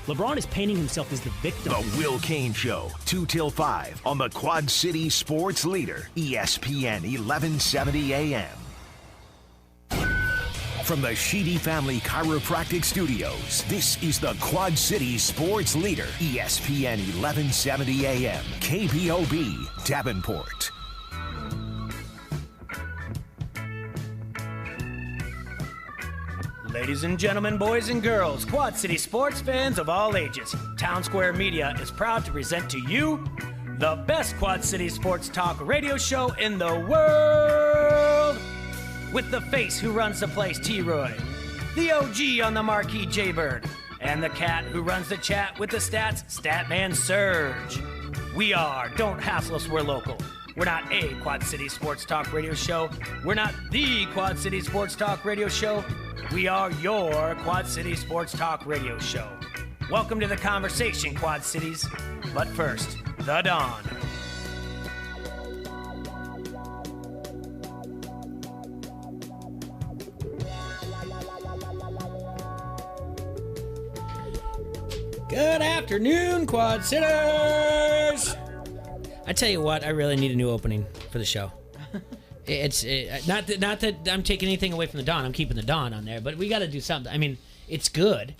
LeBron is painting himself as the victim. The Will Kane Show, 2 till 5 on the Quad City Sports Leader, ESPN 1170 AM. From the Sheedy Family Chiropractic Studios, this is the Quad City Sports Leader, ESPN 1170 AM, KBOB, Davenport. Ladies and gentlemen, boys and girls, Quad City sports fans of all ages, Town Square Media is proud to present to you the best Quad City sports talk radio show in the world. With the face who runs the place, T-Roy, the OG on the marquee, Jaybird, and the cat who runs the chat with the stats, Statman Surge. We are Don't Hassle Us, We're Local. We're not a Quad City sports talk radio show. We're not the Quad City sports talk radio show. We are your Quad City sports talk radio show. Welcome to the conversation, Quad Cities. But first, the Dawn. Good afternoon, Quad Cities! I tell you what, I really need a new opening for the show. It's not that I'm taking anything away from the Dawn. I'm keeping the Dawn on there, but we got to do something. I mean, it's good.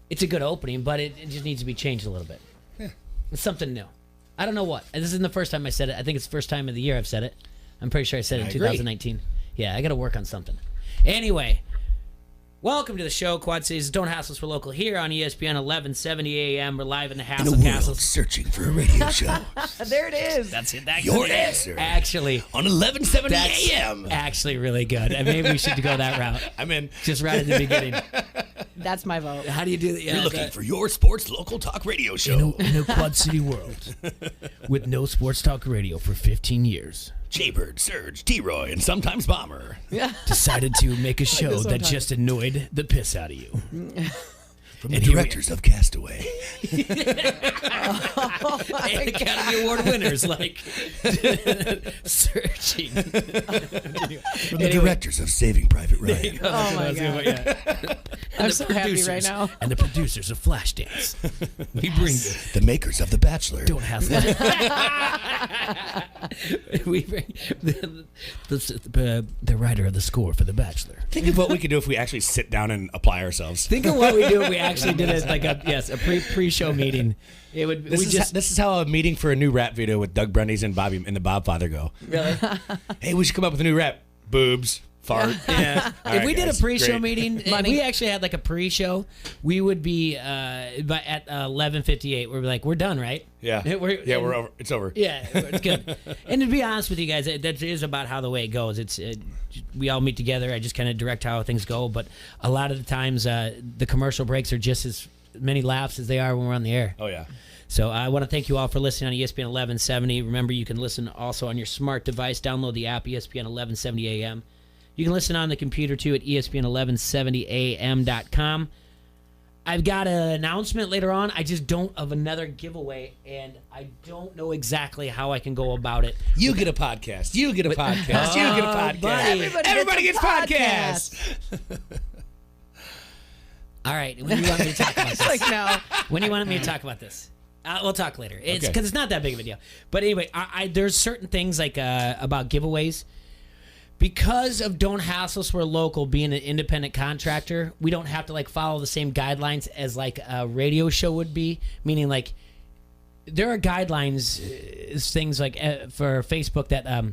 It's a good opening, but it just needs to be changed a little bit. Yeah. It's something new. I don't know what. This isn't the first time I said it. I think it's the first time of the year I've said it. I'm pretty sure I said it in 2019. Yeah, I got to work on something. Anyway, welcome to the show, Quad Cities. Don't Hassle Us, We're Local here on ESPN 1170 AM. We're live in the Hassle Castle. Searching for a radio show. There it is. That's it. Your answer. Actually. On 1170 AM. Actually really good. And maybe we should go that route. I'm in. Just right at the beginning. That's my vote. How do you do that? You're looking for your sports local talk radio show. In a Quad City world with no sports talk radio for 15 years. Jaybird, Surge, T-Roy, and sometimes Bomber. Yeah. Decided to make a show that just annoyed the piss out of you. From the directors of Castaway. And Academy Award winners like Searching. From the directors of Saving Private Ryan. Oh my God. I'm so happy right now. And the producers of Flashdance. We bring you The makers of The Bachelor. Don't Hassle. We bring the writer of the score for The Bachelor. Think of what we could do if we actually sit down and apply ourselves. Think of what we do if we actually did it like a pre-show meeting. It would. This is how a meeting for a new rap video with Doug Brundies and Bobby and the Bob Father go. Really? Hey, we should come up with a new rap. Boobs. Fart. Yeah. All If right, we did guys, a pre-show great. meeting, if we actually had like a pre-show, we would be at 11:58. We're like, we're done, right? Yeah. We're over. It's over. Yeah, it's good. And to be honest with you guys, that is about how the way it goes. We all meet together. I just kind of direct how things go. But a lot of the times, the commercial breaks are just as many laughs as they are when we're on the air. Oh, yeah. So I want to thank you all for listening on ESPN 1170. Remember, you can listen also on your smart device. Download the app, ESPN 1170 AM. You can listen on the computer, too, at ESPN1170am.com. I've got an announcement later on. I just don't of another giveaway, and I don't know exactly how I can go about it. You get a podcast. You get a podcast. You get a podcast. Buddy. Everybody gets podcasts. All right. When do you want me to talk about this? Like, no. When do you want me to talk about this? We'll talk later. It's because it's not that big of a deal. But anyway, there's certain things like about giveaways. Because of Don't Hassle Us, We're Local being an independent contractor, we don't have to like follow the same guidelines as like a radio show would be. Meaning like there are guidelines, things like for Facebook that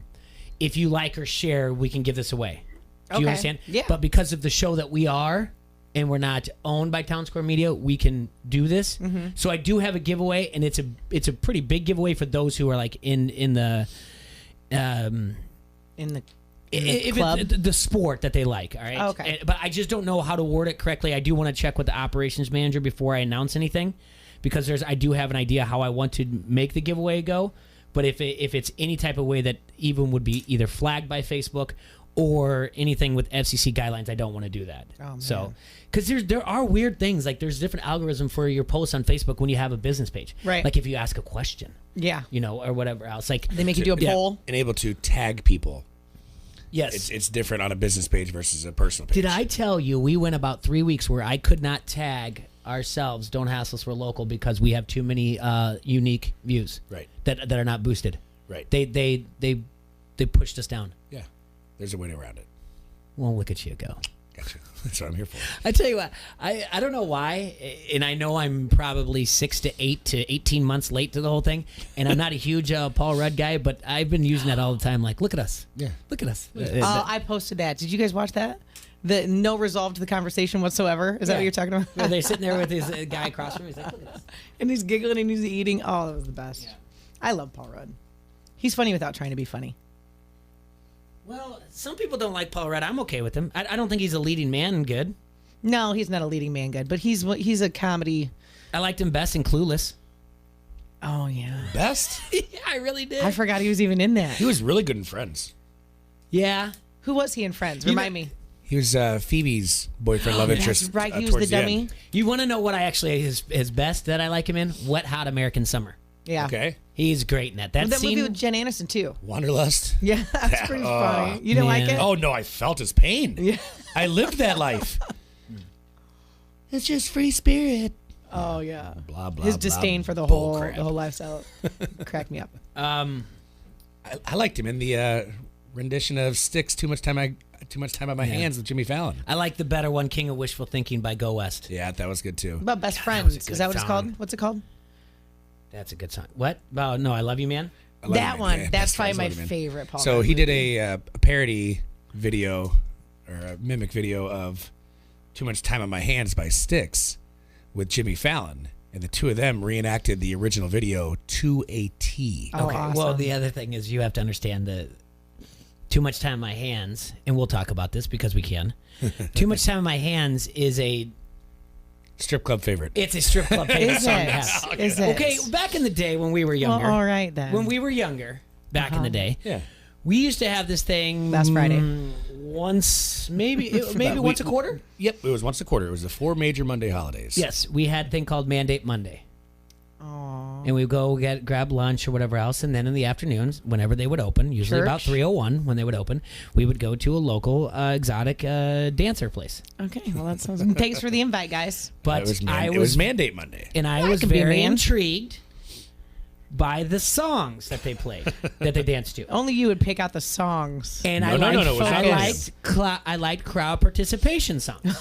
if you like or share, we can give this away. Do you understand? Yeah. But because of the show that we are, and we're not owned by Town Square Media, we can do this. Mm-hmm. So I do have a giveaway, and it's a pretty big giveaway for those who are like in the club? The sport that they like. All right. Okay. But I just don't know how to word it correctly. I do want to check with the operations manager before I announce anything, because I do have an idea how I want to make the giveaway go. But if it's any type of way that even would be either flagged by Facebook or anything with FCC guidelines, I don't want to do that. Oh, man. So, because there are weird things, like there's different algorithm for your posts on Facebook when you have a business page. Right. Like if you ask a question. Yeah. Or whatever else. Like they make you do a poll. And able to tag people. Yes. It's different on a business page versus a personal page. Did I tell you we went about 3 weeks where I could not tag ourselves, Don't Hassle Us, We're Local, because we have too many unique views. Right. That are not boosted. Right. They pushed us down. Yeah. There's a way around it. Well, look at you go. Gotcha. That's what I'm here for. I tell you what, I don't know why, and I know I'm probably 6 to 8 to 18 months late to the whole thing, and I'm not a huge Paul Rudd guy, but I've been using that all the time. Like, look at us. Yeah. Look at us. I posted that. Did you guys watch that? The no resolve to the conversation whatsoever. Is that what you're talking about? Where they're sitting there with his guy across from him. He's like, look at us. And he's giggling and he's eating. Oh, that was the best. Yeah. I love Paul Rudd. He's funny without trying to be funny. Well, some people don't like Paul Rudd. I'm okay with him. I don't think he's a leading man good. No, he's not a leading man good, but he's a comedy. I liked him best in Clueless. Oh, yeah. Best? Yeah, I really did. I forgot he was even in that. He was really good in Friends. Yeah. Who was he in Friends? Remind me. He was Phoebe's boyfriend, love interest. That's right. He was the towards dummy. end. You want to know what I actually his best that I like him in? Wet Hot American Summer. Yeah. Okay. He's great in that. That That scene. movie with Jen Aniston, too. Wanderlust. Yeah, that's pretty funny. You didn't like man. it? Oh, no, I felt his pain. Yeah. I lived that life. It's just free spirit. Oh, yeah. Blah, blah, His blah, disdain for the bull whole crap. lifestyle cracked me up. I liked him in the rendition of Sticks, Too Much Time on My Hands with Jimmy Fallon. I like the better one, King of Wishful Thinking by Go West. Yeah, that was good too. What about Best was a Friends? good Is that what it's song. called? What's it called? That's a good song. What? Oh, no, I Love You, Man. I love That you, man. one. Yeah, That's Best probably Friends, my Love You, man. favorite Paul So Rudd he did movie. a parody video or a mimic video of Too Much Time on My Hands by Styx with Jimmy Fallon. And the two of them reenacted the original video to a T. Oh, Okay. awesome. Well, the other thing is you have to understand that Too Much Time on My Hands, and we'll talk about this because we can. Too Much Time on My Hands is a Strip club favorite. it's a strip club favorite Is song to it? have. Is it? Okay, back in the day when we were Well, younger. all right then. When we were younger, back in the day, Yeah. we used to have this thing Last Friday. once, maybe once a quarter. Yep, it was once a quarter. It was the 4 major Monday holidays. Yes, we had a thing called Mandate Monday. Aw. And we'd go grab lunch or whatever else, and then in the afternoons, whenever they would open, usually about Church? 3:01 when they would open, we would go to a local exotic dancer place. Okay, well that sounds. Thanks for the invite, guys. But It was Mandate Monday. and I That was could be a very man. intrigued by the songs that they played, that they danced to. Only you would pick out the songs. And No, I no, liked, no, it was I liked crowd participation songs.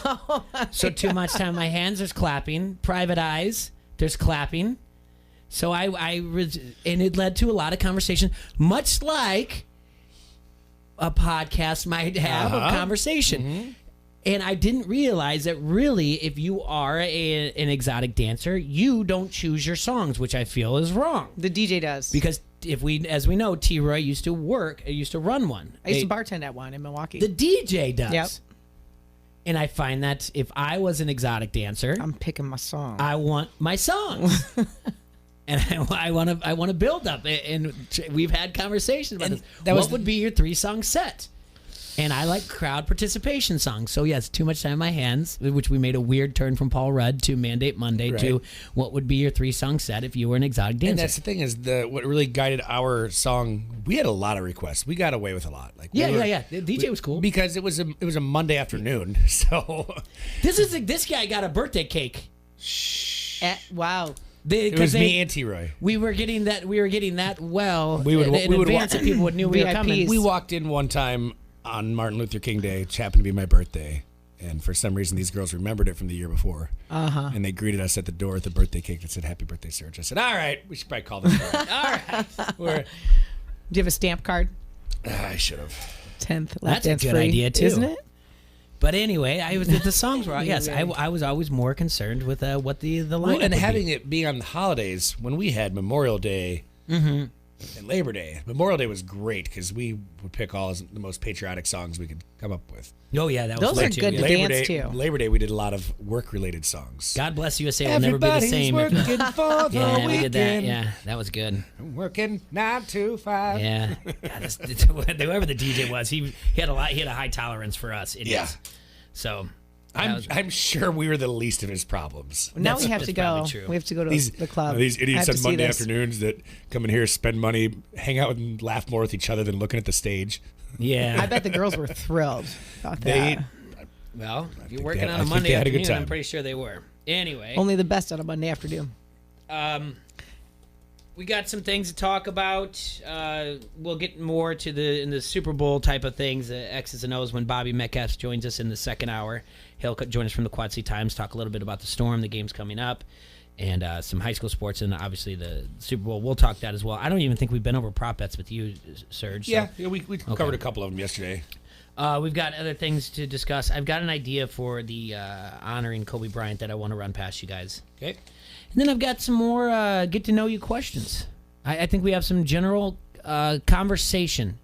So Too Much Time on My Hands, there's clapping. Private Eyes, there's clapping. So and it led to a lot of conversation, much like a podcast might have of conversation. Mm-hmm. And I didn't realize that really, if you are an exotic dancer, you don't choose your songs, which I feel is wrong. The DJ does. Because as we know, T. Roy used to run one. I used to bartend at one in Milwaukee. The DJ does. Yep. And I find that if I was an exotic dancer, I'm picking my song. I want my songs. And I want to build up, and we've had conversations about this. What would be your 3-song set? And I like crowd participation songs. So yes, Too Much Time on My Hands, which we made a weird turn from Paul Rudd to Mandate Monday to what would be your 3-song set if you were an exotic dancer. And that's the thing is what really guided our song. We had a lot of requests. We got away with a lot. Like Yeah. The DJ was cool. because it was a Monday afternoon. So This guy got a birthday cake. Wow. it was me and T-Roy. We were getting that well. We would in advance walk- that people knew we were coming. VIPs. We walked in one time on Martin Luther King Day, which happened to be my birthday. And for some reason, these girls remembered it from the year before. Uh-huh. And they greeted us at the door with the birthday cake that said, "Happy birthday, Serge." I said, "All right, we should probably call this girl." All right. Do you have a stamp card? I should have. 10th. That's Lap a dance good free, idea, too. Isn't it? But anyway, the songs were yes. I was always more concerned with what the lineup Well, and would having be. it be on the holidays when we had Memorial Day and Labor Day. Memorial Day was great because we would pick all the most patriotic songs we could come up with. Oh yeah, that was Those fun are too, good yeah. to Labor dance Day, to. Labor Day, we did a lot of work-related songs. God bless USA will never be the Everybody's same. working for the Yeah, we weekend. did that. Yeah, that was good. Working 9 to 5. Yeah, God, whoever the DJ was, he had a lot. He had a high tolerance for us. Idiots. Yeah. So I'm sure we were the least of his problems. Now we have that's to go. probably true. We have to go to the club. These I idiots have on to see Monday this. afternoons that come in here, spend money, hang out and laugh more with each other than looking at the stage. yeah. I bet the girls were thrilled about They, that. Well, if you're think working they- on I a think Monday they had a good afternoon, I'm time. pretty sure they were. Anyway. Only the best on a Monday afternoon. We got some things to talk about. We'll get more to the Super Bowl type of things, X's and O's, when Bobby Metcalf joins us in the second hour. He'll join us from the Quad City Times, talk a little bit about the Storm, the games coming up, and some high school sports, and obviously the Super Bowl. We'll talk that as well. I don't even think we've been over prop bets with you, Serge. Yeah, we covered a couple of them yesterday. We've got other things to discuss. I've got an idea for the honoring Kobe Bryant that I want to run past you guys. Okay. And then I've got some more get-to-know-you questions. I think we have some general conversation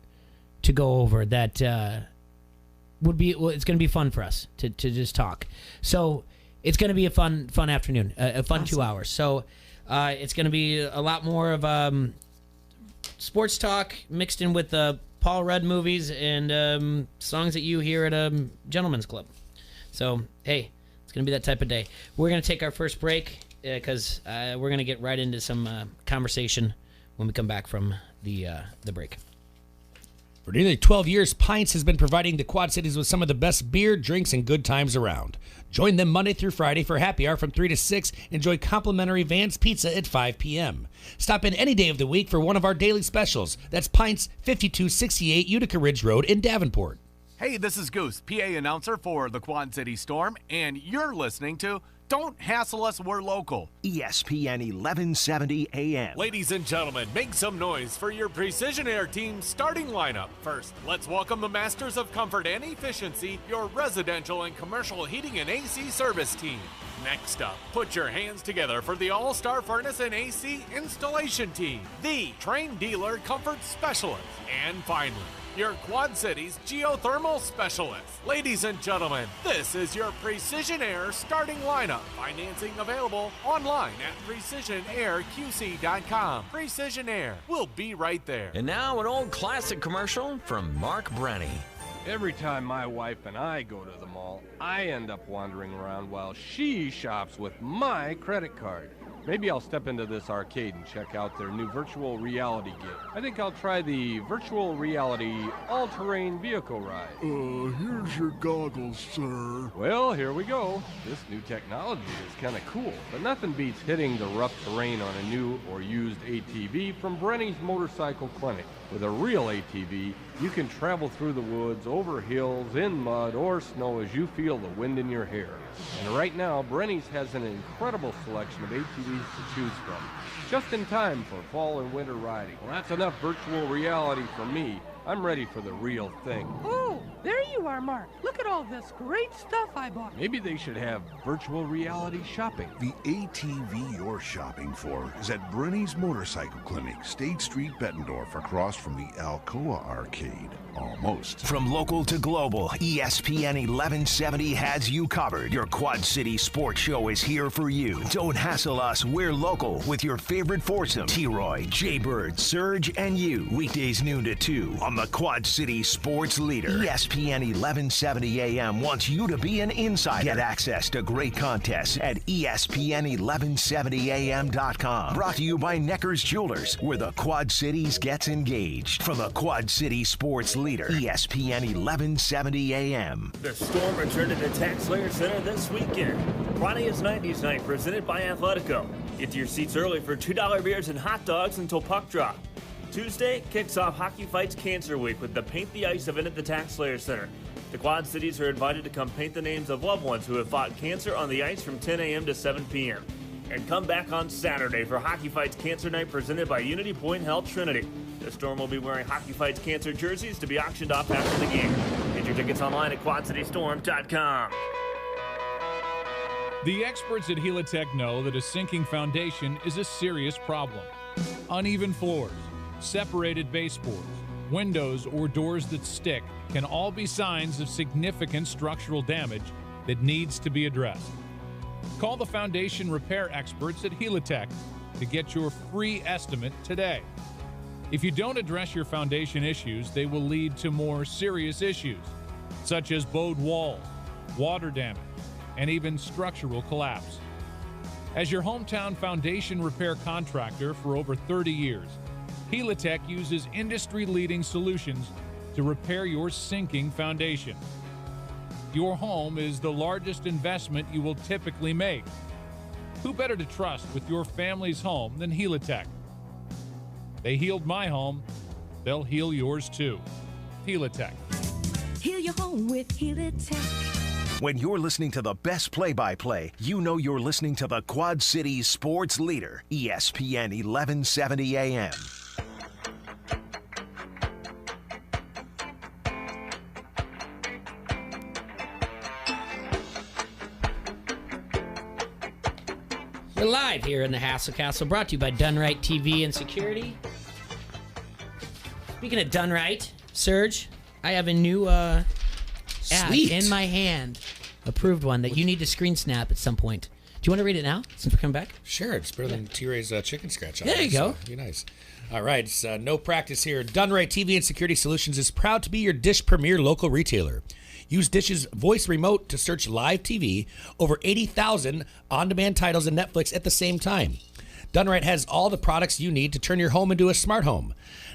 to go over that it's going to be fun for us to just talk. So it's going to be a fun afternoon, a fun 2 hours. So it's going to be a lot more of sports talk mixed in with Paul Rudd movies and songs that you hear at a gentleman's club. So, hey, it's going to be that type of day. We're going to take our first break because we're going to get right into some conversation when we come back from the break. For nearly 12 years, Pints has been providing the Quad Cities with some of the best beer, drinks, and good times around. Join them Monday through Friday for happy hour from 3 to 6. Enjoy complimentary Vans Pizza at 5 p.m. Stop in any day of the week for one of our daily specials. That's Pints, 5268 Utica Ridge Road in Davenport. Hey, this is Goose, PA announcer for the Quad City Storm, and you're listening to Don't Hassle Us, We're Local. ESPN 1170 AM. Ladies and gentlemen, make some noise for your Precision Air team starting lineup. First, let's welcome the masters of comfort and efficiency, your residential and commercial heating and AC service team. Next up, put your hands together for the All-Star Furnace and AC installation team, the trained dealer comfort specialist. And finally, your Quad Cities geothermal specialist. Ladies and gentlemen, this is your Precision Air starting lineup. Financing available online at PrecisionAirQC.com. Precision Air, we'll be right there. And now an old classic commercial from Mark Brenny. Every time my wife and I go to the mall, I end up wandering around while she shops with my credit card. Maybe I'll step into this arcade and check out their new virtual reality game. I think I'll try the virtual reality all-terrain vehicle ride. Here's your goggles, sir. Well, here we go. This new technology is kind of cool, but nothing beats hitting the rough terrain on a new or used ATV from Brenny's Motorcycle Clinic. With a real ATV, you can travel through the woods, over hills, in mud, or snow as you feel the wind in your hair. And right now, Brenny's has an incredible selection of ATVs to choose from, just in time for fall and winter riding. Well, that's enough virtual reality for me. I'm ready for the real thing. Oh, there you are, Mark. Look at all this great stuff I bought. Maybe they should have virtual reality shopping. The ATV you're shopping for is at Brenny's Motorcycle Clinic, State Street, Bettendorf, across from the Alcoa Arcade. Almost. From local to global, ESPN 1170 has you covered. Your Quad City Sports Show is here for you. Don't hassle us, we're local with your favorite foursome, T-Roy, J-Bird, Surge, and you. Weekdays noon to 2 on the Quad City Sports Leader. ESPN 1170 AM wants you to be an insider. Get access to great contests at ESPN1170am.com. Brought to you by Necker's Jewelers, where the Quad Cities gets engaged. From the Quad City Sports Leader, ESPN 1170 AM. The Storm returned to the TaxSlayer Center this weekend. Friday is 90s night, presented by Athletico. Get to your seats early for $2 beers and hot dogs until puck drop. Tuesday kicks off Hockey Fights Cancer Week with the Paint the Ice event at the TaxSlayer Center. The Quad Cities are invited to come paint the names of loved ones who have fought cancer on the ice from 10 a.m. to 7 p.m. And come back on Saturday for Hockey Fights Cancer Night presented by Unity Point Health Trinity. The Storm will be wearing Hockey Fights Cancer jerseys to be auctioned off after the game. Get your tickets online at QuadCityStorm.com. The experts at Helitech know that a sinking foundation is a serious problem. Uneven floors, separated baseboards, windows, or doors that stick can all be signs of significant structural damage that needs to be addressed. Call the foundation repair experts at Helitech to get your free estimate today. If you don't address your foundation issues, they will lead to more serious issues, such as bowed walls, water damage, and even structural collapse. As your hometown foundation repair contractor for over 30 years, Helitech uses industry-leading solutions to repair your sinking foundation. Your home is the largest investment you will typically make, Who better to trust with your family's home than Helitech? They healed my home. They'll heal yours too. Helitech. Heal your home with Helitech. When you're listening to the best play-by-play, you know you're listening to the Quad Cities sports leader, ESPN 1170 AM. We're live here in the Hassel Castle, brought to you by Done Right TV and Security. Speaking of Done Right, Serge, I have a new ad in my hand, approved one that you need to screen snap at some point. Do you want to read it now, since we're coming back? Sure, it's better than T-Ray's chicken scratch. There you go. So, be nice. All right, it's no practice here. Done Right TV and Security Solutions is proud to be your Dish Premier local retailer. Use Dish's voice remote to search live TV, over 80,000 on-demand titles and Netflix at the same time. Done Right has all the products you need to turn your home into a smart home.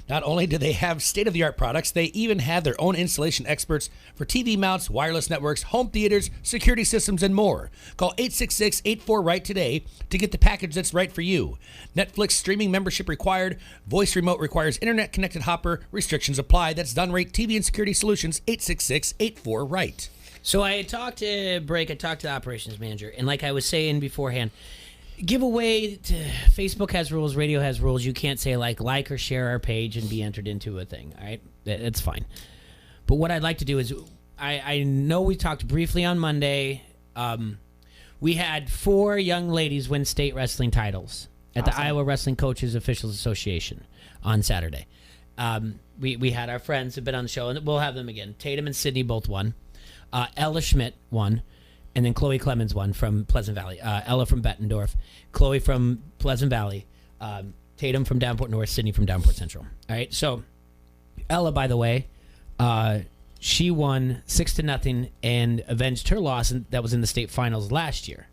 Not only do they have state-of-the-art products, they even have their own installation experts for TV mounts, wireless networks, home theaters, security systems, and more. Call 866-84-RIGHT today to get the package that's right for you. Netflix streaming membership required. Voice remote requires internet-connected hopper. Restrictions apply. That's Done Right TV and Security Solutions, 866-84-RIGHT. So I talked to the operations manager, and like I was saying beforehand, Facebook has rules, radio has rules. You can't say like or share our page and be entered into a thing. All right, it's fine. But what I'd like to do is, I know we talked briefly on Monday. We had 4 young ladies win state wrestling titles at the Iowa Wrestling Coaches Officials Association on Saturday. We had our friends who've been on the show, and we'll have them again. Tatum and Sydney both won. Ella Schmidt won. And then Chloe Clemens won from Pleasant Valley. Ella from Bettendorf. Chloe from Pleasant Valley. Tatum from Davenport North. Sydney from Davenport Central. All right. So Ella, by the way, she won 6-0 and avenged her loss that was in the state finals last year.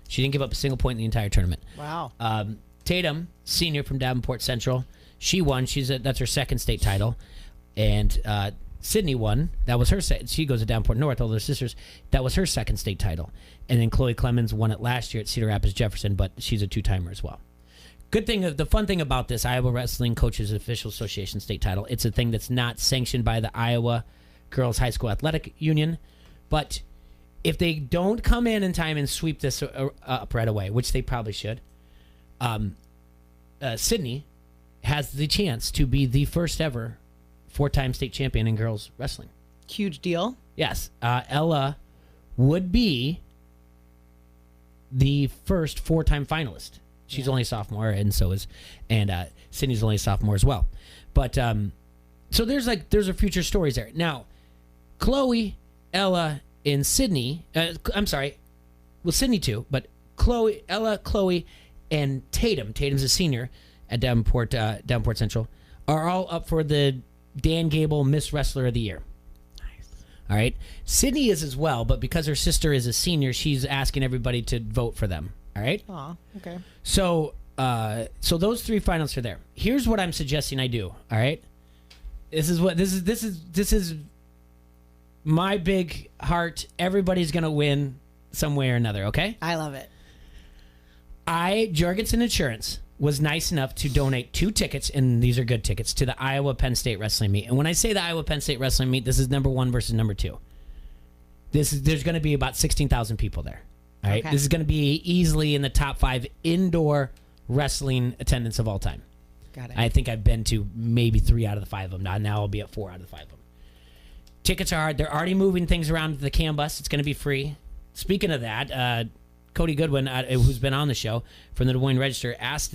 She didn't give up a single point in the entire tournament. Wow. Tatum, senior from Davenport Central, she won. That's her second state title. And Sydney won. That was her. She goes to Davenport North. All their sisters. That was her second state title. And then Chloe Clemens won it last year at Cedar Rapids Jefferson, but she's a 2-timer as well. Good thing. The fun thing about this Iowa Wrestling Coaches Official Association state title, it's a thing that's not sanctioned by the Iowa Girls High School Athletic Union. But if they don't come in time and sweep this up right away, which they probably should, Sydney has the chance to be the first ever 4-time state champion in girls wrestling. Huge deal. Yes. Ella would be the first 4-time finalist. She's only a sophomore, and so is, and Sydney's only a sophomore as well. But so there's a future stories there. Now, Chloe, Ella, and Sydney. I'm sorry, well, Sydney too, but Chloe, Ella, Chloe, and Tatum. Tatum's a senior at Davenport Central. Are all up for the Dan Gable Miss Wrestler of the Year. Nice. All right. Sydney is as well, but because her sister is a senior, she's asking everybody to vote for them. All right. Aw, okay. So those 3 finalists are there. Here's what I'm suggesting I do. All right. This is my big heart. Everybody's gonna win some way or another. Okay. I love it. Jorgensen Insurance was nice enough to donate 2 tickets, and these are good tickets, to the Iowa Penn State Wrestling Meet. And when I say the Iowa Penn State Wrestling Meet, this is number 1 versus number 2. There's going to be about 16,000 people there. All right, This is going to be easily in the top 5 indoor wrestling attendance of all time. Got it. I think I've been to maybe 3 out of the 5 of them. Now I'll be at 4 out of the 5 of them. Tickets are hard. They're already moving things around to the CAN bus. It's going to be free. Speaking of that, Cody Goodwin, who's been on the show from the Des Moines Register, asked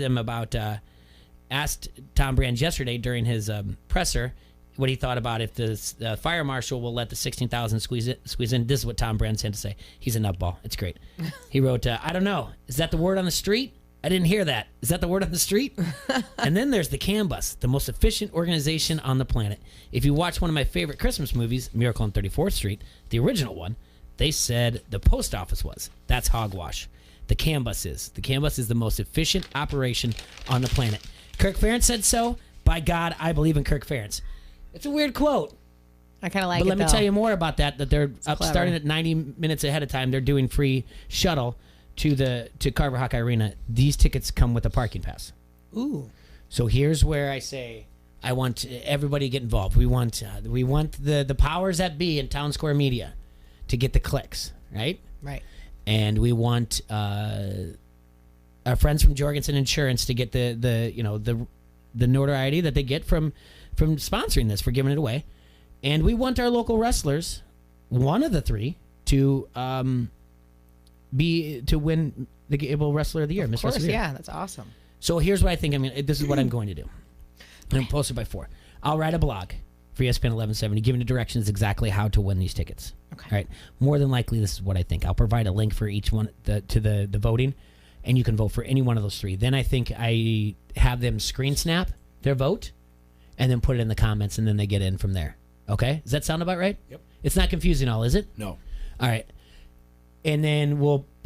Tom Brands yesterday during his presser what he thought about if the fire marshal will let the 16,000 squeeze in. This is what Tom Brands had to say. He's a nutball. It's great. He wrote, I don't know. Is that the word on the street? I didn't hear that. Is that the word on the street? And then there's the CAN bus, the most efficient organization on the planet. If you watch one of my favorite Christmas movies, Miracle on 34th Street, the original one, they said the post office was. That's hogwash. The CAN bus is. The CAN bus is the most efficient operation on the planet. Kirk Ferentz said so. By God, I believe in Kirk Ferentz. It's a weird quote. I kind of like it, But let me tell you more about that they're clever. Starting at 90 minutes ahead of time. They're doing free shuttle to Carver Hawkeye Arena, these tickets come with a parking pass. Ooh. So here's where I say I want everybody to get involved. We want the powers that be in Town Square Media to get the clicks, right? Right. And we want our friends from Jorgensen Insurance to get the notoriety that they get from sponsoring this, for giving it away. And we want our local wrestlers, one of the three, to win the Gable Wrestler of the Year. Of course, yeah, that's awesome. So here's what I think. This is what I'm going to do. I'm going to post it by 4. I'll write a blog for ESPN 1170, giving the directions exactly how to win these tickets. Okay. All right. More than likely, this is what I think. I'll provide a link for each one to the voting, and you can vote for any one of those 3. Then I think I have them screen snap their vote, and then put it in the comments, and then they get in from there. Okay? Does that sound about right? Yep. It's not confusing at all, is it? No. All right. And then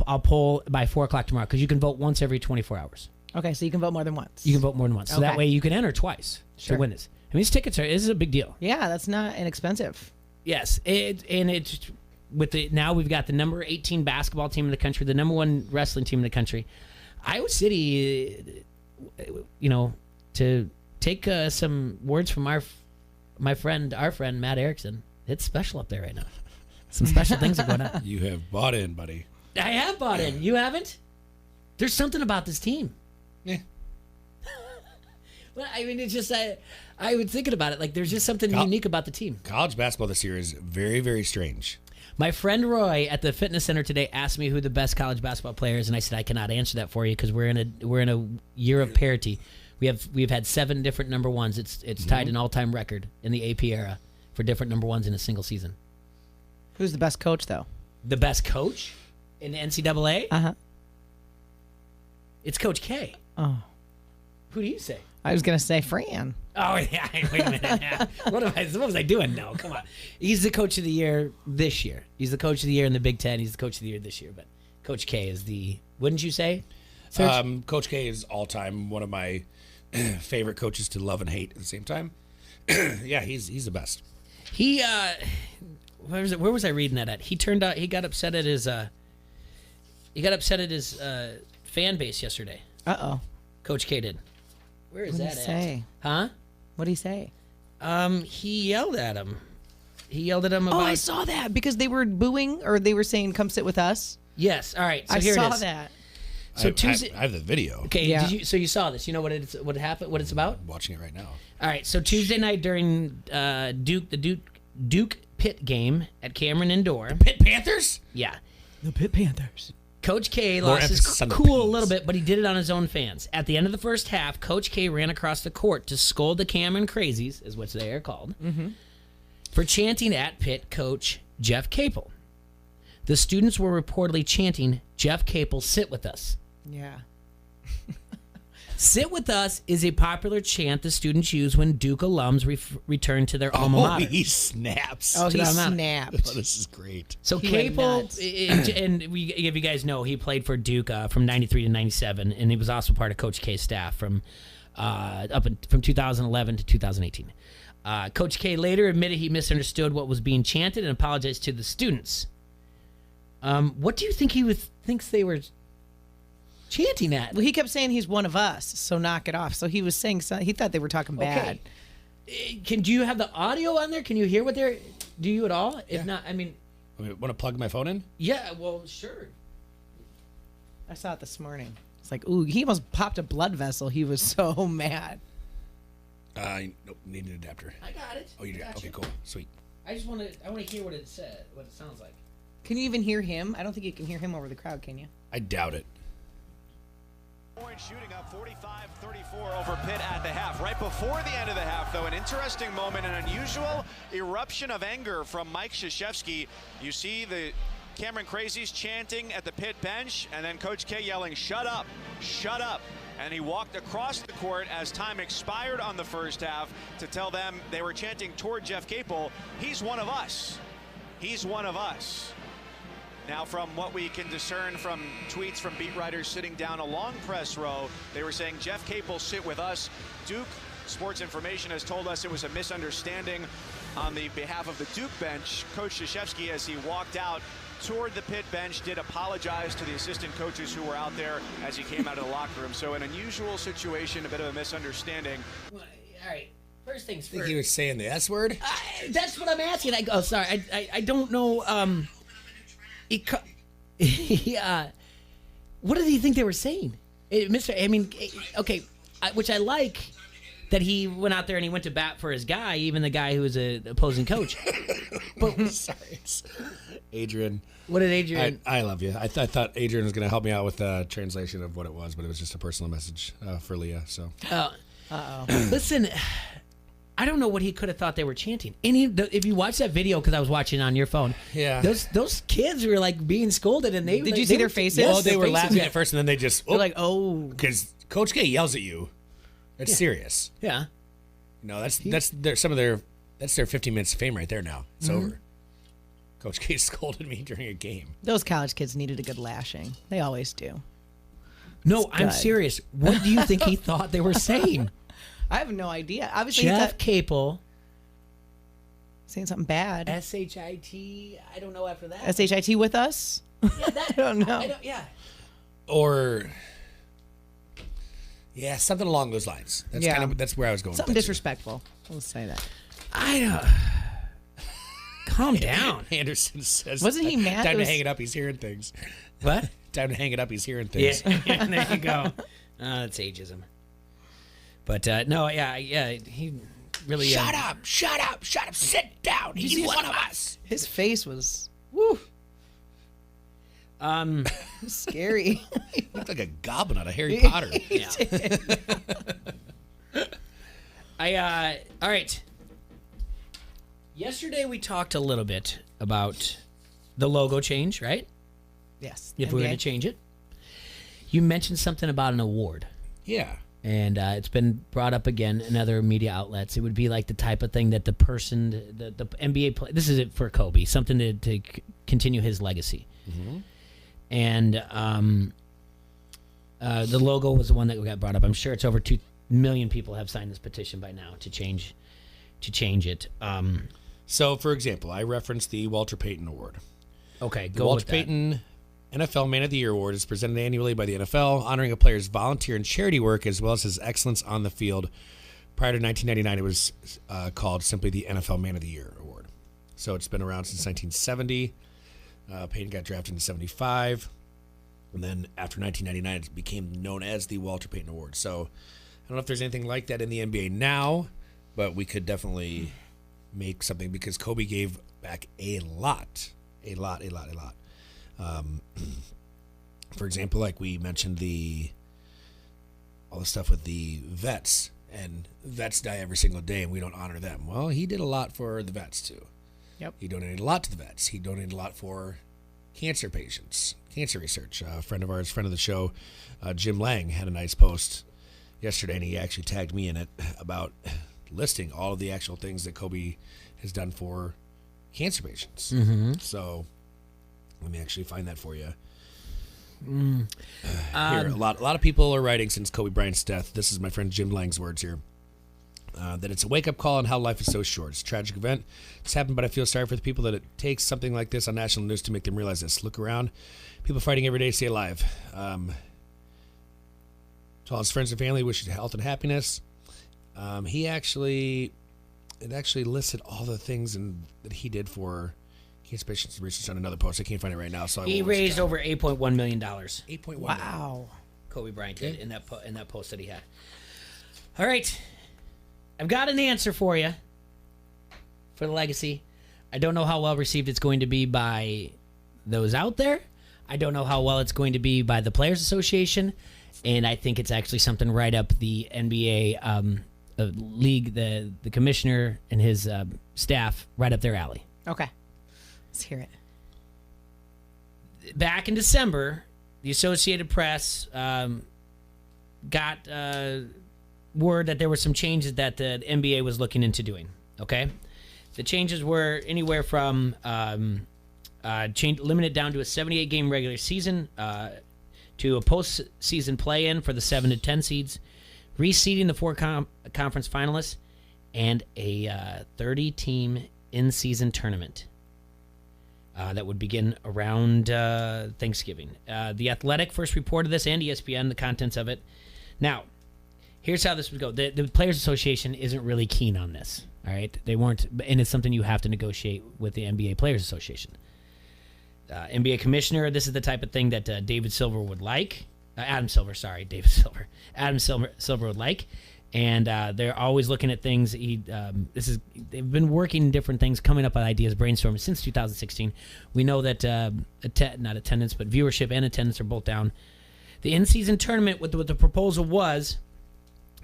I'll poll by 4 o'clock tomorrow, because you can vote once every 24 hours. Okay, so you can vote more than once. You can vote more than once. So that way you can enter twice to win this. These tickets this is a big deal. Yeah, that's not inexpensive. Yes. Now we've got the number 18 basketball team in the country, the number 1 wrestling team in the country. Iowa City, to take some words from our friend Matt Erickson, it's special up there right now. Some special things are going on. You have bought in, buddy. I have bought in. You haven't? There's something about this team. Yeah. Well, it's just I was thinking about it. Like, there's just something unique about the team. College basketball this year is very, very strange. My friend Roy at the fitness center today asked me who the best college basketball player is, and I said I cannot answer that for you because we're in a year of parity. We've had 7 different number ones. It's tied an all-time record in the AP era for different number ones in a single season. Who's the best coach, though? The best coach in the NCAA? Uh-huh. It's Coach K. Oh. Who do you say? I was going to say Fran. Oh, yeah. Wait a minute. Yeah. What was I doing? No, come on. He's the coach of the year this year. He's the coach of the year in the Big Ten. He's the coach of the year this year. But Coach K is wouldn't you say? Coach K is all-time one of my favorite coaches to love and hate at the same time. Yeah, he's the best. He, where was I reading that at? He got upset at his fan base yesterday. Uh-oh. Coach K did. Where is that say? At? Huh? What did he say? He yelled at him. He yelled at him about... Oh, I saw that because they were booing or they were saying, come sit with us. Yes. All right. So I here saw it is. that. So Tuesday... I have the video. Okay. Yeah. So you saw this. You know what happened? What it's about? I'm watching it right now. All right. So Tuesday night during Duke Pitt game at Cameron Indoor. Pitt Panthers? Yeah. The Pitt Panthers. Coach K lost his cool a little bit, but he did it on his own fans. At the end of the first half, Coach K ran across the court to scold the Cameron Crazies, is what they are called, for chanting at Pitt coach Jeff Capel. The students were reportedly chanting, Jeff Capel, sit with us. Yeah. Sit with us is a popular chant the students use when Duke alums return to their alma mater. He snaps. Oh, he snapped. Oh, this is great. So Capel, and if you guys know, he played for Duke from 93 to 97, and he was also part of Coach K's staff from 2011 to 2018. Coach K later admitted he misunderstood what was being chanted and apologized to the students. What do you think thinks they were chanting at? Well, he kept saying he's one of us, so knock it off. So he was saying he thought they were talking bad. Do you have the audio on there? Can you hear what they're... Do you at all? If not, Want to plug my phone in? Yeah, well, sure. I saw it this morning. It's like, ooh, he almost popped a blood vessel. He was so mad. Nope, need an adapter. I got it. Oh, you do? Okay, cool. Sweet. I want to hear what it said, what it sounds like. Can you even hear him? I don't think you can hear him over the crowd, can you? I doubt it. Point shooting up 45-34 over Pitt at the half. Right before the end of the half, though, an interesting moment, an unusual eruption of anger from Mike Krzyzewski. You see the Cameron Crazies chanting at the Pitt bench, and then Coach K yelling, shut up, shut up. And he walked across the court as time expired on the first half to tell them they were chanting toward Jeff Capel, he's one of us. He's one of us. Now, from what we can discern from tweets from beat writers sitting down along press row, they were saying, Jeff Capel, sit with us. Duke Sports Information has told us it was a misunderstanding. on the behalf of the Duke bench. Coach Krzyzewski, as he walked out toward the pit bench, did apologize to the assistant coaches who were out there as he came out of the locker room. So an unusual situation, a bit of a misunderstanding. All right. First things first. I think he was saying the S word? That's what I'm asking. Sorry. I don't know. What did he think they were saying? Which I like that he went out there and he went to bat for his guy, even the guy who was an opposing coach. But sorry. Adrian. What did Adrian? I love you. I thought Adrian was going to help me out with the translation of what it was, but it was just a personal message for Leah. So. Listen, I don't know what he could have thought they were chanting. If you watch that video, because I was watching on your phone, yeah, those kids were like being scolded, and did you see their faces? Yes, they were laughing at first, and then they just they're like, because Coach K yells at you. That's serious. Yeah. No, that's their 15 minutes of fame right there. Now it's over. Coach K scolded me during a game. Those college kids needed a good lashing. They always do. No, I'm serious. What do you think he thought they were saying? I have no idea. Obviously, Jeff Capel saying something bad. S-H-I-T. I don't know after that. S-H-I-T with us? Yeah, I don't know. Or something along those lines. That's where I was going. Something disrespectful. Let's say that. I don't. Calm down. Anderson says. Wasn't he mad? Time to hang it up. He's hearing things. What? Time to hang it up. He's hearing things. Yeah, there you go. That's ageism. But he really. Shut up! Sit down. He's one of us. His face was woo. Scary. He looked like a goblin out of Harry Potter. Yeah. All right. Yesterday we talked a little bit about the logo change, right? Yes. If we were to change it. You mentioned something about an award. Yeah. And it's been brought up again in other media outlets. It would be like the type of thing that the person, the NBA player, this is it for Kobe, something to continue his legacy. Mm-hmm. And the logo was the one that got brought up. I'm sure it's over 2 million people have signed this petition by now to change it. So, for example, I referenced the Walter Payton Award. Okay, the Walter Payton NFL Man of the Year Award is presented annually by the NFL, honoring a player's volunteer and charity work as well as his excellence on the field. Prior to 1999, it was called simply the NFL Man of the Year Award. So it's been around since 1970. Payton got drafted in 75. And then after 1999, it became known as the Walter Payton Award. So I don't know if there's anything like that in the NBA now, but we could definitely make something because Kobe gave back a lot. For example, like we mentioned all the stuff with the vets, and vets die every single day and we don't honor them. Well, he did a lot for the vets too. Yep. He donated a lot to the vets. He donated a lot for cancer patients, cancer research. A friend of ours, friend of the show, Jim Lang, had a nice post yesterday, and he actually tagged me in it about listing all of the actual things that Kobe has done for cancer patients. Mm-hmm. So let me actually find that for you. Here, a lot of people are writing since Kobe Bryant's death. This is my friend Jim Lang's words here. That it's a wake-up call on how life is so short. It's a tragic event. It's happened, but I feel sorry for the people that it takes something like this on national news to make them realize this. Look around. People fighting every day to stay alive. To all his friends and family, wishes health and happiness. It actually listed all the things that he did for cancer patients and research on another post. I can't find it right now. So he raised over $8.1 million. $8.1 Wow. Kobe Bryant did in that post that he had. All right. I've got an answer for you for the legacy. I don't know how well received it's going to be by those out there. I don't know how well it's going to be by the Players Association. And I think it's actually something right up the NBA league, the commissioner and his staff, right up their alley. Okay. Let's hear it. Back in December, the Associated Press got word that there were some changes that the NBA was looking into doing. Okay, the changes were anywhere from limited down to a 78-game regular season, to a postseason play-in for the 7 to 10 seeds, reseeding the 4 conference finalists, and a 30-team in-season tournament that would begin around Thanksgiving. The Athletic first reported this, and ESPN, the contents of it. Now, here's how this would go. The Players Association isn't really keen on this, all right? They weren't, and it's something you have to negotiate with the NBA Players Association. NBA Commissioner, this is the type of thing that Adam Silver would like. Adam Silver would like. And they're always looking at things. They've been working different things, coming up with ideas, brainstorming since 2016. We know that not attendance, but viewership and attendance are both down. The in-season tournament, what the proposal was,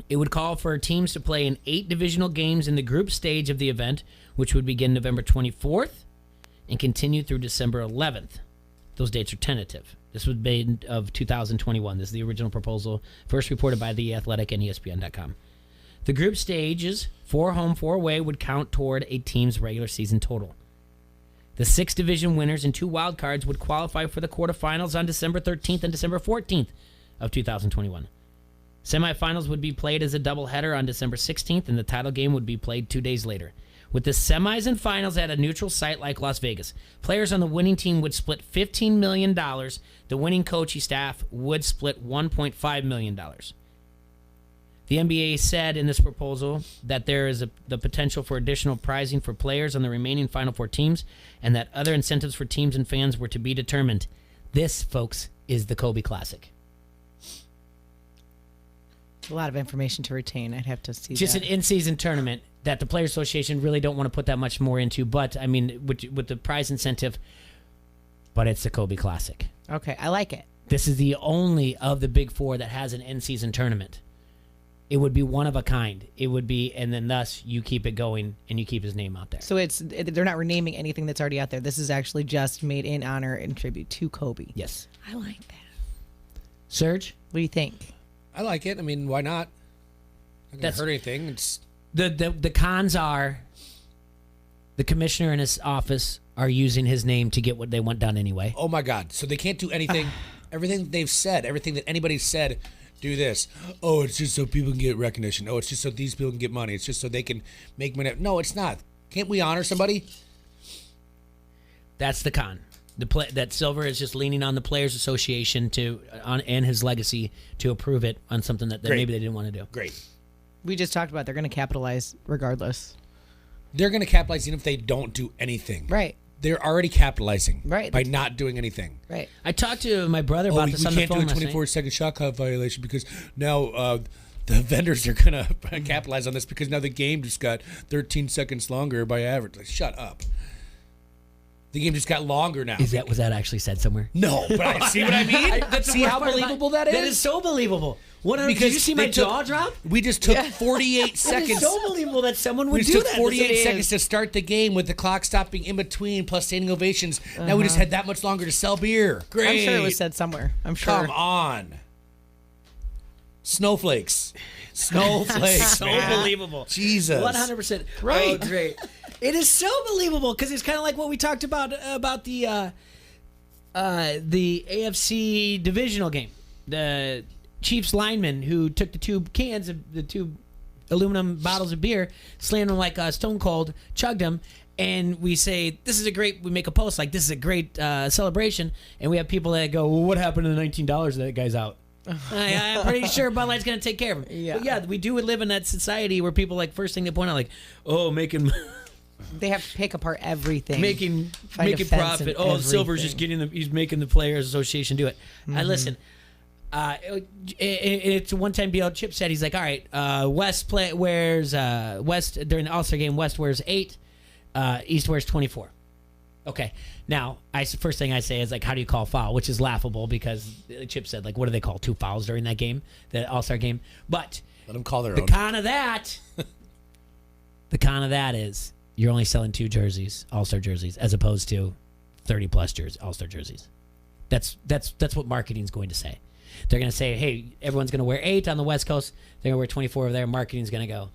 it would call for teams to play in 8 divisional games in the group stage of the event, which would begin November 24th and continue through December 11th. Those dates are tentative. This was made of 2021. This is the original proposal, first reported by The Athletic and ESPN.com. The group stages, 4 home, 4 away, would count toward a team's regular season total. The 6 division winners and 2 wild cards would qualify for the quarterfinals on December 13th and December 14th of 2021. Semifinals would be played as a doubleheader on December 16th, and the title game would be played 2 days later. With the semis and finals at a neutral site like Las Vegas, players on the winning team would split $15 million. The winning coaching staff would split $1.5 million. The NBA said in this proposal that there is the potential for additional prizing for players on the remaining Final Four teams, and that other incentives for teams and fans were to be determined. This, folks, is the Kobe Classic. A lot of information to retain. I'd have to see Just that. an in-season tournament that the Players Association really don't want to put that much more into, but, I mean, with the prize incentive, but it's the Kobe Classic. Okay, I like it. This is the only of the Big Four that has an in-season tournament. It would be one of a kind. It would be, and then thus you keep it going and you keep his name out there. So they're not renaming anything that's already out there. This is actually just made in honor and tribute to Kobe. Yes. I like that. Serge? What do you think? I like it. I mean, why not? Not going to hurt anything. It's the cons are the commissioner and his office are using his name to get what they want done anyway. Oh, my God. So they can't do anything. Everything they've said, everything that anybody said, do this. Oh, it's just so people can get recognition. Oh, it's just so these people can get money. It's just so they can make money. No, it's not. Can't we honor somebody? That's the con. That Silver is just leaning on the Players Association and his legacy to approve it on something that maybe they didn't want to do. Great. We just talked about they're going to capitalize regardless. They're going to capitalize even if they don't do anything. Right. They're already capitalizing right. by not doing anything. Right. I talked to my brother about this on the phone. We can't do a 24-second shot clock violation because now the vendors are going to capitalize on this because now the game just got 13 seconds longer by average. Like, shut up. The game just got longer now. Was that actually said somewhere? No, but see what I mean? See how believable that is? That is so believable. Did you see my jaw drop? We just took 48 seconds. It is so believable that someone would do that. We just took 48 seconds to start the game with the clock stopping in between plus standing ovations. Now we just had that much longer to sell beer. Great. I'm sure it was said somewhere. I'm sure. Come on. Snowflakes. Snowflakes. So man. believable. Jesus. 100%. Right. Oh, great. It is so believable because it's kind of like what we talked about the AFC divisional game. The Chiefs lineman who took the 2 aluminum bottles of beer, slammed them like Stone Cold, chugged them, and we say, we make a post like, this is a great celebration, and we have people that go, well, what happened to the $19 that guy's out? I'm pretty sure Bud Light's going to take care of him. Yeah. But yeah, we do live in that society where people, like, first thing they point out, like, oh, making... They have to pick apart everything. Making profit. Oh, Silver's just he's making the Players Association do it. Listen, it's a one-time deal. Chip said, he's like, all right, West wears West during the All-Star game, West wears 8, East wears 24. Okay. Now, first thing I say is, like, how do you call foul? Which is laughable because Chip said, like, what do they call 2 fouls during that game, the All-Star game? But let them call their own. The con of that is you're only selling 2 jerseys, All-Star jerseys, as opposed to 30-plus All-Star jerseys. That's what marketing's going to say. They're going to say, hey, everyone's going to wear 8 on the West Coast. They're going to wear 24 over there. Marketing's going to go.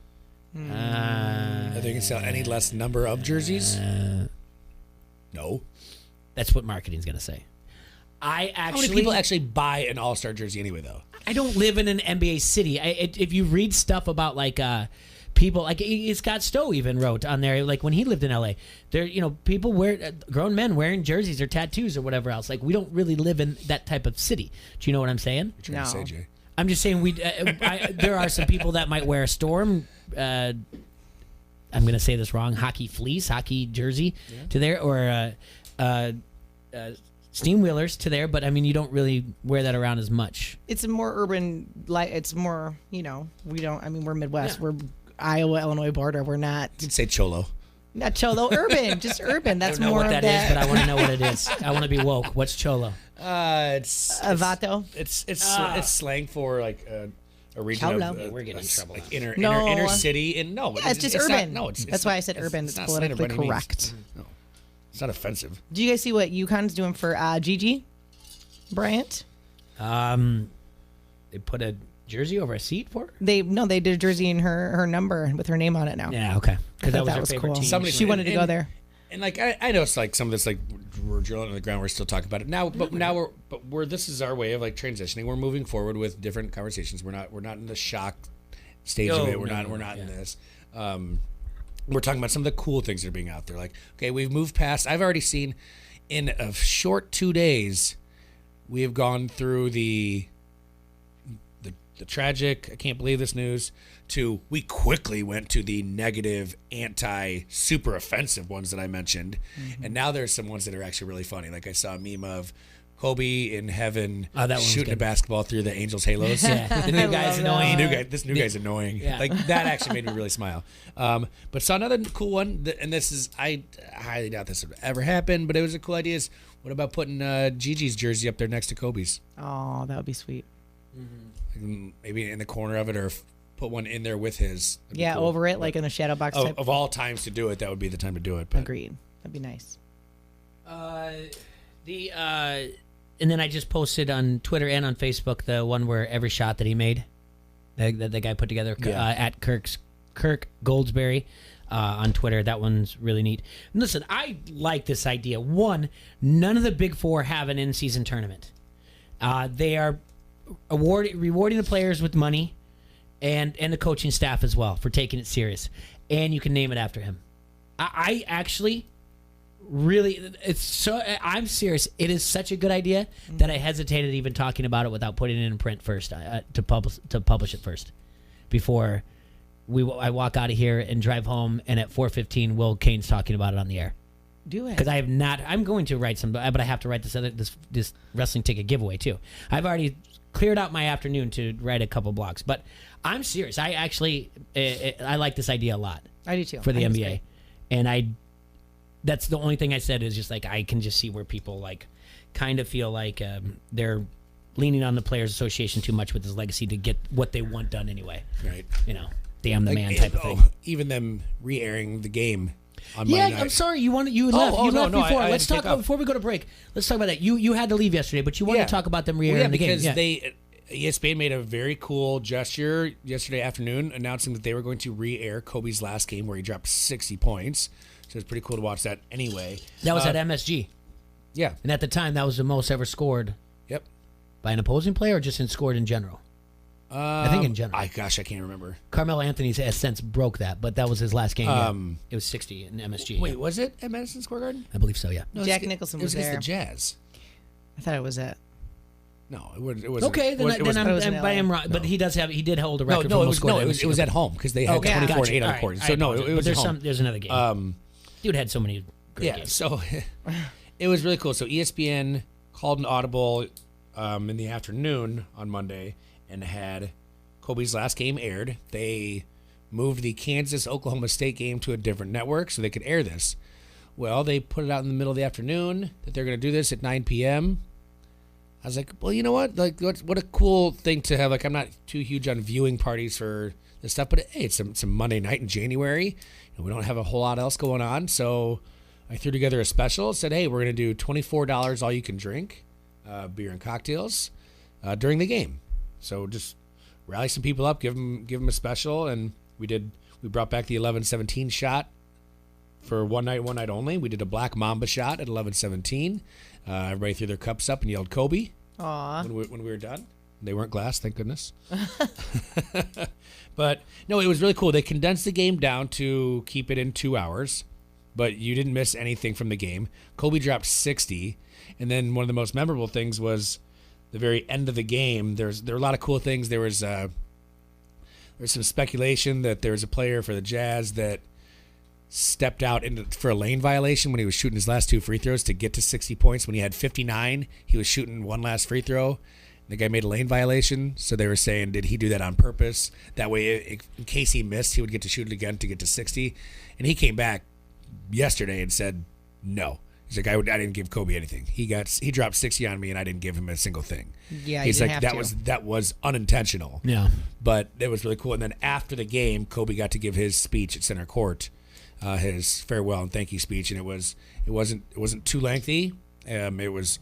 Are they going to sell any less number of jerseys? No. That's what marketing's going to say. How many people actually buy an All-Star jersey anyway, though? I don't live in an NBA city. If you read stuff about, like, people like Scott Stowe even wrote on there, like when he lived in LA, there, people grown men wearing jerseys or tattoos or whatever else. Like we don't really live in that type of city. Do you know what I'm saying? What you're trying to say, Jay? I'm just saying there are some people that might wear a Storm. I'm going to say this wrong. Hockey jersey to there, or steam wheelers to there. But I mean, you don't really wear that around as much. It's a more urban, it's more, we don't. I mean, we're Midwest. Yeah. We're Iowa, Illinois border. We're not. You'd say cholo. Not cholo, urban, just urban. That's I don't know more what of that is, but I want to know what it is. I want to be woke. What's cholo? It's vato. It's slang for like a region of we're getting in trouble. Like inner city, and it's just urban. It's that's why I said urban. It's politically correct. No, it's not offensive. Do you guys see what UConn's doing for Gigi Bryant? They put a jersey over a seat for her? They did a jersey in her number with her name on it now. Yeah, okay. Because that was cool. She wanted to go there. And like I know it's like some of this, like we're drilling on the ground, we're still talking about it now, but we're this is our way of like transitioning. We're moving forward with different conversations. We're not in the shock stage of it. We're not in this. We're talking about some of the cool things that are being out there. Like, okay, we've moved past. I've already seen in a short 2 days, we have gone through the tragic, I can't believe this news, to we quickly went to the negative, super offensive ones that I mentioned. Mm-hmm. And now there's some ones that are actually really funny. Like I saw a meme of Kobe in heaven shooting a basketball through the Angels' halos. Yeah. The new guy's annoying. This new guy's annoying. Yeah. Like that actually made me really smile. But saw another cool one, and this is, I highly doubt this would ever happen, but it was a cool idea. Is what about putting Gigi's jersey up there next to Kobe's? Oh, that would be sweet. Mm-hmm. Maybe in the corner of it, or put one in there with his. Yeah, cool. Over it, like in a shadow box type. Of all times to do it, that would be the time to do it. But. Agreed. That'd be nice. And then I just posted on Twitter and on Facebook the one where every shot that he made, that the guy put together at Kirk Goldsberry on Twitter. That one's really neat. And listen, I like this idea. One, none of the Big Four have an in-season tournament. They are rewarding the players with money and the coaching staff as well for taking it serious. And you can name it after him. I actually really, I'm serious. It is such a good idea that I hesitated even talking about it without putting it in print first, to publish it first before I walk out of here and drive home, and at 4:15 Will Kane's talking about it on the air. Do it. Because I have not. I'm going to write some, but I have to write this wrestling ticket giveaway too. I've already cleared out my afternoon to write a couple blocks, but I'm serious. I actually I like this idea a lot. I do too. For the NBA, and that's the only thing I said is just like I can just see where people like kind of feel like they're leaning on the Players Association too much with his legacy to get what they want done anyway. Right. Damn the man type of thing. Even them re-airing the game. On Monday night. I'm sorry. You left. You left before. Let's talk before we go to break. Let's talk about that. You had to leave yesterday, but you wanted to talk about them re-airing the game. Because ESPN made a very cool gesture yesterday afternoon, announcing that they were going to re-air Kobe's last game where he dropped 60 points. So it's pretty cool to watch that anyway. That was at MSG. Yeah. And at the time, that was the most ever scored. Yep. By an opposing player or just scored in general? I think in general. I can't remember. Carmelo Anthony has since broke that, but that was his last game. It was 60 in MSG. Wait, was it at Madison Square Garden? I believe so, yeah. No, Jack Nicholson was there. It was the Jazz. I thought it was at. No, it wasn't. Okay, then I'm right. But he did hold a record for most scored. It was at home because they had 24 and 8 on the court. So no, it was at home. There's another game. Dude had so many great games. So it was really cool. So ESPN called an audible in the afternoon on Monday and had Kobe's last game aired. They moved the Kansas-Oklahoma State game to a different network so they could air this. Well, they put it out in the middle of the afternoon that they're going to do this at 9 p.m. I was like, well, you know what? Like, what a cool thing to have. Like, I'm not too huge on viewing parties for this stuff, but hey, it's some Monday night in January. And we don't have a whole lot else going on, so I threw together a special. Said, hey, we're going to do $24 all you can drink, beer and cocktails during the game. So just rally some people up, give them a special, and we brought back the 11-17 shot for one night only. We did a Black Mamba shot at 11-17. Everybody threw their cups up and yelled Kobe. Aww. When we were done. They weren't glass, thank goodness. But, no, it was really cool. They condensed the game down to keep it in 2 hours, but you didn't miss anything from the game. Kobe dropped 60, and then one of the most memorable things was the very end of the game. There were a lot of cool things. There was some speculation that there was a player for the Jazz that stepped out for a lane violation when he was shooting his last 2 free throws to get to 60 points. When he had 59, he was shooting one last free throw. The guy made a lane violation, so they were saying, did he do that on purpose? That way, in case he missed, he would get to shoot it again to get to 60. And he came back yesterday and said, no. He's like, I didn't give Kobe anything. He dropped 60 on me, and I didn't give him a single thing. Yeah, he's like, that was unintentional. Yeah, but it was really cool. And then after the game, Kobe got to give his speech at center court, his farewell and thank you speech, and it wasn't too lengthy. It was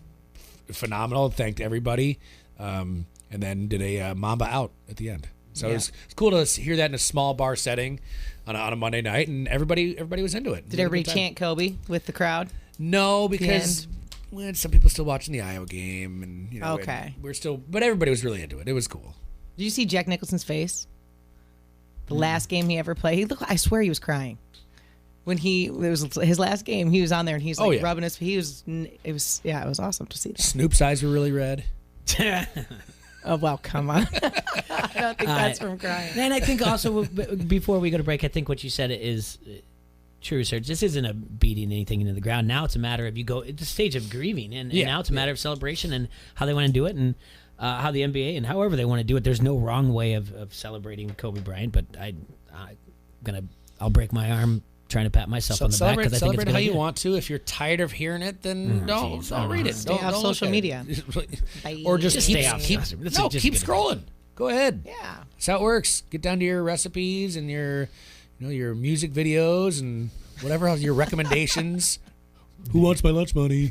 phenomenal. Thanked everybody. And then did a Mamba out at the end. So it's cool to hear that in a small bar setting on a Monday night, and everybody was into it. Did everybody chant Kobe with the crowd? No, because we had some people still watching the Iowa game, and okay, but everybody was really into it. It was cool. Did you see Jack Nicholson's face? The last game he ever played, I swear he was crying. When it was his last game, he was on there and he's like rubbing his. It was awesome to see that. Snoop's eyes were really red. Oh, well, come on. I don't think that's from crying. And I think also, before we go to break, I think what you said is true research. This isn't a beating anything into the ground. Now it's a matter of it's a stage of grieving, and now it's a matter of celebration and how they want to do it, and how the NBA and however they want to do it. There's no wrong way of celebrating Kobe Bryant, but I'll break my arm trying to pat myself on the back because I think it's celebrate how you want to. If you're tired of hearing it, then don't read it. Stay off social media, or just keep scrolling. Go ahead. Yeah, that's how it works. Get down to your recipes and your music videos and whatever else, your recommendations. Who wants my lunch money?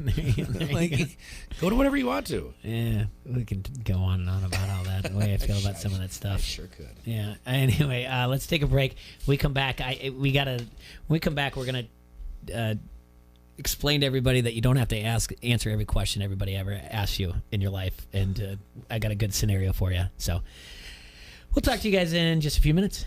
Go to whatever you want to. Yeah, we can go on and on about all that. The way I feel about some of that stuff. I sure could. Yeah. Anyway, let's take a break. We come back. When we come back, we're gonna explain to everybody that you don't have to answer every question everybody ever asks you in your life, and I got a good scenario for you. So we'll talk to you guys in just a few minutes.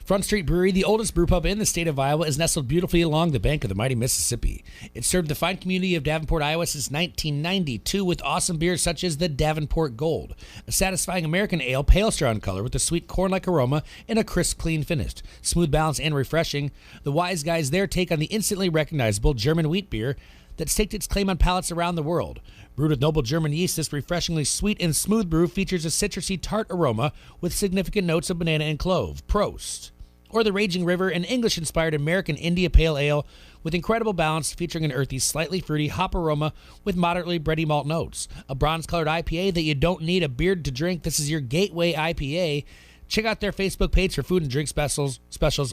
Front Street Brewery, the oldest brew pub in the state of Iowa, is nestled beautifully along the bank of the mighty Mississippi. It's served the fine community of Davenport, Iowa since 1992 with awesome beers such as the Davenport Gold, a satisfying American ale, pale straw in color with a sweet corn-like aroma and a crisp, clean finish. Smooth, balanced, and refreshing, the wise guys there take on the instantly recognizable German wheat beer that staked its claim on palates around the world. Brewed with noble German yeast, this refreshingly sweet and smooth brew features a citrusy tart aroma with significant notes of banana and clove. Prost. Or the Raging River, an English-inspired American India Pale Ale with incredible balance, featuring an earthy, slightly fruity hop aroma with moderately bready malt notes. A bronze-colored IPA that you don't need a beard to drink. This is your gateway IPA. Check out their Facebook page for food and drink specials.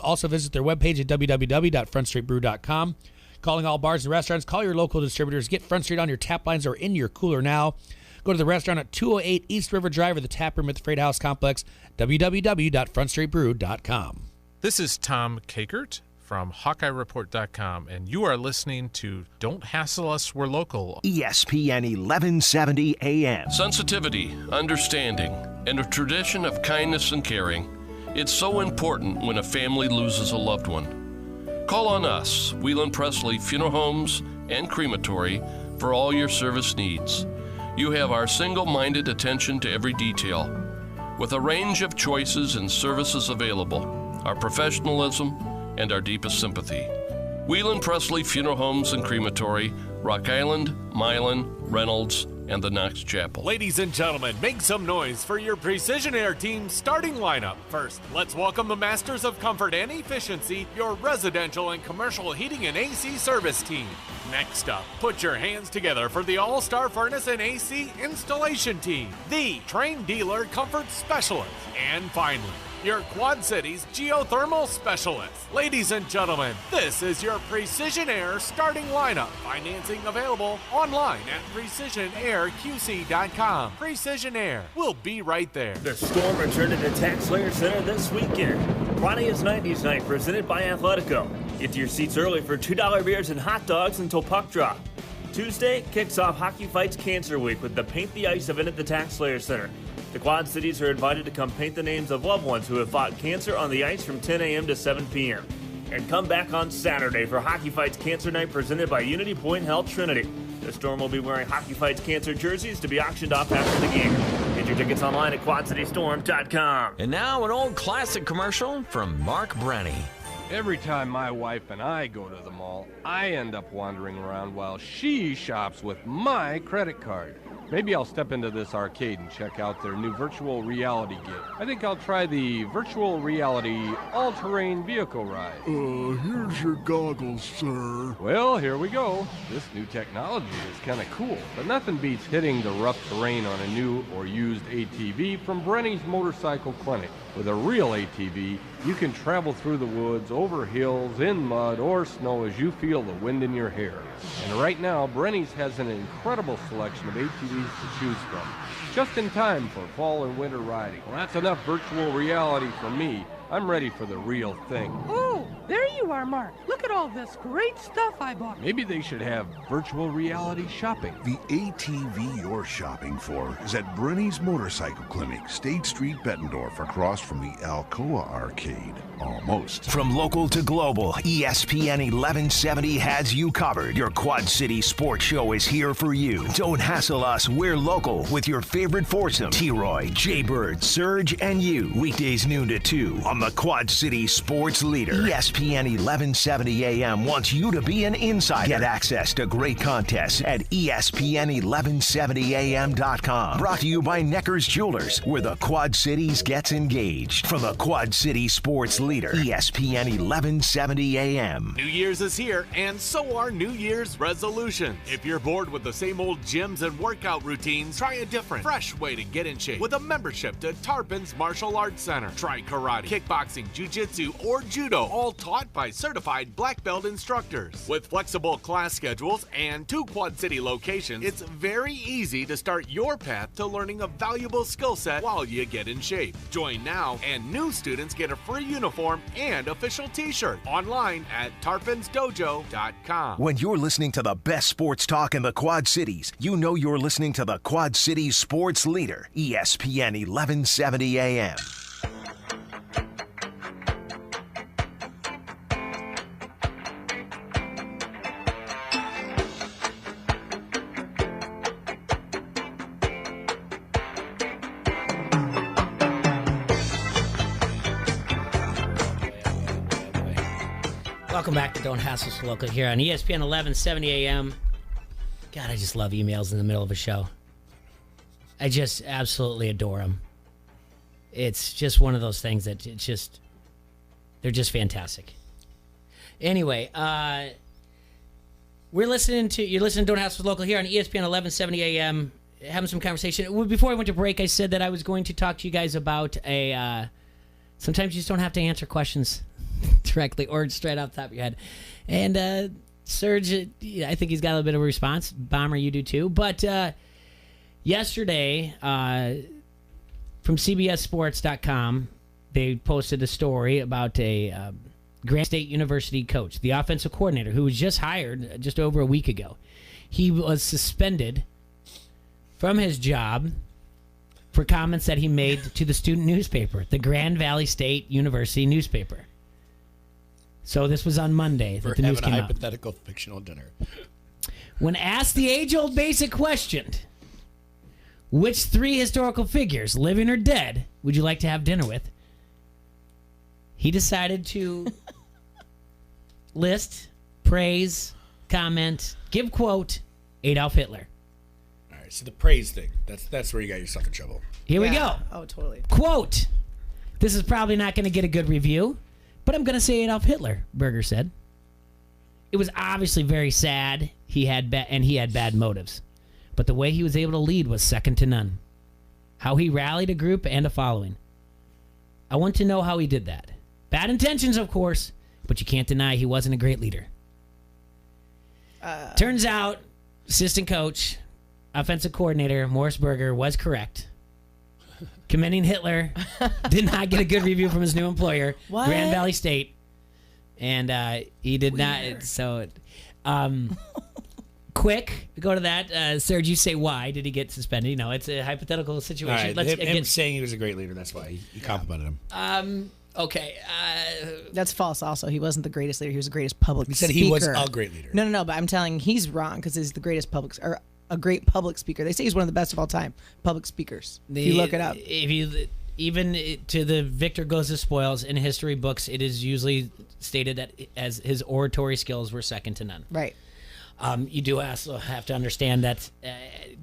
Also visit their webpage at www.frontstreetbrew.com. Calling all bars and restaurants, call your local distributors. Get Front Street on your tap lines or in your cooler now. Go to the restaurant at 208 East River Drive or the tap room at the Freight House Complex, www.frontstreetbrew.com. This is Tom Kakert from HawkeyeReport.com, and you are listening to Don't Hassle Us, We're Local. ESPN 1170 AM. Sensitivity, understanding, and a tradition of kindness and caring. It's so important when a family loses a loved one. Call on us, Wheeland Presley Funeral Homes and Crematory, for all your service needs. You have our single-minded attention to every detail, with a range of choices and services available. Our professionalism, and our deepest sympathy. Wheeland Presley Funeral Homes and Crematory, Rock Island, Milan, Reynolds, and the Knox Chapel. Ladies and gentlemen, make some noise for your Precision Air team starting lineup. First, let's welcome the masters of comfort and efficiency, your residential and commercial heating and AC service team. Next up, put your hands together for the All-Star Furnace and AC installation team, the trained dealer comfort specialist. And finally, your Quad Cities geothermal specialist. Ladies and gentlemen, this is your Precision Air starting lineup. Financing available online at PrecisionAirQC.com. Precision Air. We'll be right there. The Storm returned to the Tax Slayer Center this weekend. Friday is 90s night, presented by Athletico. Get to your seats early for $2 beers and hot dogs until puck drop. Tuesday kicks off Hockey Fights Cancer Week with the Paint the Ice event at the Tax Slayer Center. The Quad Cities are invited to come paint the names of loved ones who have fought cancer on the ice from 10 a.m. to 7 p.m. And come back on Saturday for Hockey Fights Cancer Night presented by Unity Point Health Trinity. The Storm will be wearing Hockey Fights Cancer jerseys to be auctioned off after the game. Get your tickets online at QuadCityStorm.com. And now an old classic commercial from Mark Brenny. Every time my wife and I go to the mall, I end up wandering around while she shops with my credit card. Maybe I'll step into this arcade and check out their new virtual reality game. I think I'll try the virtual reality all-terrain vehicle ride. Here's your goggles, sir. Well, here we go. This new technology is kind of cool, but nothing beats hitting the rough terrain on a new or used ATV from Brenny's Motorcycle Clinic. With a real ATV, you can travel through the woods, over hills, in mud, or snow as you feel the wind in your hair. And right now, Brenny's has an incredible selection of ATVs to choose from, just in time for fall and winter riding. Well, that's enough virtual reality for me. I'm ready for the real thing. Oh, there you are, Mark. Look at all this great stuff I bought. Maybe they should have virtual reality shopping. The ATV you're shopping for is at Brenny's Motorcycle Clinic, State Street, Bettendorf, across from the Alcoa Arcade. Almost. From local to global, ESPN 1170 has you covered. Your Quad City Sports Show is here for you. Don't hassle us, we're local with your favorite foursome, T-Roy, Jaybird, Surge, and you. Weekdays noon to 2 on the Quad City Sports Leader. ESPN 1170 AM wants you to be an insider. Get access to great contests at ESPN1170am.com. Brought to you by Necker's Jewelers, where the Quad Cities gets engaged. From the Quad City Sports Leader, ESPN 1170 AM. New Year's is here, and so are New Year's resolutions. If you're bored with the same old gyms and workout routines, try a different, fresh way to get in shape with a membership to Tarpons Martial Arts Center. Try karate, kickboxing, jiu-jitsu, or judo, all taught by certified black belt instructors. With flexible class schedules and 2 Quad City locations, it's very easy to start your path to learning a valuable skill set while you get in shape. Join now, and new students get a free uniform and official t-shirt online at tarponsdojo.com. When you're listening to the best sports talk in the Quad Cities, you know you're listening to the Quad Cities Sports Leader, ESPN 1170 AM. Welcome back to Don't Hassle Us Local here on ESPN 1170 AM. God, I just love emails in the middle of a show. I just absolutely adore them. It's just one of those things that they're just fantastic. Anyway, you're listening to Don't Hassle Us Local here on ESPN 1170 AM, having some conversation. Before I went to break, I said that I was going to talk to you guys about sometimes you just don't have to answer questions directly or straight off the top of your head. And Serge, I think he's got a little bit of a response. Bomber, you do too. But yesterday, from CBSSports.com, they posted a story about a Grant State University coach, the offensive coordinator, who was just hired just over a week ago. He was suspended from his job for comments that he made to the student newspaper, the Grand Valley State University newspaper. So this was on Monday that the news came out. For having a hypothetical fictional dinner. When asked the age-old basic question, which 3 historical figures, living or dead, would you like to have dinner with? He decided to list, praise, comment, give quote, Adolf Hitler. All right, so the praise thing, that's where you got yourself in trouble. Here we go. Oh, totally. Quote, this is probably not going to get a good review, but I'm going to say Adolf Hitler, Berger said. It was obviously very sad. He had bad motives. But the way he was able to lead was second to none. How he rallied a group and a following. I want to know how he did that. Bad intentions, of course, but you can't deny he wasn't a great leader. Turns out, assistant coach, offensive coordinator, Morris Berger was correct. Commending Hitler, did not get a good review from his new employer, What? Grand Valley State. And he did not. So, quick. Go to that. Serge, you say why did he get suspended? You know, it's a hypothetical situation. All right, him saying he was a great leader, that's why he complimented him. Okay. That's false also. He wasn't the greatest leader. He was the greatest public speaker. He said he was a great leader. No, but I'm telling you, he's wrong because he's the greatest a great public speaker. They say he's one of the best of all time public speakers. If you look it up. Even to the victor goes the spoils in history books, it is usually stated that as his oratory skills were second to none. Right. You do also have to understand that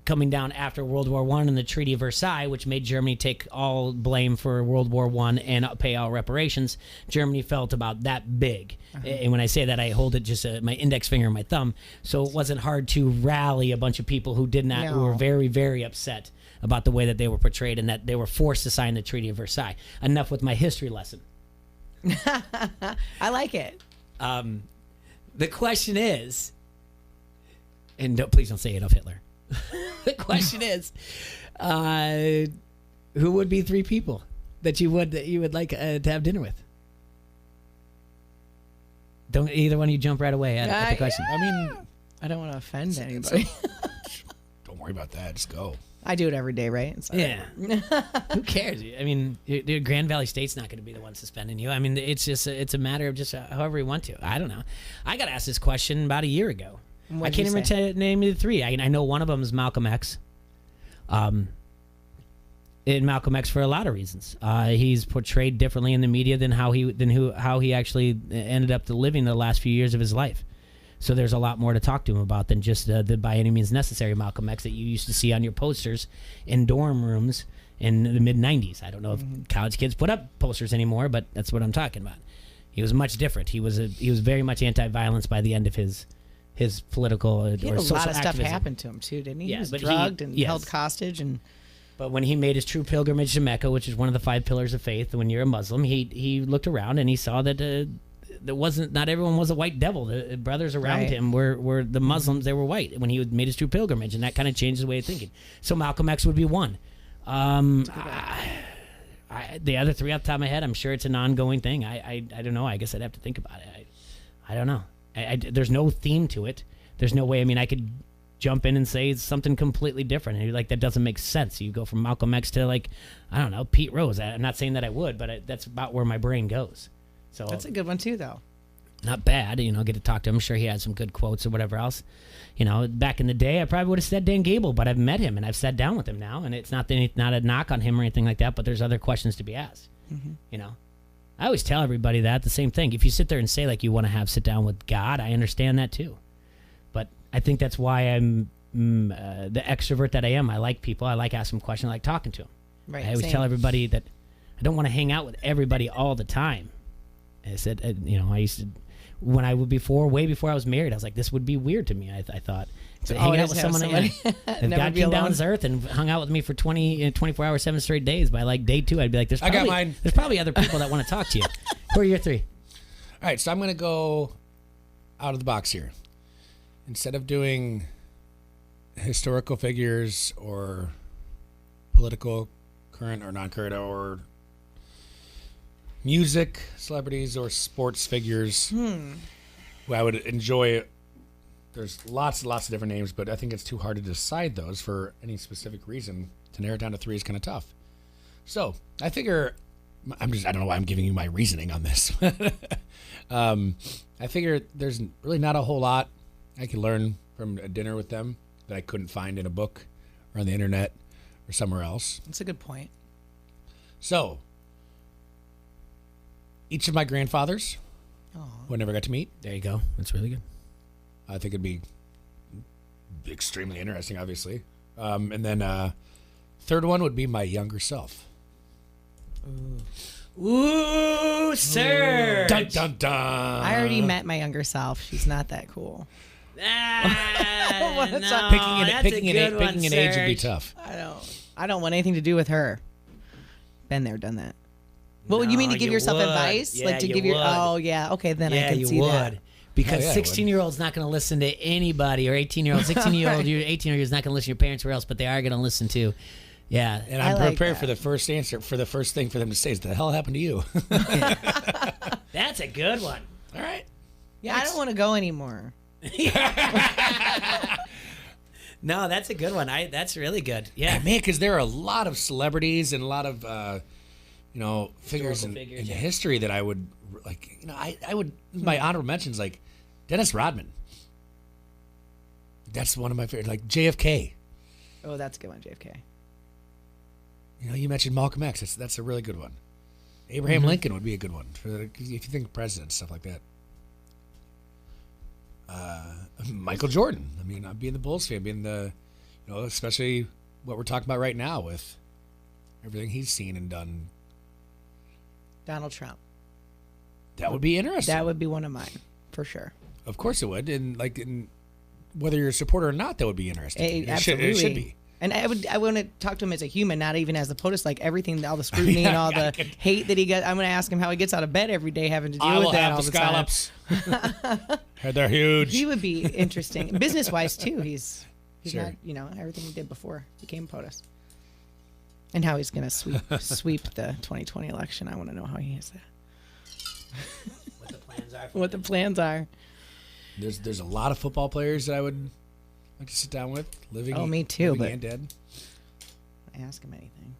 coming down after World War I and the Treaty of Versailles, which made Germany take all blame for World War I and pay all reparations, Germany felt about that big. And when I say that, I hold it just my index finger and my thumb. So it wasn't hard to rally a bunch of people who who were very, very upset about the way that they were portrayed and that they were forced to sign the Treaty of Versailles. Enough with my history lesson. I like it. The question is, and please don't say Adolf Hitler. The question is, who would be 3 people that you would like to have dinner with? Don't either one of you jump right away at the question. I mean, I don't want to offend anybody. Don't worry about that. Just go. I do it every day, right? Yeah. Who cares? I mean, Grand Valley State's not going to be the one suspending you. I mean, it's a matter of just however you want to. I don't know. I got asked this question about a year ago. I can't even name you the 3. I know one of them is Malcolm X. In Malcolm X for a lot of reasons. He's portrayed differently in the media than how he actually ended up living the last few years of his life. So there's a lot more to talk to him about than just the by any means necessary Malcolm X that you used to see on your posters in dorm rooms in the mid-'90s. I don't know if college kids put up posters anymore, but that's what I'm talking about. He was much different. He was very much anti-violence by the end of his political or social activism. A lot of stuff happened to him too, didn't he? He was drugged and held hostage But when he made his true pilgrimage to Mecca, which is one of the 5 pillars of faith, when you're a Muslim, he looked around and he saw that not everyone was a white devil. The brothers around him were the Muslims. They were white when he made his true pilgrimage, and that kind of changed his way of thinking. So Malcolm X would be one. The other 3 off the top of my head, I'm sure it's an ongoing thing. I don't know. I guess I'd have to think about it. I don't know. There's no theme to it. There's no way. I mean, I could jump in and say something completely different, and you're like, that doesn't make sense. You go from Malcolm X to, like, I don't know, Pete Rose. I'm not saying that I would, but that's about where my brain goes. So that's a good one too, though. Not bad, get to talk to him. I'm sure he had some good quotes or whatever else. Back in the day, I probably would have said Dan Gable, but I've met him and I've sat down with him now, and it's not a knock on him or anything like that. But there's other questions to be asked. I always tell everybody that the same thing. If you sit there and say like you want to sit down with God, I understand that too. But I think that's why I'm the extrovert that I am. I like people. I like asking questions. I like talking to them. Right. I always tell everybody that I don't want to hang out with everybody all the time. I said, I used to, way before I was married, I was like, this would be weird to me. I thought, but hanging out with someone if God came down to earth and hung out with me for 24 hours, 7 straight days, by like day 2, I'd be like, there's probably other people that want to talk to you. Who are your 3? All right, so I'm going to go out of the box here. Instead of doing historical figures or political, current or non-current, or music, celebrities, or sports figures, I would enjoy. There's lots and lots of different names, but I think it's too hard to decide those for any specific reason. To narrow it down to 3 is kind of tough. So I figure, I don't know why I'm giving you my reasoning on this. I figure there's really not a whole lot I could learn from a dinner with them that I couldn't find in a book or on the internet or somewhere else. That's a good point. So each of my grandfathers, who I never got to meet. There you go. That's really good. I think it'd be extremely interesting, obviously. And then 3rd one would be my younger self. Ooh, sir. Dun, dun, dun. I already met my younger self. She's not that cool. No, picking an age would be tough. I don't want anything to do with her. Been there, done that. What would you mean to give yourself advice? Yeah, like to give okay, then I can see that. Because 16-year-old's not going to listen to anybody, or 18-year-old, 16-year-old, 18-year-old is not going to listen to your parents or else, but they are going to listen to. Yeah. And I'm prepared for the first answer, for the first thing for them to say is, the hell happened to you? That's a good one. All right. Yeah, I don't want to go anymore. No, that's a good one. That's really good. Yeah, man, because there are a lot of celebrities and a lot of figures in history that I would like. I would my honorable mentions like Dennis Rodman. That's one of my favorite. Like JFK. Oh, that's a good one, JFK. You mentioned Malcolm X. That's a really good one. Abraham Lincoln would be a good one if you think president, stuff like that. Michael Jordan. I mean, being the Bulls fan, being the, especially what we're talking about right now with everything he's seen and done. Donald Trump. That would be interesting. That would be one of mine, for sure. Of course it would, and whether you're a supporter or not, that would be interesting. Absolutely. It should be. And I want to talk to him as a human, not even as the POTUS, like everything, all the scrutiny and all the hate that he gets. I'm going to ask him how he gets out of bed every day having to deal with that all the scallops. They're huge. He would be interesting. Business-wise, too. He's sure. not, everything he did before he became POTUS. And how he's going to sweep the 2020 election. I want to know how he is that. What the plans are. There's a lot of football players that I would like to sit down with, living. Oh, me too, living and dead. I ask him anything.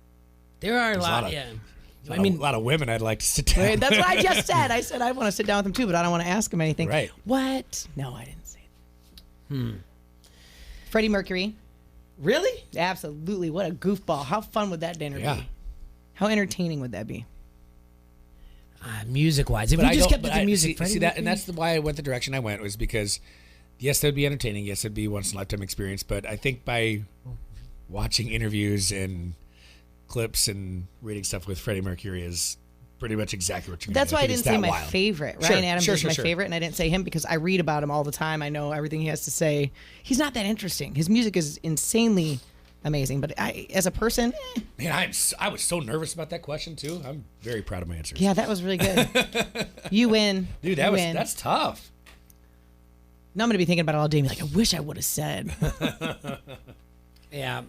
There are a lot. A lot of women I'd like to sit down. That's what I just said. I said I want to sit down with him too, but I don't want to ask him anything. Right? What? No, I didn't say that. Freddie Mercury. Really? Absolutely. What a goofball! How fun would that dinner be? How entertaining would that be? Music-wise, if we just kept it to music, see that, and that's why I went the direction I went, was because yes, that would be entertaining. Yes, it'd be a once in a lifetime experience. But I think by watching interviews and clips and reading stuff with Freddie Mercury is pretty much exactly what you're. That's why I didn't say my favorite. Ryan Adams is my favorite, and I didn't say him because I read about him all the time. I know everything he has to say. He's not that interesting. His music is insanely amazing, but as a person, man, I was so nervous about that question too. I'm very proud of my answers. Yeah, that was really good. You win, dude. That's tough. Now I'm gonna be thinking about it all day. And be like, I wish I would have said. Yeah.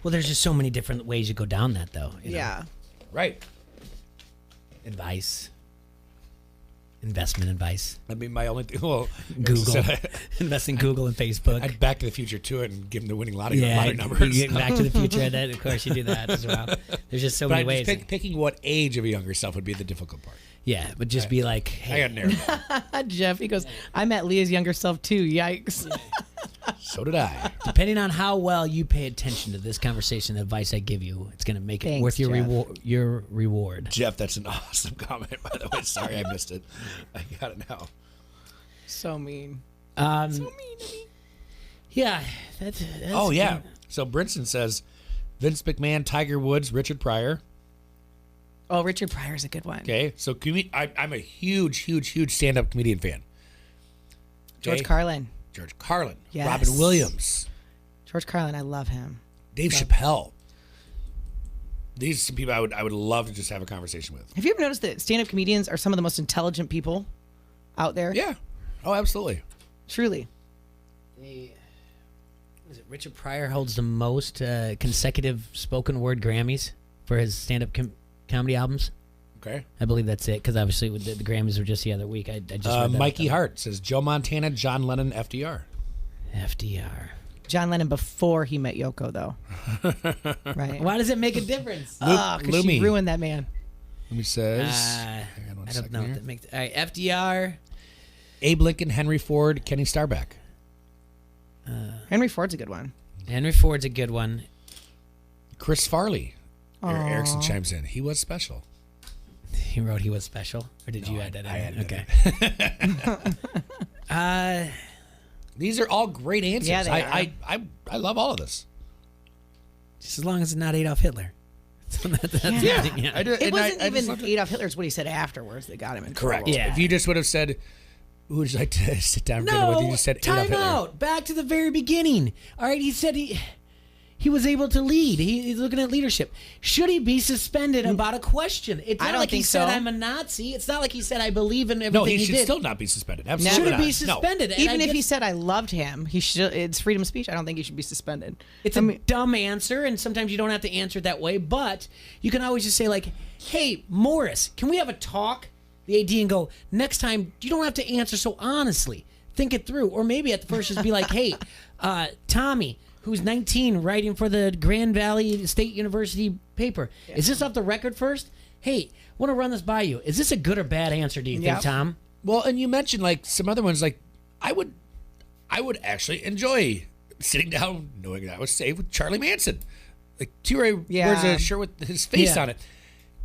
Well, there's just so many different ways you go down that, though. Yeah. Right. Advice. Investment advice. I mean, my only thing. Well, Google. Invest in Google and Facebook. I'd Back to the Future to it and give them the winning lottery numbers. Back to the Future, and then, of course, you do that as well. There's just so many ways. Picking what age of a younger self would be the difficult part. Yeah, but just be like, hey. I got narrowed. Jeff, he goes, I met Leah's younger self too. Yikes. So did I. Depending on how well you pay attention to this conversation, the advice I give you, it's going to make it worth your reward. Jeff, that's an awesome comment, by the way. Sorry I missed it. I got it now. So mean. So mean to me. Yeah. That's oh, yeah. So Brinson says Vince McMahon, Tiger Woods, Richard Pryor. Oh, Richard Pryor's a good one. Okay, so I'm a huge stand-up comedian fan. George Carlin. Yes. Robin Williams. George Carlin, I love him. Dave Chappelle. These are some people I would love to just have a conversation with. Have you ever noticed that stand-up comedians are some of the most intelligent people out there? Yeah. Oh, absolutely. Truly. Richard Pryor holds the most consecutive spoken word Grammys for his stand-up comedy albums. Okay. I believe that's it, because obviously the Grammys were just the other week. I just read that Mikey Hart says Joe Montana, John Lennon, FDR. John Lennon before he met Yoko, though. Right. Why does it make a difference? Because she ruined that man. Lumi says, I don't know what that makes. All right, FDR. Abe Lincoln, Henry Ford, Kenny Starback. Henry Ford's a good one. Chris Farley. Aww. Erickson chimes in. He was special. He wrote he was special? Or did you add that in? I added okay. These are all great answers. Yeah, I love all of this. Just as long as it's not Adolf Hitler. Yeah. I do. It wasn't even Adolf Hitler's what he said afterwards that got him in trouble. Correct. Yeah. If you just would have said, who would you like to sit down for dinner with? You just said Adolf Hitler. Out. Back to the very beginning. All right, he said he was able to lead. He's looking at leadership. Should he be suspended about a question? It's not like he said I'm a Nazi. It's not like he said I believe in everything he did. No, he should still not be suspended. Absolutely should not. He be suspended? No. Even if he said I loved him, he should. It's freedom of speech. I don't think he should be suspended. It's a dumb answer, and sometimes you don't have to answer it that way. But you can always just say like, "Hey, Morris, can we have a talk?" The AD and go, "Next time, you don't have to answer so honestly. Think it through." Or maybe at the first just be like, "Hey, Tommy." who's 19 writing for the Grand Valley State University paper. Yeah. Is this off the record first? Hey, want to run this by you. Is this a good or bad answer, do you think, Tom? Well, and you mentioned like some other ones. Like I would actually enjoy sitting down knowing that I was safe with Charlie Manson. Like T-Ray wears a shirt with his face on it.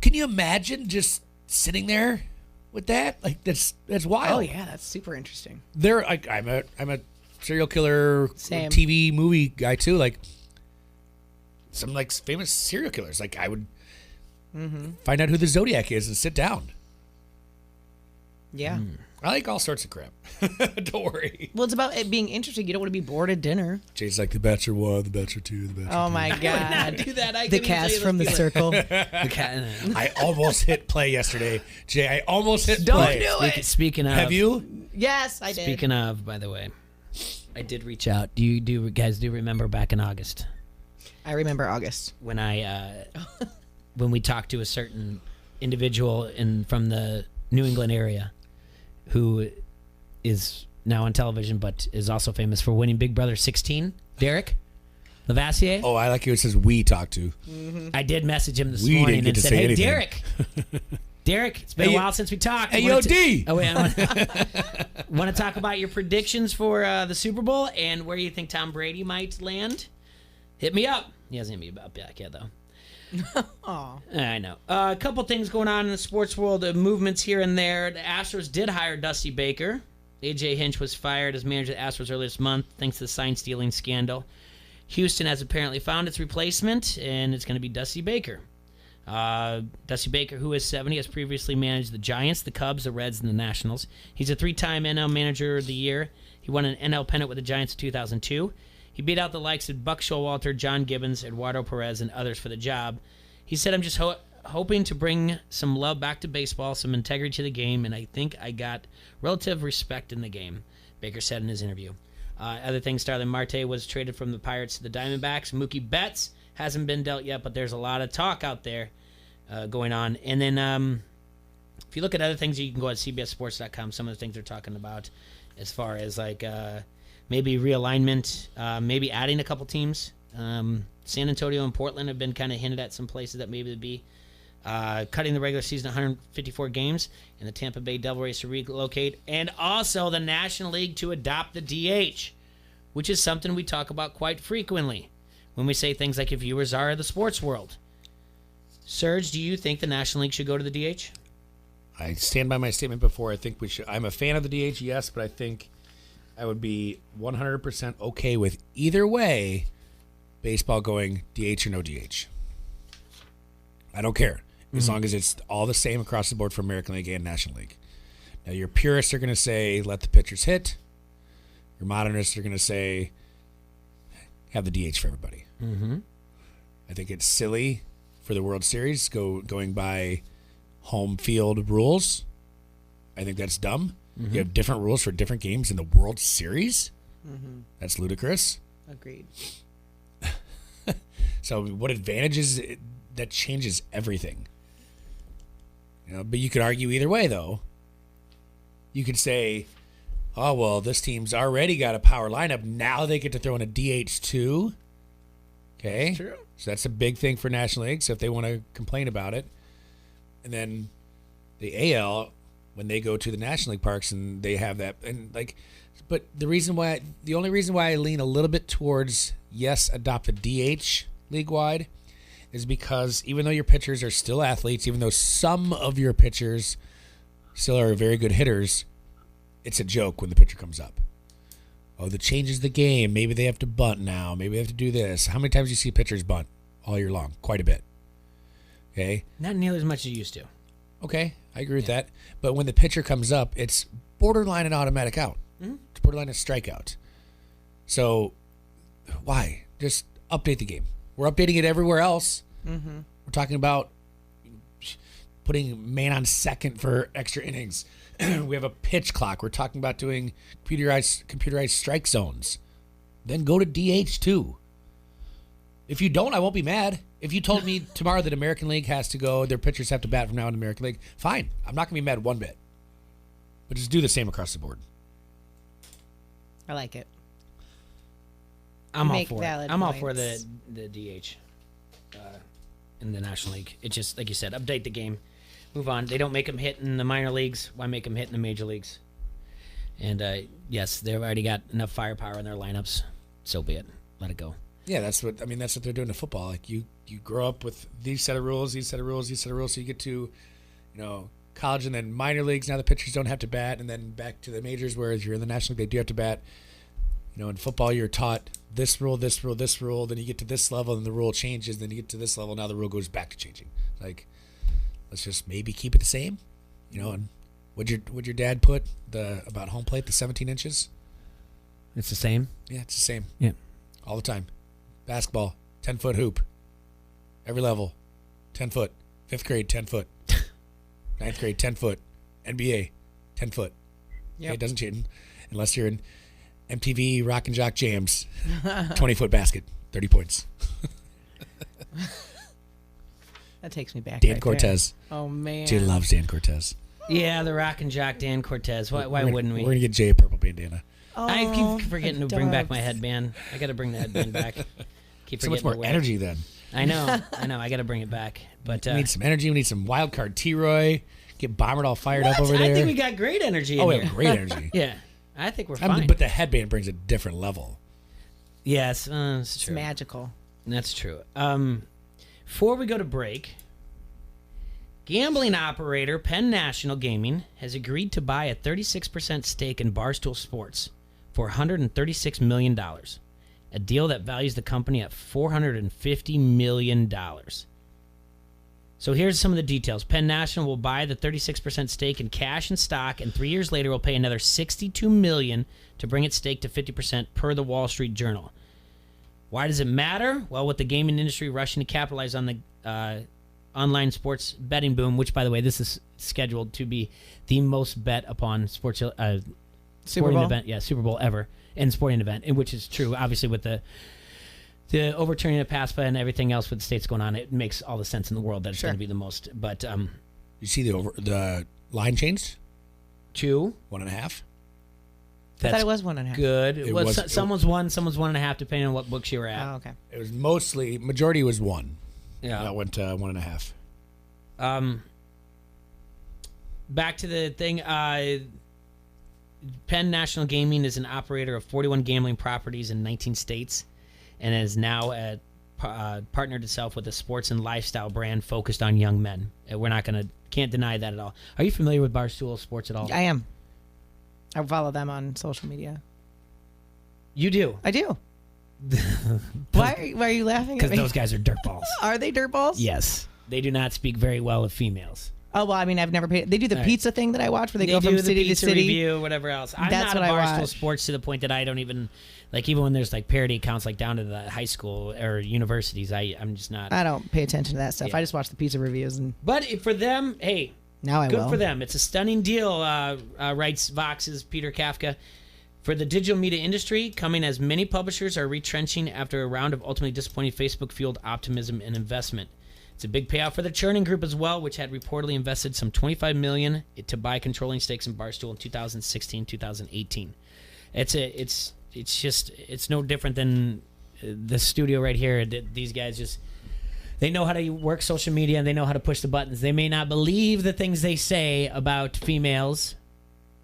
Can you imagine just sitting there with that? Like that's wild. Oh yeah, that's super interesting. I'm a serial killer Same. TV movie guy too. Like some like famous serial killers. Like I would find out who the Zodiac is and sit down. Yeah. I like all sorts of crap. Don't worry. Well, it's about it being interesting. You don't want to be bored at dinner. Jay's like The Bachelor 1, The Bachelor 2, The Bachelor 3. Oh my God. I would not do that. The cast from The Circle. I almost hit play yesterday. Jay, I almost hit play. Don't do it. Speaking of. Have you? Yes, I did. Speaking of, by the way, I did reach out. Do you guys remember back in August? I remember August. When when we talked to a certain individual from the New England area who is now on television but is also famous for winning Big Brother 16, Derek Lavassier. Oh, I like it says we talked to. I did message him this We morning didn't get and to said, say hey, anything. Derek, it's been a while since we talked. Hey, yo, D! Oh, wait, I want to talk about your predictions for the Super Bowl and where you think Tom Brady might land. Hit me up. He hasn't hit me up back yet, though. Aw. I know. A couple things going on in the sports world, movements here and there. The Astros did hire Dusty Baker. A.J. Hinch was fired as manager of the Astros earlier this month thanks to the sign-stealing scandal. Houston has apparently found its replacement, and it's going to be Dusty Baker. Dusty Baker, who is 70, has previously managed the Giants, the Cubs, the Reds, and the Nationals. He's a 3-time NL Manager of the Year. He won an NL pennant with the Giants in 2002. He beat out the likes of Buck Showalter, John Gibbons, Eduardo Perez, and others for the job. He said, I'm just hoping to bring some love back to baseball, some integrity to the game, and I think I got relative respect in the game, Baker said in his interview. Other things, Starlin Marte was traded from the Pirates to the Diamondbacks. Mookie Betts hasn't been dealt yet, but there's a lot of talk out there going on. And then if you look at other things, you can go at CBSSports.com, some of the things they're talking about as far as like maybe realignment, maybe adding a couple teams. San Antonio and Portland have been kind of hinted at some places that maybe would be cutting the regular season 154 games, and the Tampa Bay Devil Rays to relocate, and also the National League to adopt the DH, which is something we talk about quite frequently when we say things like if you were czar of the sports world. Serge, do you think the National League should go to the DH? I stand by my statement before. I think we should. I'm a fan of the DH, yes, but I think I would be 100% okay with either way, baseball going DH or no DH. I don't care, as long as it's all the same across the board for American League and National League. Now, your purists are going to say, let the pitchers hit. Your modernists are going to say, have the DH for everybody. Mm-hmm. I think it's silly for the World Series going by home field rules. I think that's dumb. Mm-hmm. You have different rules for different games in the World Series. Mm-hmm. That's ludicrous. Agreed. So what advantages, that changes everything. You know, but you could argue either way, though. You could say, oh, well, this team's already got a power lineup. Now they get to throw in a DH too. Okay. True. So that's a big thing for National League. So if they want to complain about it. And then the AL, when they go to the National League parks and they have that, and like, but the only reason why I lean a little bit towards yes, adopt a DH league-wide is because even though your pitchers are still athletes, even though some of your pitchers still are very good hitters, it's a joke when the pitcher comes up. Oh, that changes the game. Maybe they have to bunt now. Maybe they have to do this. How many times do you see pitchers bunt all year long? Quite a bit. Okay? Not nearly as much as you used to. Okay, I agree with that. But when the pitcher comes up, it's borderline an automatic out. Mm-hmm. It's borderline a strikeout. So why? Just update the game. We're updating it everywhere else. Mm-hmm. We're talking about putting man on second for extra innings. We have a pitch clock. We're talking about doing computerized strike zones. Then go to DH too. If you don't, I won't be mad. If you told me tomorrow that American League has to go, their pitchers have to bat from now in the American League, fine. I'm not going to be mad one bit. But just do the same across the board. I like it. I'm all make for it. valid I'm all points. for the DH in the National League. It just, like you said, update the game. Move on. They don't make them hit in the minor leagues. Why make them hit in the major leagues? And, yes, they've already got enough firepower in their lineups. So be it. Let it go. Yeah, that's what they're doing to football. Like you grow up with these set of rules, these set of rules, these set of rules. So you get to, college and then minor leagues. Now the pitchers don't have to bat, and then back to the majors. Whereas you're in the National League, they do have to bat. In football, you're taught this rule, this rule, this rule. Then you get to this level, and the rule changes. Then you get to this level, now the rule goes back to changing. Like, let's just maybe keep it the same. And would your dad put about home plate, the 17 inches? It's the same? Yeah, it's the same. Yeah. All the time. Basketball, 10-foot hoop. Every level, 10 foot. 5th grade, 10 foot. 9th grade, 10 foot. NBA, 10 foot. Yep. Okay, it doesn't change unless you're in MTV Rock and Jock Jams. 20-foot basket, 30 points. That takes me back. Dan right Cortez. There. Oh, man. Jay loves Dan Cortez. Yeah, the Rock and Jock Dan Cortez. Why wouldn't we? We're going to get Jay a purple bandana. Oh, I keep forgetting to bring back my headband. I got to bring the headband back. Keep so much more energy then. I know. I got to bring it back. But we need some energy. We need some wild card T-Roy. Get Bombered all fired up over there. I think we got great energy. We here. have great energy. Yeah, I think we're fine. But the headband brings a different level. Yes, it's It's true. magical. That's true. Before we go to break, gambling operator Penn National Gaming has agreed to buy a 36% stake in Barstool Sports for $136 million, a deal that values the company at $450 million. So here's some of the details. Penn National will buy the 36% stake in cash and stock, and 3 years later will pay another $62 million to bring its stake to 50% per the Wall Street Journal. Why does it matter? Well, with the gaming industry rushing to capitalize on the online sports betting boom, which, by the way, this is scheduled to be the most bet upon sporting event, Super Bowl ever, and sporting event, and which is true, obviously, with the overturning of PASPA and everything else with the states going on. It makes all the sense in the world that it's going to be the most. But you see the line changed to 1.5. I thought it was 1.5. Good. Someone's 1, someone's 1.5, depending on what books you were at. Oh, okay. It was majority was 1. Yeah, that went to 1.5. Back to the thing. Penn National Gaming is an operator of 41 gambling properties in 19 states, and has now partnered itself with a sports and lifestyle brand focused on young men. Can't deny that at all. Are you familiar with Barstool Sports at all? I am. I follow them on social media. You do? I do. Why are you laughing at me? Because those guys are dirtballs. Are they dirtballs? Yes. They do not speak very well of females. Oh, well, I mean, I've never paid. They do the pizza thing that I watch where they go from city to city. Review, whatever else. I'm That's not what a I Barstool watch. Sports to the point that I don't even, even when there's parody accounts down to the high school or universities, I'm just not. I don't pay attention to that stuff. Yeah. I just watch the pizza reviews. But for them, hey, now I good will. for them. It's a stunning deal, writes Vox's Peter Kafka. For the digital media industry, coming as many publishers are retrenching after a round of ultimately disappointing Facebook-fueled optimism and investment. It's a big payout for the Chernin Group as well, which had reportedly invested some $25 million to buy controlling stakes in Barstool in 2016, 2018. It's no different than the studio right here. These guys they know how to work social media and they know how to push the buttons. They may not believe the things they say about females,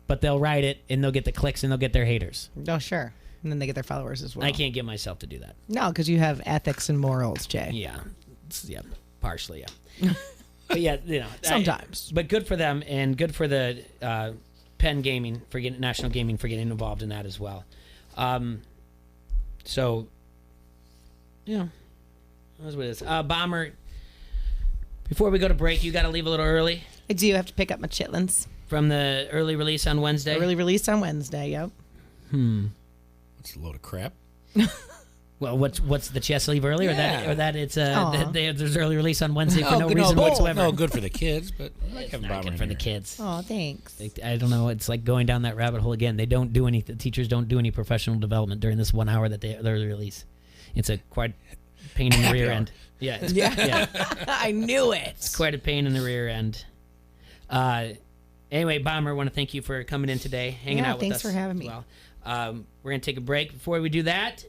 but they'll write it and they'll get the clicks and they'll get their haters. Oh, sure. And then they get their followers as well. I can't get myself to do that. No, because you have ethics and morals, Jay. Yeah. Partially, yeah. But yeah, sometimes. But good for them, and good for the Penn Gaming National Gaming for getting involved in that as well. So, that's what it is. Bomber. Before we go to break, you got to leave a little early. I do have to pick up my chitlins from the early release on Wednesday. Early release on Wednesday. Yep. That's a load of crap. Well, what's the chest leave early, or that it's there's early release on Wednesday for no reason whatsoever. No, good for the kids, but it's not good for the kids. Oh, thanks. I don't know. It's like going down that rabbit hole again. The teachers don't do any professional development during this 1 hour that they early release. It's a quite pain in the rear end. Yeah. I knew it. It's quite a pain in the rear end. Anyway, Bomber, I want to thank you for coming in today, hanging out with us. Thanks for having me. Well, we're gonna take a break. Before we do that,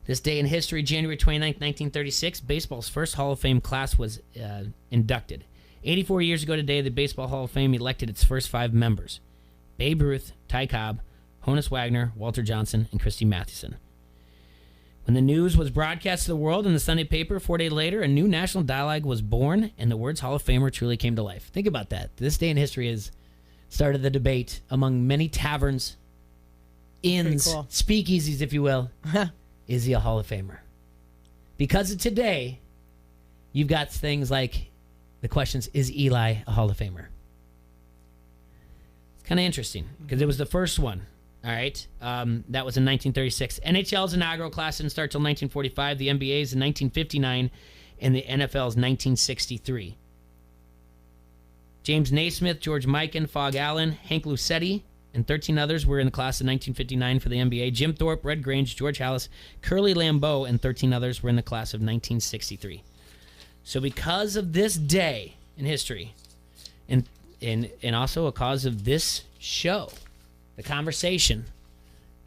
This day in history, January 29th, 1936, baseball's first Hall of Fame class was inducted. 84 years ago today, the Baseball Hall of Fame elected its first 5 members: Babe Ruth, Ty Cobb, Honus Wagner, Walter Johnson, and Christy Mathewson. When the news was broadcast to the world in the Sunday paper 4 days later, a new national dialogue was born, and the words Hall of Famer truly came to life. Think about that. This day in history has started the debate among many taverns, inns, cool. speakeasies, if you will. Is he a Hall of Famer? Because of today, you've got things like the questions, is Eli a Hall of Famer? It's kind of interesting because it was the first one. All right. That was in 1936. NHL's inaugural class didn't start till 1945. The NBA's in 1959, and the NFL's 1963. James Naismith, George Mikan, Fogg Allen, Hank Lucetti, and 13 others were in the class of 1959 for the NBA. Jim Thorpe, Red Grange, George Hallis, Curly Lambeau, and 13 others were in the class of 1963. So because of this day in history, and also a cause of this show, the conversation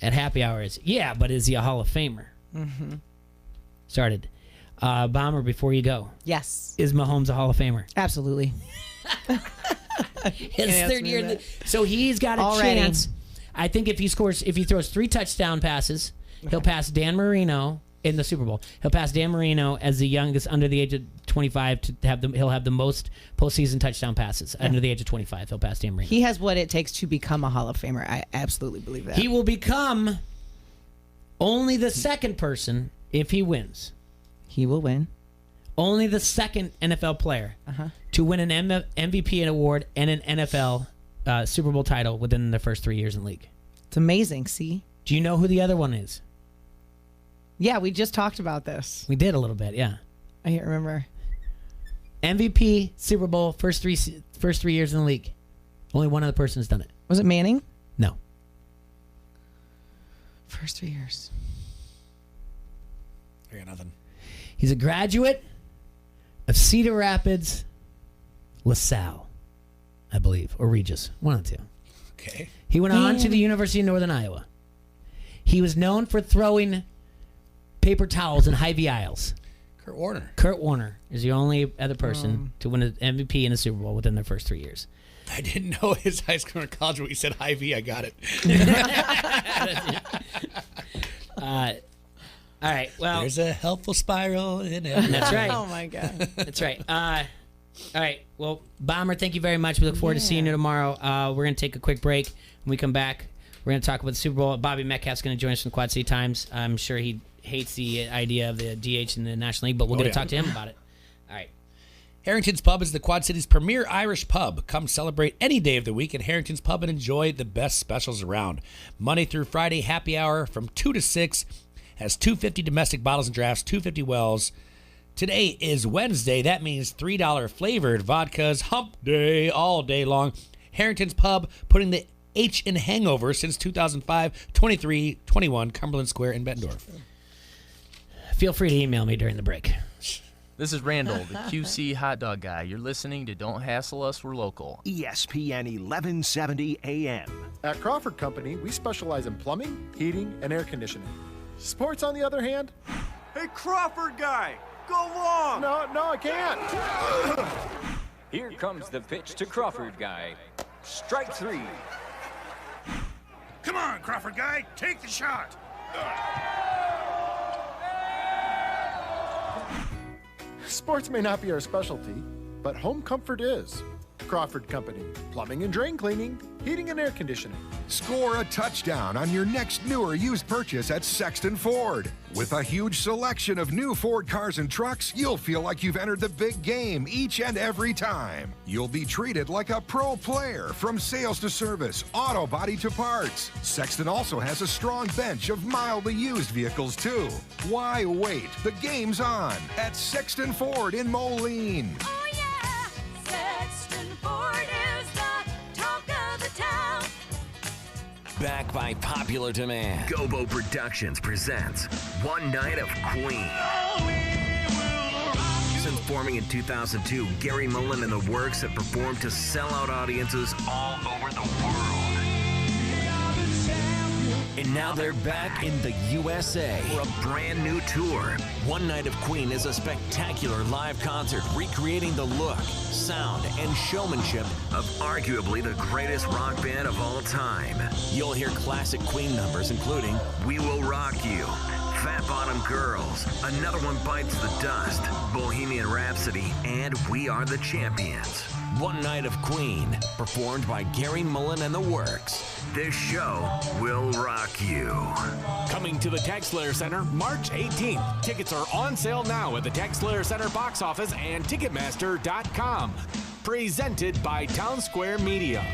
at Happy Hour is, yeah, but is he a Hall of Famer? Mm-hmm. Started. Bomber, before you go. Yes. Is Mahomes a Hall of Famer? Absolutely. His third year. So he's got a chance. I think if he throws 3 touchdown passes, he'll pass Dan Marino in the Super Bowl. He'll pass Dan Marino as the youngest under the age of 25 to have he'll have the most postseason touchdown passes under the age of 25. He'll pass Dan Marino. He has what it takes to become a Hall of Famer. I absolutely believe that. He will become only the second person if he wins. He will win. Only the second NFL player to win an MVP award and an NFL Super Bowl title within the first 3 years in the league. It's amazing, see? Do you know who the other one is? Yeah, we just talked about this. We did a little bit, yeah. I can't remember. MVP, Super Bowl, first three years in the league. Only one other person has done it. Was it Manning? No. First 3 years. I got nothing. He's a graduate of Cedar Rapids, LaSalle, I believe, or Regis, one of the two. Okay. He went on to the University of Northern Iowa. He was known for throwing paper towels in Hy-Vee aisles. Kurt Warner. Kurt Warner is the only other person to win an MVP and a Super Bowl within their first 3 years. I didn't know his high school or college, but he said Hy-Vee. I got it. All right, well. There's a helpful spiral in it. That's right. Oh, my God. That's right. All right, well, Bomber, thank you very much. We look forward to seeing you tomorrow. We're going to take a quick break. When we come back, we're going to talk about the Super Bowl. Bobby Metcalf's going to join us from Quad City Times. I'm sure he hates the idea of the DH in the National League, but we'll get to talk to him about it. All right. Harrington's Pub is the Quad City's premier Irish pub. Come celebrate any day of the week at Harrington's Pub and enjoy the best specials around. Monday through Friday, happy hour from 2 to 6. Has 250 domestic bottles and drafts, 250 wells. Today is Wednesday. That means $3 flavored vodkas. Hump day all day long. Harrington's Pub, putting the H in hangover since 2005, 2321 Cumberland Square in Bettendorf. Feel free to email me during the break. This is Randall, the QC hot dog guy. You're listening to Don't Hassle Us, We're Local. ESPN 1170 AM. At Crawford Company, we specialize in plumbing, heating, and air conditioning. Sports, on the other hand? Hey, Crawford guy, go long! No, I can't. Here comes the pitch to Crawford guy. Strike 3. Come on, Crawford guy, take the shot. Sports may not be our specialty, but home comfort is. Crawford Company, plumbing and drain cleaning, heating and air conditioning. Score a touchdown on your next new or used purchase at Sexton Ford. With a huge selection of new Ford cars and trucks, you'll feel like you've entered the big game each and every time. You'll be treated like a pro player from sales to service, auto body to parts. Sexton also has a strong bench of mildly used vehicles too. Why wait? The game's on at Sexton Ford in Moline. Oh yeah, Sexton Ford is the talk of the town. Back by popular demand, Gobo Productions presents One Night of Queen. Since forming in 2002, Gary Mullen and the Works have performed to sellout audiences all over the world. And now they're back in the USA for a brand new tour. One Night of Queen is a spectacular live concert recreating the look, sound, and showmanship of arguably the greatest rock band of all time. You'll hear classic Queen numbers including We Will Rock You, Fat Bottom Girls, Another One Bites the Dust, Bohemian Rhapsody, and We Are the Champions. One Night of Queen, performed by Gary Mullen and the Works. This show will rock you. Coming to the TaxSlayer Center March 18th. Tickets are on sale now at the TaxSlayer Center box office and Ticketmaster.com. Presented by Town Square Media.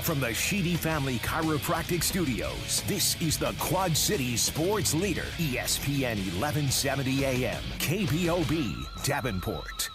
From the Sheedy Family Chiropractic Studios, this is the Quad Cities sports leader, ESPN 1170 AM, KPOB, Davenport.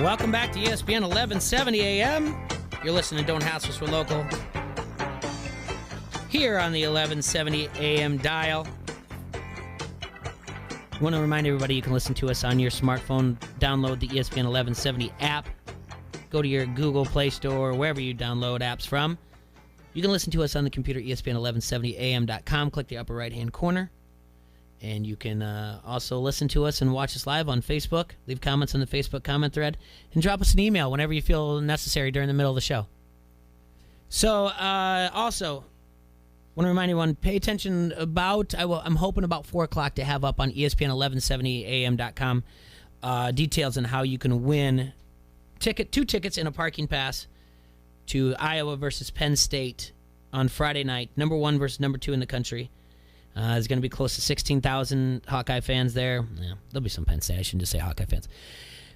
Welcome back to ESPN 1170 AM. You're listening to Don't Hassle Us, We're Local. Here on the 1170 AM dial. I want to remind everybody you can listen to us on your smartphone. Download the ESPN 1170 app. Go to your Google Play Store or wherever you download apps from. You can listen to us on the computer, ESPN1170am.com. Click the upper right-hand corner. And you can also listen to us and watch us live on Facebook. Leave comments on the Facebook comment thread. And drop us an email whenever you feel necessary during the middle of the show. So, also, want to remind everyone, pay attention about, I'm hoping about 4 o'clock to have up on ESPN1170am.com details on how you can win 2 tickets and a parking pass to Iowa versus Penn State on Friday night. Number 1 versus number 2 in the country. There's going to be close to 16,000 Hawkeye fans there. Yeah, there'll be some Penn State. I shouldn't just say Hawkeye fans.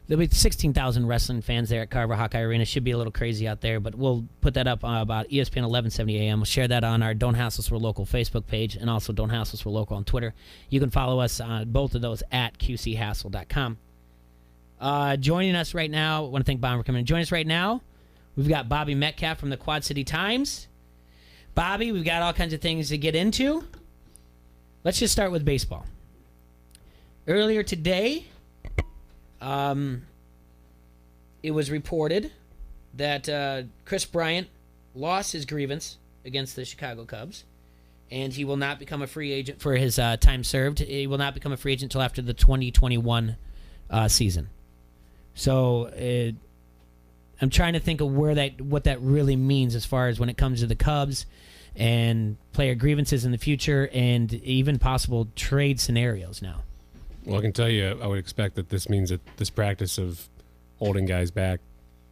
There'll be 16,000 wrestling fans there at Carver Hawkeye Arena. Should be a little crazy out there, but we'll put that up about ESPN 1170 AM. We'll share that on our Don't Hassle Us, We're Local Facebook page and also Don't Hassle Us, We're Local on Twitter. You can follow us on both of those at qchassle.com. Joining us right now, I want to thank Bob for coming in. Joining us right now, we've got Bobby Metcalf from the Quad City Times. Bobby, we've got all kinds of things to get into. Let's just start with baseball. Earlier today, it was reported that Chris Bryant lost his grievance against the Chicago Cubs, and he will not become a free agent for his time served. He will not become a free agent until after the 2021 season. So I'm trying to think of what that really means as far as when it comes to the Cubs and player grievances in the future and even possible trade scenarios now. Well, I can tell you, I would expect that this means that this practice of holding guys back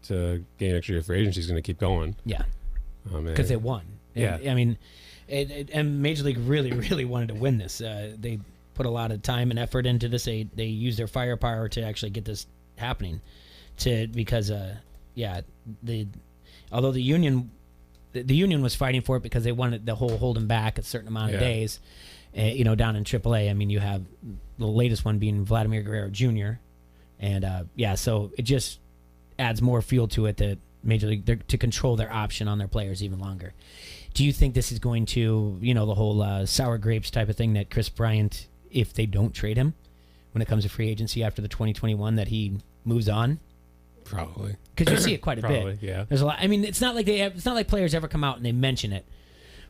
to gain extra free agency is going to keep going. Yeah, because they won. Yeah, I mean, and Major League really, really wanted to win this. They put a lot of time and effort into this. They used their firepower to actually get this happening. Although the union was fighting for it because they wanted the whole hold him back a certain amount of days. Down in AAA. I mean, you have the latest one being Vladimir Guerrero Jr. And so it just adds more fuel to it that Major League to control their option on their players even longer. Do you think this is going to, the whole sour grapes type of thing that Chris Bryant, if they don't trade him when it comes to free agency after the 2021, that he moves on? Probably, because you see it quite a bit. Yeah, there's a lot. I mean, it's not like players ever come out and they mention it,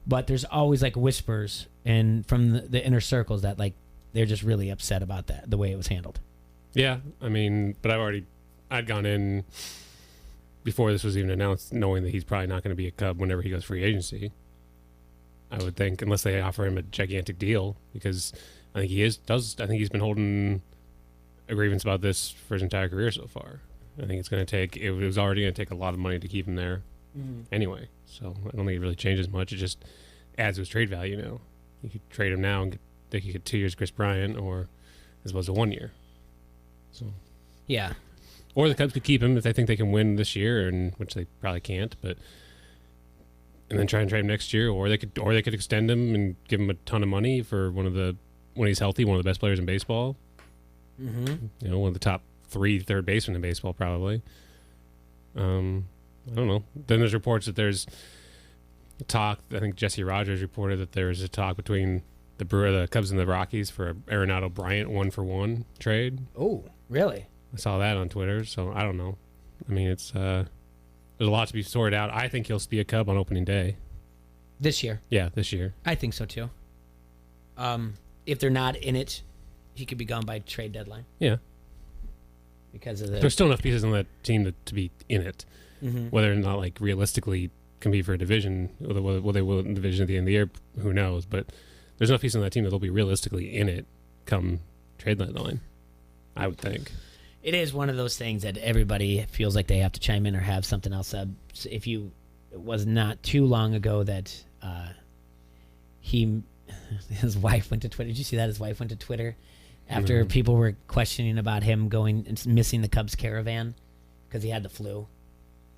but there's always like whispers and from the inner circles that like they're just really upset about that, the way it was handled. Yeah, I mean, but I'd gone in before this was even announced, knowing that he's probably not going to be a Cub whenever he goes free agency. I would think, unless they offer him a gigantic deal, because I think he's been holding a grievance about this for his entire career so far. I think it was already going to take a lot of money to keep him there anyway. So I don't think it really changes much. It just adds to his trade value now. You could trade him now and they could get 2 years Chris Bryant, or as opposed to 1 year. So yeah. Or the Cubs could keep him if they think they can win this year, and which they probably can't, and then try and trade him next year, or they could extend him and give him a ton of money for one of the when he's healthy, one of the best players in baseball. Mm-hmm. You know, one of the top 3 third basemen in baseball, probably. I don't know. Then there's reports that there's talk. I think Jesse Rogers reported that there was a talk between the Cubs and the Rockies for a Arenado Bryant 1-for-1 trade. Oh, really? I saw that on Twitter, so I don't know. I mean, it's there's a lot to be sorted out. I think he'll be a Cub on opening day. This year? Yeah, this year. I think so too. If they're not in it, he could be gone by trade deadline. Yeah. Because of the there's still enough pieces on that team to be in it. Mhm. Whether or not like realistically compete for a division, or whether they will in the division at the end of the year, who knows? But there's enough pieces on that team that they'll be realistically in it come trade deadline, I would think. It is one of those things that everybody feels like they have to chime in or have something else said. It was not too long ago that his wife went to Twitter. Did you see that? His wife went to Twitter after people were questioning about him going and missing the Cubs caravan because he had the flu.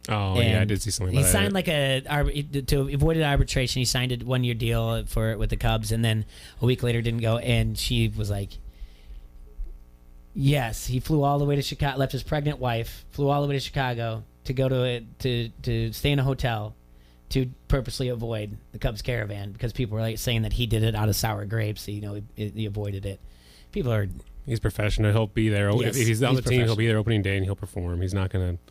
Oh, yeah, I did see something about He signed to avoid arbitration. He signed a 1-year deal with the Cubs, and then a week later didn't go. And she was like, yes, he flew all the way to Chicago, left his pregnant wife, flew all the way to Chicago to go to stay in a hotel to purposely avoid the Cubs caravan because people were like saying that he did it out of sour grapes. So, he avoided it. People are. He's professional. He'll be there. Yes, if he's on the team, he'll be there opening day and he'll perform. He's not going to.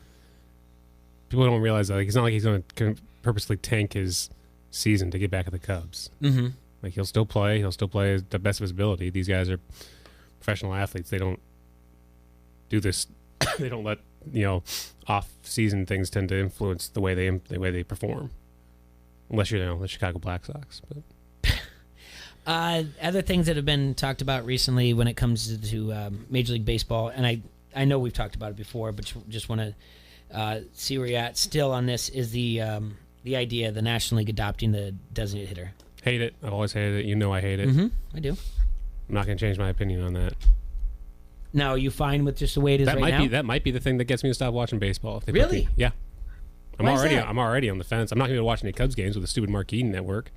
People don't realize that. Like, it's not like he's going to purposely tank his season to get back at the Cubs. Mm-hmm. Like, he'll still play. He'll still play the best of his ability. These guys are professional athletes. They don't do this. They don't let off-season things tend to influence the way they perform. Unless you're the Chicago Black Sox. But other things that have been talked about recently when it comes to Major League Baseball, and I know we've talked about it before, but just want to see where you're at still on this, is the idea of the National League adopting the designated hitter. Hate it. I've always hated it. You know I hate it. Mm-hmm. I do. I'm not going to change my opinion on that. Now, are you fine with just the way it is right now? That might be the thing that gets me to stop watching baseball. If they Really? Yeah. Why is that? I'm already on the fence. I'm not going to be watching any Cubs games with the stupid Marquee network.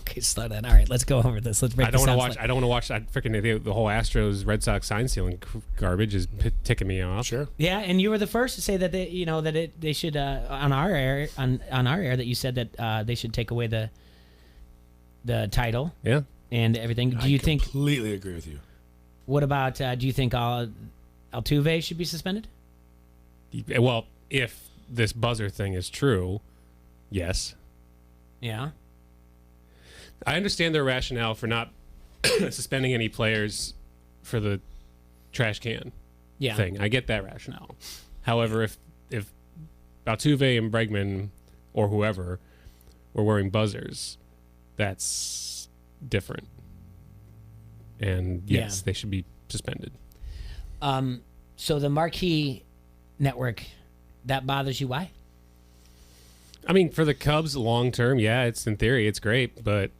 Okay, slow down. All right, let's go over this. Let's break. I don't want to watch that freaking the whole Astros Red Sox sign stealing garbage is ticking me off. Sure. Yeah, and you were the first to say that they should on our air that you said that they should take away the title. Yeah. And everything. Do you think? Completely agree with you. What about? Do you think Altuve should be suspended? Well, if this buzzer thing is true, yes. Yeah. I understand their rationale for not suspending any players for the trash can thing. I get that rationale. However, if Altuve and Bregman or whoever were wearing buzzers, that's different. And yes, they should be suspended. So the Marquee network, that bothers you? Why? I mean, for the Cubs long term, yeah, it's in theory it's great, but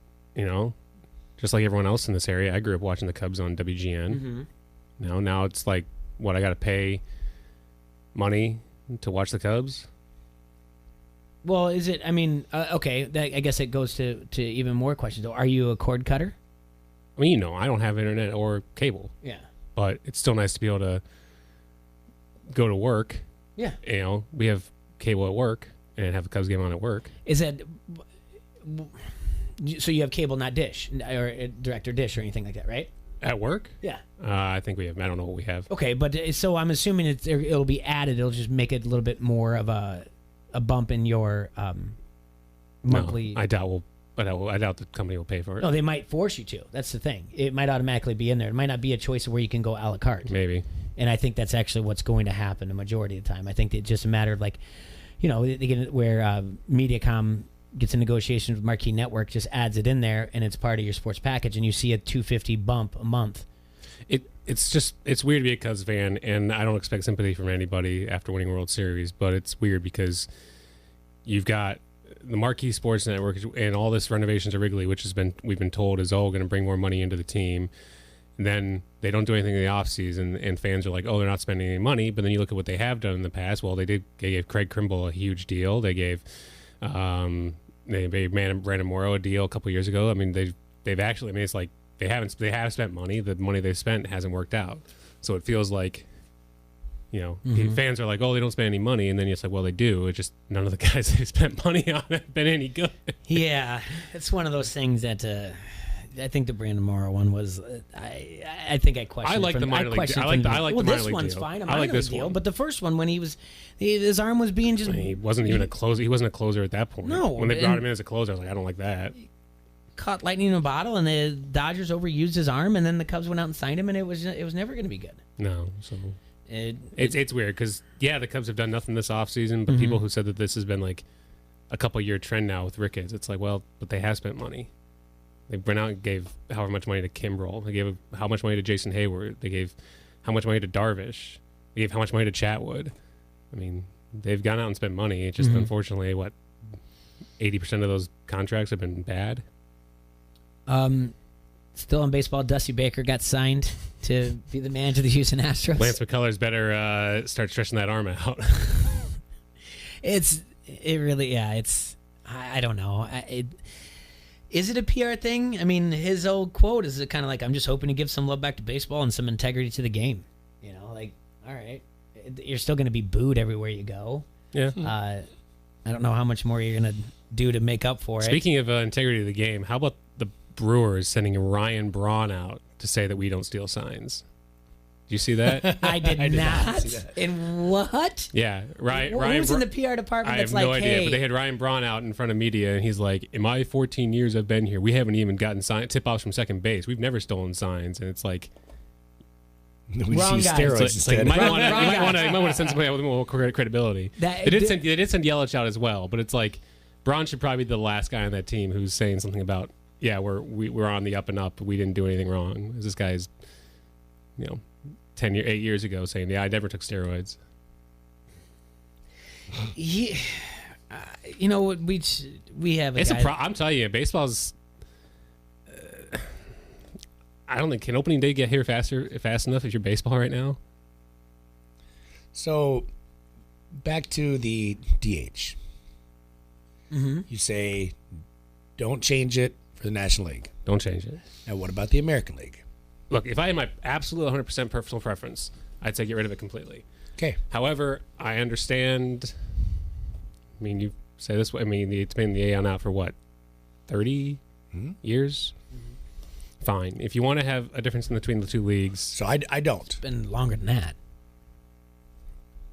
just like everyone else in this area, I grew up watching the Cubs on WGN. Mm-hmm. Now it's like, what, I got to pay money to watch the Cubs? Well, is it? I mean, okay. I guess it goes to even more questions. Are you a cord cutter? I mean, I don't have internet or cable. Yeah. But it's still nice to be able to go to work. Yeah. We have cable at work and have a Cubs game on at work. Is that so? You have cable, not dish, or direct or dish or anything like that, right? At work? Yeah. I think we have. I don't know what we have. Okay, but so I'm assuming it'll be added. It'll just make it a little bit more of a bump in your monthly. No, I doubt the company will pay for it. No, they might force you to. That's the thing. It might automatically be in there. It might not be a choice of where you can go a la carte. Maybe. And I think that's actually what's going to happen the majority of the time. I think it's just a matter of where Mediacom gets in negotiations with Marquee Network, just adds it in there, and it's part of your sports package, and you see a $250 bump a month. It's weird to be a Cubs fan, and I don't expect sympathy from anybody after winning World Series, but it's weird because you've got the Marquee Sports Network and all this renovations to Wrigley, which we've been told is all going to bring more money into the team. And then they don't do anything in the offseason, and fans are like, oh, they're not spending any money. But then you look at what they have done in the past. Well, they gave Craig Kimbrell a huge deal. They gave Brandon Morrow a deal a couple years ago. I mean, they've actually, it's like they have spent money. The money they've spent hasn't worked out. So it feels like, fans are like, oh, they don't spend any money, and then it's like, well, they do. It's just none of the guys they spent money on have been any good. Yeah, it's one of those things that I think the Brandon Morrow one was. I think I questioned. I like the minor league deal. I like the minor league this one's deal. fine. I like this deal, one. but the first one when his arm was being just. He wasn't even a closer. He wasn't a closer at that point. No, when they brought him in as a closer, I was like, I don't like that. Caught lightning in a bottle, and the Dodgers overused his arm, and then the Cubs went out and signed him, and it was never going to be good. No, so it's weird because the Cubs have done nothing this offseason, but people who said that this has been like a couple-year trend now with Ricketts, it's like, well, but they have spent money. They went out and gave however much money to Kimbrel. They gave how much money to Jason Hayward. They gave how much money to Darvish. They gave how much money to Chatwood. I mean, they've gone out and spent money. It's just unfortunately 80% of those contracts have been bad. Still in baseball, Dusty Baker got signed to be the manager of the Houston Astros. Lance McCullers better start stretching that arm out. I don't know. Is it a PR thing? I mean, his old quote is kind of like, I'm just hoping to give some love back to baseball and some integrity to the game. All right, you're still going to be booed everywhere you go. Yeah. I don't know how much more you're going to do to make up for it. Speaking of integrity of the game, how about the Brewers sending Ryan Braun out to say that we don't steal signs? Did you see that? I did not. See that. And what? Yeah, Ryan. Who's in the PR department? I have no idea, but they had Ryan Braun out in front of media, and he's like, "In my 14 years I've been here, we haven't even gotten tip-offs from second base. We've never stolen signs." And it's like, we see steroids instead. You might want to send somebody with more credibility. They did send Yelich out as well, but it's like Braun should probably be the last guy on that team who's saying something about, we're on the up and up. We didn't do anything wrong. This guy's, 8 years ago saying, I never took steroids. We have. I'm telling you, baseball's. I don't think can opening day get here fast enough if you're baseball right now. So, back to the DH. Mm-hmm. You say, don't change it for the National League. Don't change it. Now, what about the American League? Look, if I had my absolute 100% personal preference, I'd say get rid of it completely. Okay. However, I understand. I mean, you say this way. I mean, it's been the A on out for what, 30 years? Fine. If you want to have a difference in between the two leagues. So I don't. It's been longer than that.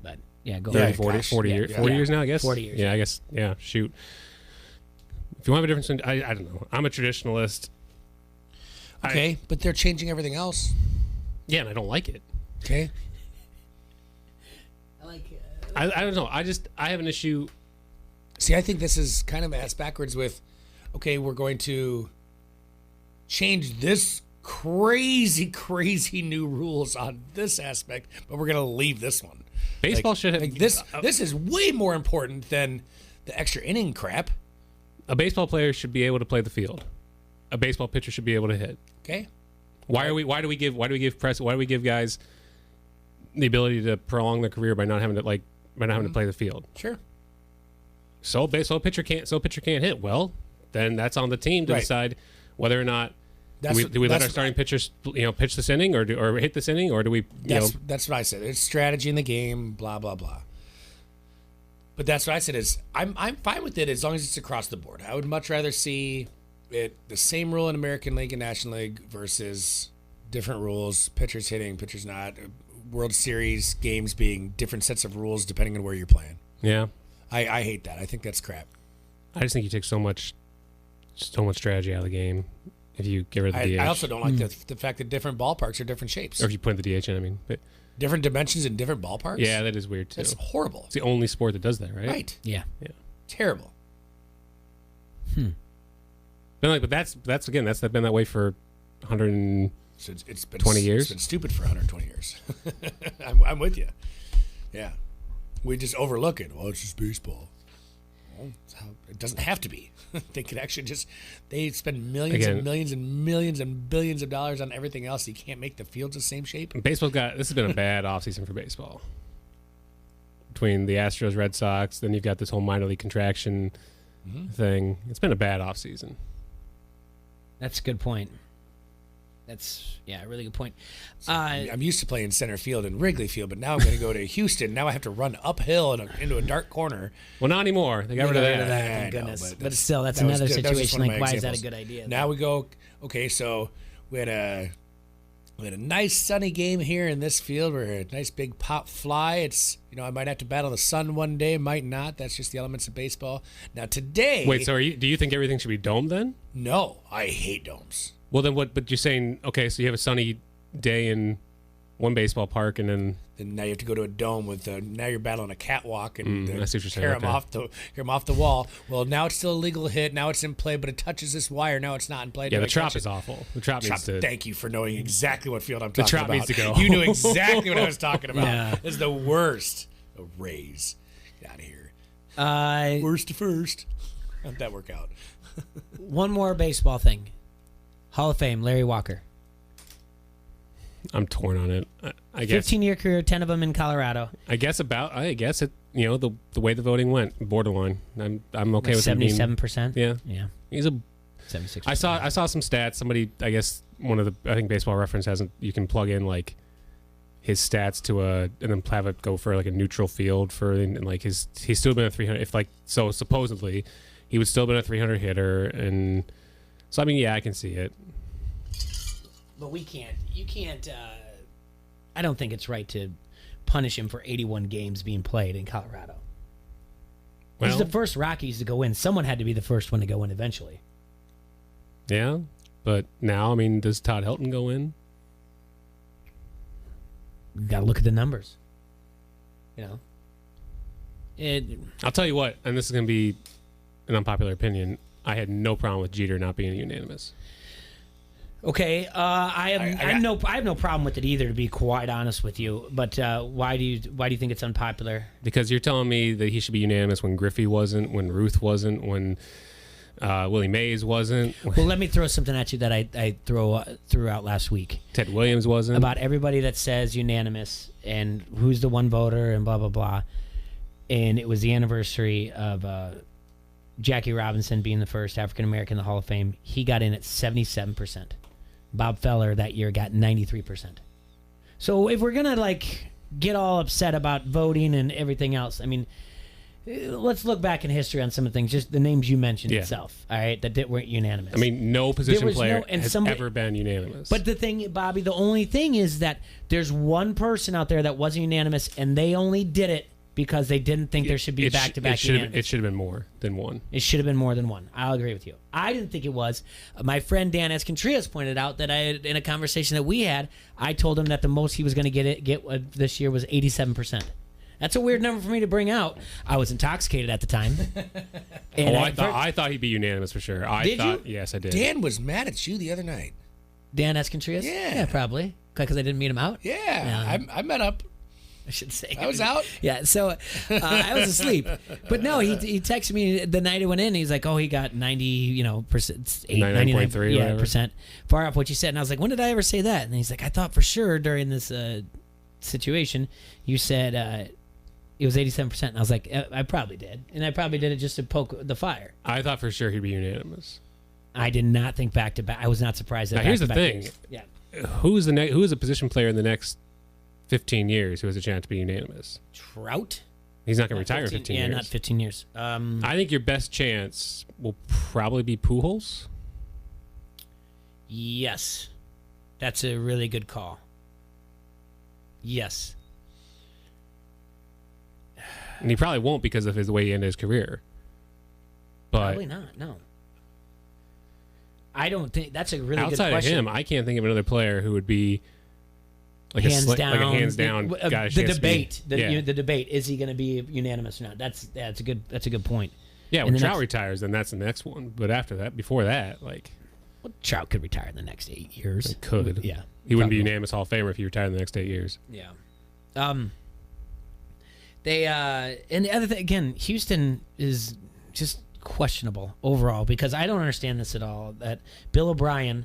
But, go 40 years. 40 years now, I guess? 40 years. Yeah, I guess. Yeah, shoot. If you want a difference in, I don't know. I'm a traditionalist. Okay, but they're changing everything else. Yeah, and I don't like it. Okay. I don't know. I have an issue. See, I think this is kind of ass backwards with, okay, we're going to change this crazy new rules on this aspect, but we're going to leave this one. Baseball should have this is way more important than the extra inning crap. A baseball player should be able to play the field. A baseball pitcher should be able to hit. Okay. Why do we give guys the ability to prolong their career by not having to play the field? Sure. So a pitcher can't hit. Well, then that's on the team to decide whether or not do we let our starting pitchers pitch this inning or hit this inning, or do we That's what I said. It's strategy in the game, blah blah blah. But that's what I said is I'm fine with it as long as it's across the board. I would much rather see it the same rule in American League and National League versus different rules, pitchers hitting, pitchers not, World Series games being different sets of rules depending on where you're playing. Yeah. I hate that. I think that's crap. I just think you take so much strategy out of the game if you get rid of the DH. I also don't like the fact that different ballparks are different shapes. Or if you put the DH in, I mean. But different dimensions in different ballparks? Yeah, that is weird too. That's horrible. It's the only sport that does that, right? Right. Yeah. Terrible. But that's been that way for 120 years. It's been stupid for 120 years. I'm with you. Yeah. We just overlook it. Well, it's just baseball. Well, it doesn't have to be. They could actually they spend millions and millions and millions and billions of dollars on everything else. You can't make the fields the same shape. This has been a bad offseason for baseball. Between the Astros, Red Sox, then you've got this whole minor league contraction thing. It's been a bad offseason. That's a good point. That's a really good point. I'm used to playing center field in Wrigley Field, but now I'm going to go to Houston. Now I have to run uphill into a dark corner. Well, not anymore. They got rid of that. Thank goodness. But still, that's another situation. Like, why is that a good idea? Now we go. Okay, so we had a nice sunny game here in this field. We're a nice big pop fly. It's I might have to battle the sun one day, might not. That's just the elements of baseball. Now today. Wait, so do you think everything should be domed then? No, I hate domes. Well, then what? But you're saying, okay, so you have a sunny day in one baseball park, and then now you have to go to a dome with. Now you're battling a catwalk and I see what you're saying. Tear him off the wall. Well, now it's still a legal hit. Now it's in play, but it touches this wire. Now it's not in play. Yeah, the Trop is awful. The Trop needs to. Thank you for knowing exactly what field I'm talking about. The Trop needs to go. You knew exactly what I was talking about. Yeah. It's the worst. The Rays. Get out of here. Worst to first. How'd that work out? One more baseball thing. Hall of Fame, Larry Walker. I'm torn on it. I guess 15-year career, 10 of them in Colorado. I guess it. The way the voting went, borderline. I'm okay with 77%. Yeah. He's a 76%. I saw some stats. Somebody, I guess I think Baseball Reference hasn't. You can plug in like his stats to and then have it go for like a neutral field and like he's still been a 300. So supposedly he would still been a 300 hitter, and so I mean, yeah, I can see it. But you can't, I don't think it's right to punish him for 81 games being played in Colorado. Well, he's the first Rockies to go in. Someone had to be the first one to go in eventually. Yeah, but now, I mean, does Todd Helton go in? You got to look at the numbers. I'll tell you what, and this is going to be an unpopular opinion. I had no problem with Jeter not being unanimous. Okay, I have no problem with it either, to be quite honest with you. But why do you think it's unpopular? Because you're telling me that he should be unanimous when Griffey wasn't, when Ruth wasn't, when Willie Mays wasn't. Well, let me throw something at you that I threw out last week. Ted Williams wasn't. About everybody that says unanimous and who's the one voter and blah blah blah. And it was the anniversary of Jackie Robinson being the first African American in the Hall of Fame. He got in at 77%. Bob Feller that year got 93%. So if we're gonna get all upset about voting and everything else, I mean, let's look back in history on some of the things. Just the names you mentioned itself, all right, that weren't unanimous. I mean, no position player has ever been unanimous. But the thing, Bobby, the only thing is that there's one person out there that wasn't unanimous, and they only did it because they didn't think there should be back-to-back unanimous. It should have been more than one. It should have been more than one. I'll agree with you. I didn't think it was. My friend Dan Escontrias pointed out that in a conversation that we had, I told him that the most he was going to get this year was 87%. That's a weird number for me to bring out. I was intoxicated at the time. And I thought he'd be unanimous for sure. Did you? Yes, I did. Dan was mad at you the other night. Dan Escontrias? Yeah, probably. Because I didn't meet him out? Yeah. I met up. I should say. I was out. Yeah, so I was asleep. But no, he texted me the night it went in. He's like, "Oh, he got 90, percent, 99.3, percent, far off what you said." And I was like, "When did I ever say that?" And he's like, "I thought for sure during this situation you said it was 87%." And I was like, "I probably did, and I probably did it just to poke the fire." I thought for sure he'd be unanimous. I did not think back to back. I was not surprised. Now here's the thing. Yeah, who is a position player in the next 15 years who has a chance to be unanimous? Trout? He's not going to retire in 15 years. Yeah, not 15 years. I think your best chance will probably be Pujols. Yes. That's a really good call. Yes. And he probably won't because of the way he ended his career. But probably not, no. I don't think that's a really good question. Outside of him, I can't think of another player who would be like a hands down guy. The debate, the debate: is he going to be unanimous or not? That's a good point. Yeah, when Trout retires, then that's the next one. But after that, before that, Trout could retire in the next 8 years. He could. Yeah, he wouldn't be unanimous Hall of Famer if he retired in the next 8 years. Yeah. They and the other thing again, Houston is just questionable overall because I don't understand this at all. That Bill O'Brien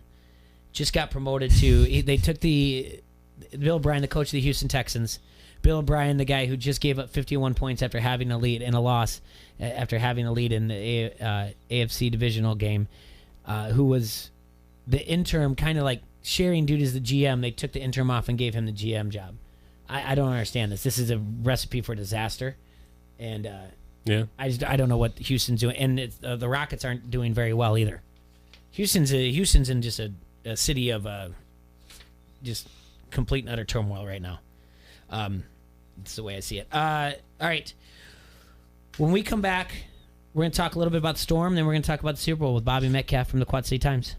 just got promoted to. They took Bill O'Brien, the coach of the Houston Texans. Bill O'Brien, the guy who just gave up 51 points after having a lead in a loss, after having a lead in the AFC divisional game, who was the interim kind of sharing duty as the GM, they took the interim off and gave him the GM job. I don't understand this. This is a recipe for disaster, and I don't know what Houston's doing, and the Rockets aren't doing very well either. Houston's in just a city of just complete and utter turmoil right now. That's the way I see it. All right. When we come back, we're going to talk a little bit about the Storm, then we're going to talk about the Super Bowl with Bobby Metcalf from the Quad City Times.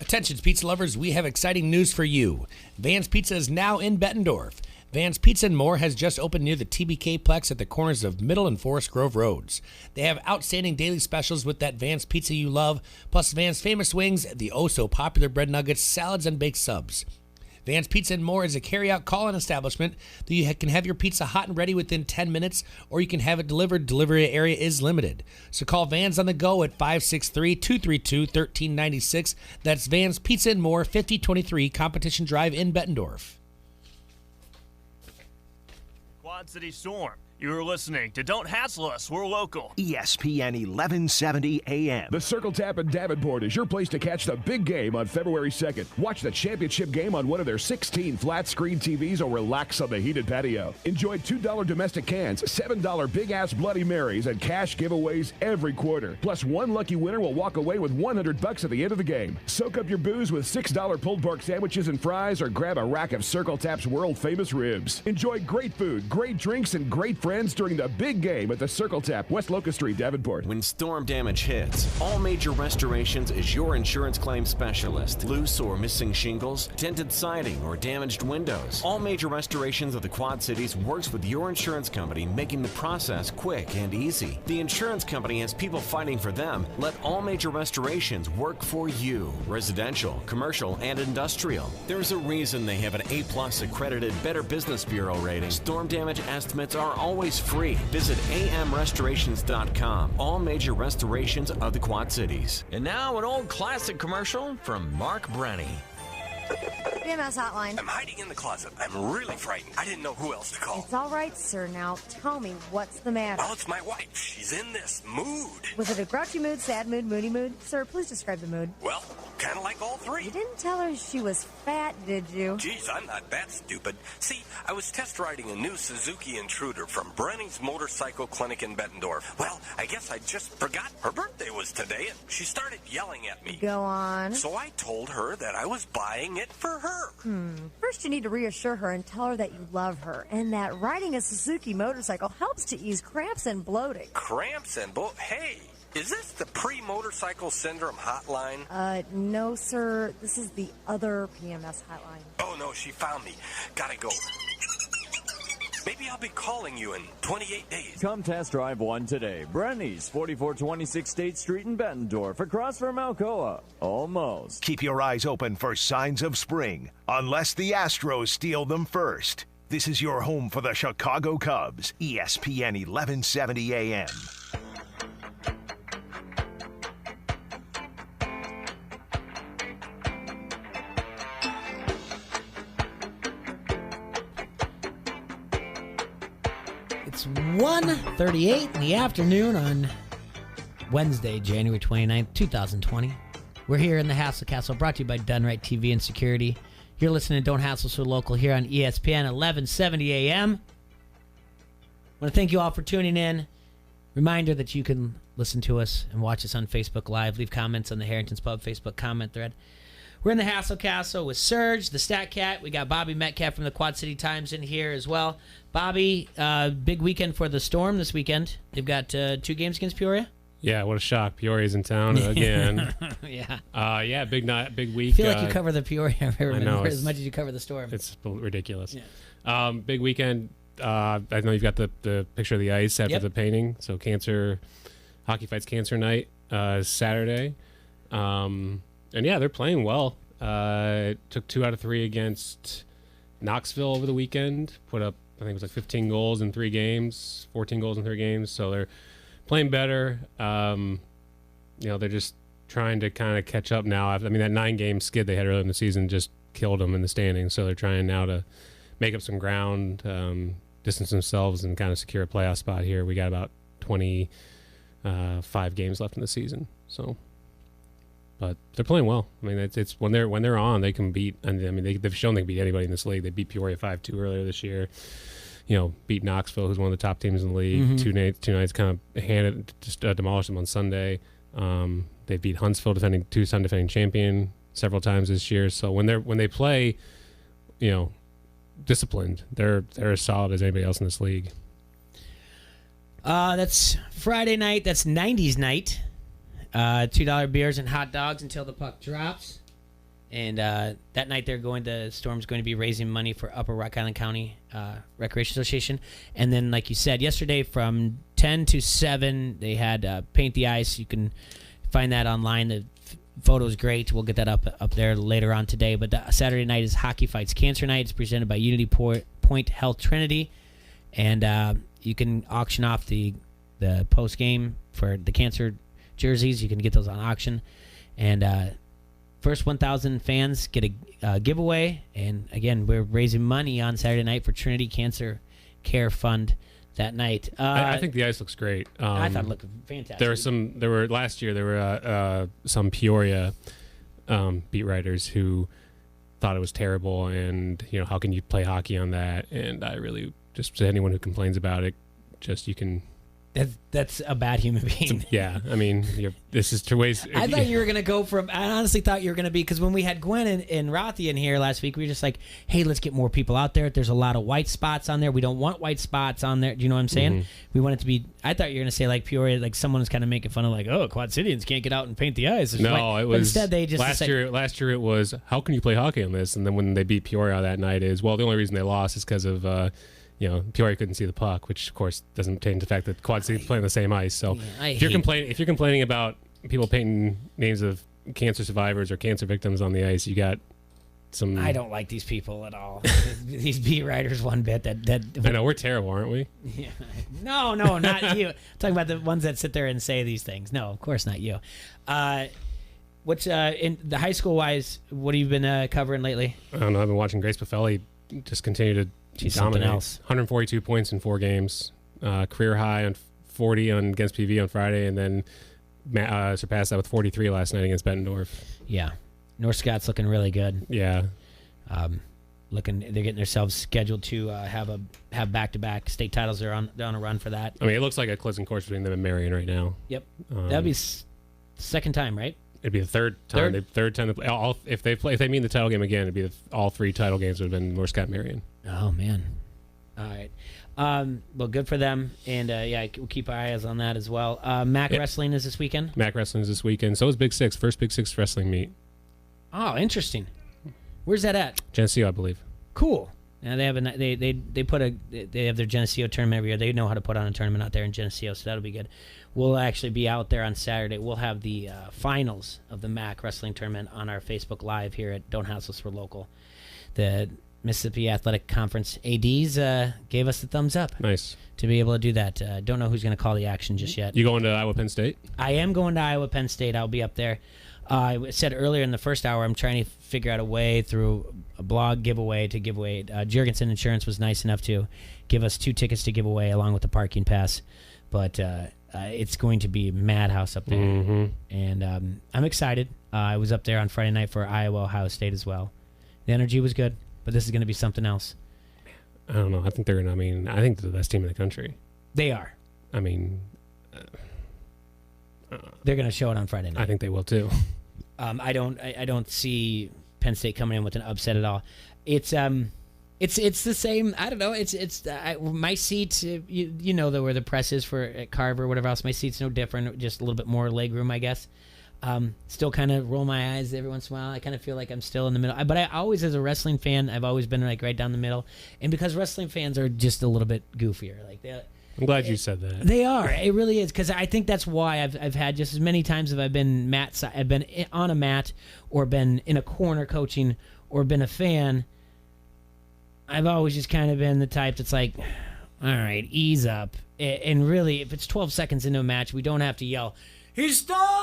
Attention, pizza lovers, we have exciting news for you. Van's Pizza is now in Bettendorf. Van's Pizza and More has just opened near the TBK Plex at the corners of Middle and Forest Grove Roads. They have outstanding daily specials with that Van's Pizza you love, plus Van's famous wings, the oh-so-popular bread nuggets, salads, and baked subs. Van's Pizza and More is a carry-out call-in establishment that you can have your pizza hot and ready within 10 minutes, or you can have it delivered. Delivery area is limited. So call Van's on the go at 563-232-1396. That's Van's Pizza and More, 5023 Competition Drive in Bettendorf. Quad City Storm. You're listening to Don't Hassle Us, We're Local. ESPN 1170 AM. The Circle Tap in Davenport is your place to catch the big game on February 2nd. Watch the championship game on one of their 16 flat-screen TVs or relax on the heated patio. Enjoy $2 domestic cans, $7 big-ass Bloody Marys, and cash giveaways every quarter. Plus, one lucky winner will walk away with $100 at the end of the game. Soak up your booze with $6 pulled pork sandwiches and fries, or grab a rack of Circle Tap's world-famous ribs. Enjoy great food, great drinks, and great friends during the big game at the Circle Tap, West Locust Street, Davenport. When storm damage hits, All Major Restorations is your insurance claim specialist. Loose or missing shingles, dented siding, or damaged windows. All Major Restorations of the Quad Cities works with your insurance company, making the process quick and easy. The insurance company has people fighting for them. Let All Major Restorations work for you. Residential, commercial, and industrial. There's a reason they have an A+ accredited Better Business Bureau rating. Storm damage estimates are always free. Visit amrestorations.com. All Major Restorations of the Quad Cities. And now an old classic commercial from Mark Brenny. BMS hotline. I'm hiding in the closet. I'm really frightened. I didn't know who else to call. It's all right, sir. Now tell me, what's the matter? Well, it's my wife. She's in this mood. Was it a grouchy mood, sad mood, moody mood? Sir, please describe the mood. Well, kind of like all three. You didn't tell her she was fat, did you? Geez, I'm not that stupid. See, I was test riding a new Suzuki Intruder from Brenny's Motorcycle Clinic in Bettendorf. Well, I guess I just forgot her birthday was today, and she started yelling at me. Go on. So I told her that I was buying it for her. First, you need to reassure her and tell her that you love her and that riding a Suzuki motorcycle helps to ease cramps and bloating. Cramps and bloating? Hey, is this the pre-motorcycle syndrome hotline? No, sir. This is the other PMS hotline. Oh, no, she found me. Gotta go. Maybe I'll be calling you in 28 days. Come test drive one today. Brenny's, 4426 State Street in Bettendorf, across from Alcoa. Almost. Keep your eyes open for signs of spring, unless the Astros steal them first. This is your home for the Chicago Cubs, ESPN 1170 AM. It's 1:38 in the afternoon on Wednesday, January 29th, 2020. We're here in the Hassle Castle, brought to you by Dunright TV and Security. You're listening to Don't Hassle So Local here on ESPN 1170 AM. I want to thank you all for tuning in. Reminder that you can listen to us and watch us on Facebook Live. Leave comments on the Harrington's Pub Facebook comment thread. We're in the Hassle Castle with Serge, the Stat Cat. We got Bobby Metcalf from the Quad City Times in here as well. Bobby, big weekend for the Storm this weekend. They've got 2 games against Peoria. Yeah, what a shock. Peoria's in town again. Yeah. Big night, big week. I feel like you cover the Peoria I know, as much as you cover the Storm. It's ridiculous. Yeah. Big weekend. I know you've got the picture of the ice after the painting. So Hockey Fights Cancer Night Saturday. And yeah, they're playing well. Took 2 out of 3 against Knoxville over the weekend. Put up, I think it was like 15 goals in 3 games, 14 goals in 3 games. So they're playing better. They're just trying to kind of catch up now. That 9-game skid they had earlier in the season just killed them in the standings. So they're trying now to make up some ground, distance themselves, and kind of secure a playoff spot here. We got about 25 games left in the season. So. but they're playing well. I mean, it's when they're on, they can beat. And I mean, they've shown they can beat anybody in this league. They beat Peoria 5-2 earlier this year. Beat Knoxville, who's one of the top teams in the league. Mm-hmm. Two nights kind of demolished them on Sunday. They beat Huntsville, two-time defending champion, several times this year. So when they play, disciplined, they're as solid as anybody else in this league. That's Friday night. That's 90s night. $2 beers and hot dogs until the puck drops. And that night Storm's going to be raising money for Upper Rock Island County Recreation Association. And then, like you said, yesterday from 10 to 7, they had Paint the Ice. You can find that online. The photo's great. We'll get that up there later on today. But Saturday night is Hockey Fights Cancer Night. It's presented by Unity Point Health Trinity. And you can auction off the post game for the cancer jerseys. You can get those on auction. And first 1,000 fans get a giveaway. And again, we're raising money on Saturday night for Trinity Cancer Care Fund that night. I think the ice looks great. I thought it looked fantastic. Last year there were some Peoria beat writers who thought it was terrible, and how can you play hockey on that? And I really just to anyone who complains about it, you can. That's a bad human being. Yeah, I mean, this is two ways. I thought you were going to go from. I honestly thought you were going to be, because when we had Gwen and Rothy in here last week, we were just like, hey, let's get more people out there. There's a lot of white spots on there. We don't want white spots on there. Do you know what I'm saying? Mm-hmm. We want it to be. I thought you were going to say like Peoria, like someone was kind of making fun of like, oh, Quad Cityans can't get out and paint the ice. No, it was. But instead, they just last year it was, how can you play hockey on this? And then when they beat Peoria that night the only reason they lost is because of. Peoria couldn't see the puck, which of course doesn't change the fact that Quad City's playing the same ice. So if you're complaining about people painting names of cancer survivors or cancer victims on the ice, you got some. I don't like these people at all. These beat writers, one bit that. I know we're terrible, aren't we? Yeah. No, not you. I'm talking about the ones that sit there and say these things. No, of course not you. What's in the high school wise? What have you been covering lately? I don't know. I've been watching Grace Buffelli just continue to. She's something else. 142 points in 4 games, career high on 40 against PV on Friday, and then surpassed that with 43 last night against Bettendorf. Yeah, North Scott's looking really good. Yeah, they're getting themselves scheduled to have back-to-back state titles. They're on a run for that. I mean, it looks like a closing course between them and Marion right now. Yep, that'd be second time, right? It'd be the third time. Third time. If they mean the title game again, it'd be all 3 title games would have been North Scott Marion. Oh man! All right. Well, good for them, and we'll keep our eyes on that as well. MAC Wrestling is this weekend. MAC Wrestling is this weekend. So is Big Six. First Big Six wrestling meet. Oh, interesting. Where's that at? Geneseo, I believe. Cool. Now they have they have their Geneseo tournament every year. They know how to put on a tournament out there in Geneseo, so that'll be good. We'll actually be out there on Saturday. We'll have the finals of the MAC Wrestling Tournament on our Facebook Live here at Don't Hassle Us, We're Local. The Mississippi Athletic Conference ADs gave us the thumbs up. Nice. To be able to do that. Don't know who's going to call the action just yet. You going to Iowa Penn State? I am going to Iowa Penn State. I'll be up there. I said earlier in the first hour, I'm trying to figure out a way through a blog giveaway to give away. Jurgensen Insurance was nice enough to give us 2 tickets to give away along with the parking pass. But it's going to be madhouse up there. Mm-hmm. And I'm excited. I was up there on Friday night for Iowa Ohio State as well. The energy was good. But this is going to be something else. I don't know. I think they're the best team in the country. They are. I mean, they're going to show it on Friday night. I think they will too. I don't see Penn State coming in with an upset at all. It's the same. I don't know. My seat. You know where the press is for at Carver or whatever else. My seat's no different. Just a little bit more leg room, I guess. Still kind of roll my eyes every once in a while. I kind of feel like I'm still in the middle. But I always, as a wrestling fan, I've always been like right down the middle. And because wrestling fans are just a little bit goofier, like I'm glad you said that. They are. It really is, because I think that's why I've had just as many times as I've been I've been on a mat or been in a corner coaching or been a fan. I've always just kind of been the type that's like, all right, ease up. And really, if it's 12 seconds into a match, we don't have to yell, he's stalling!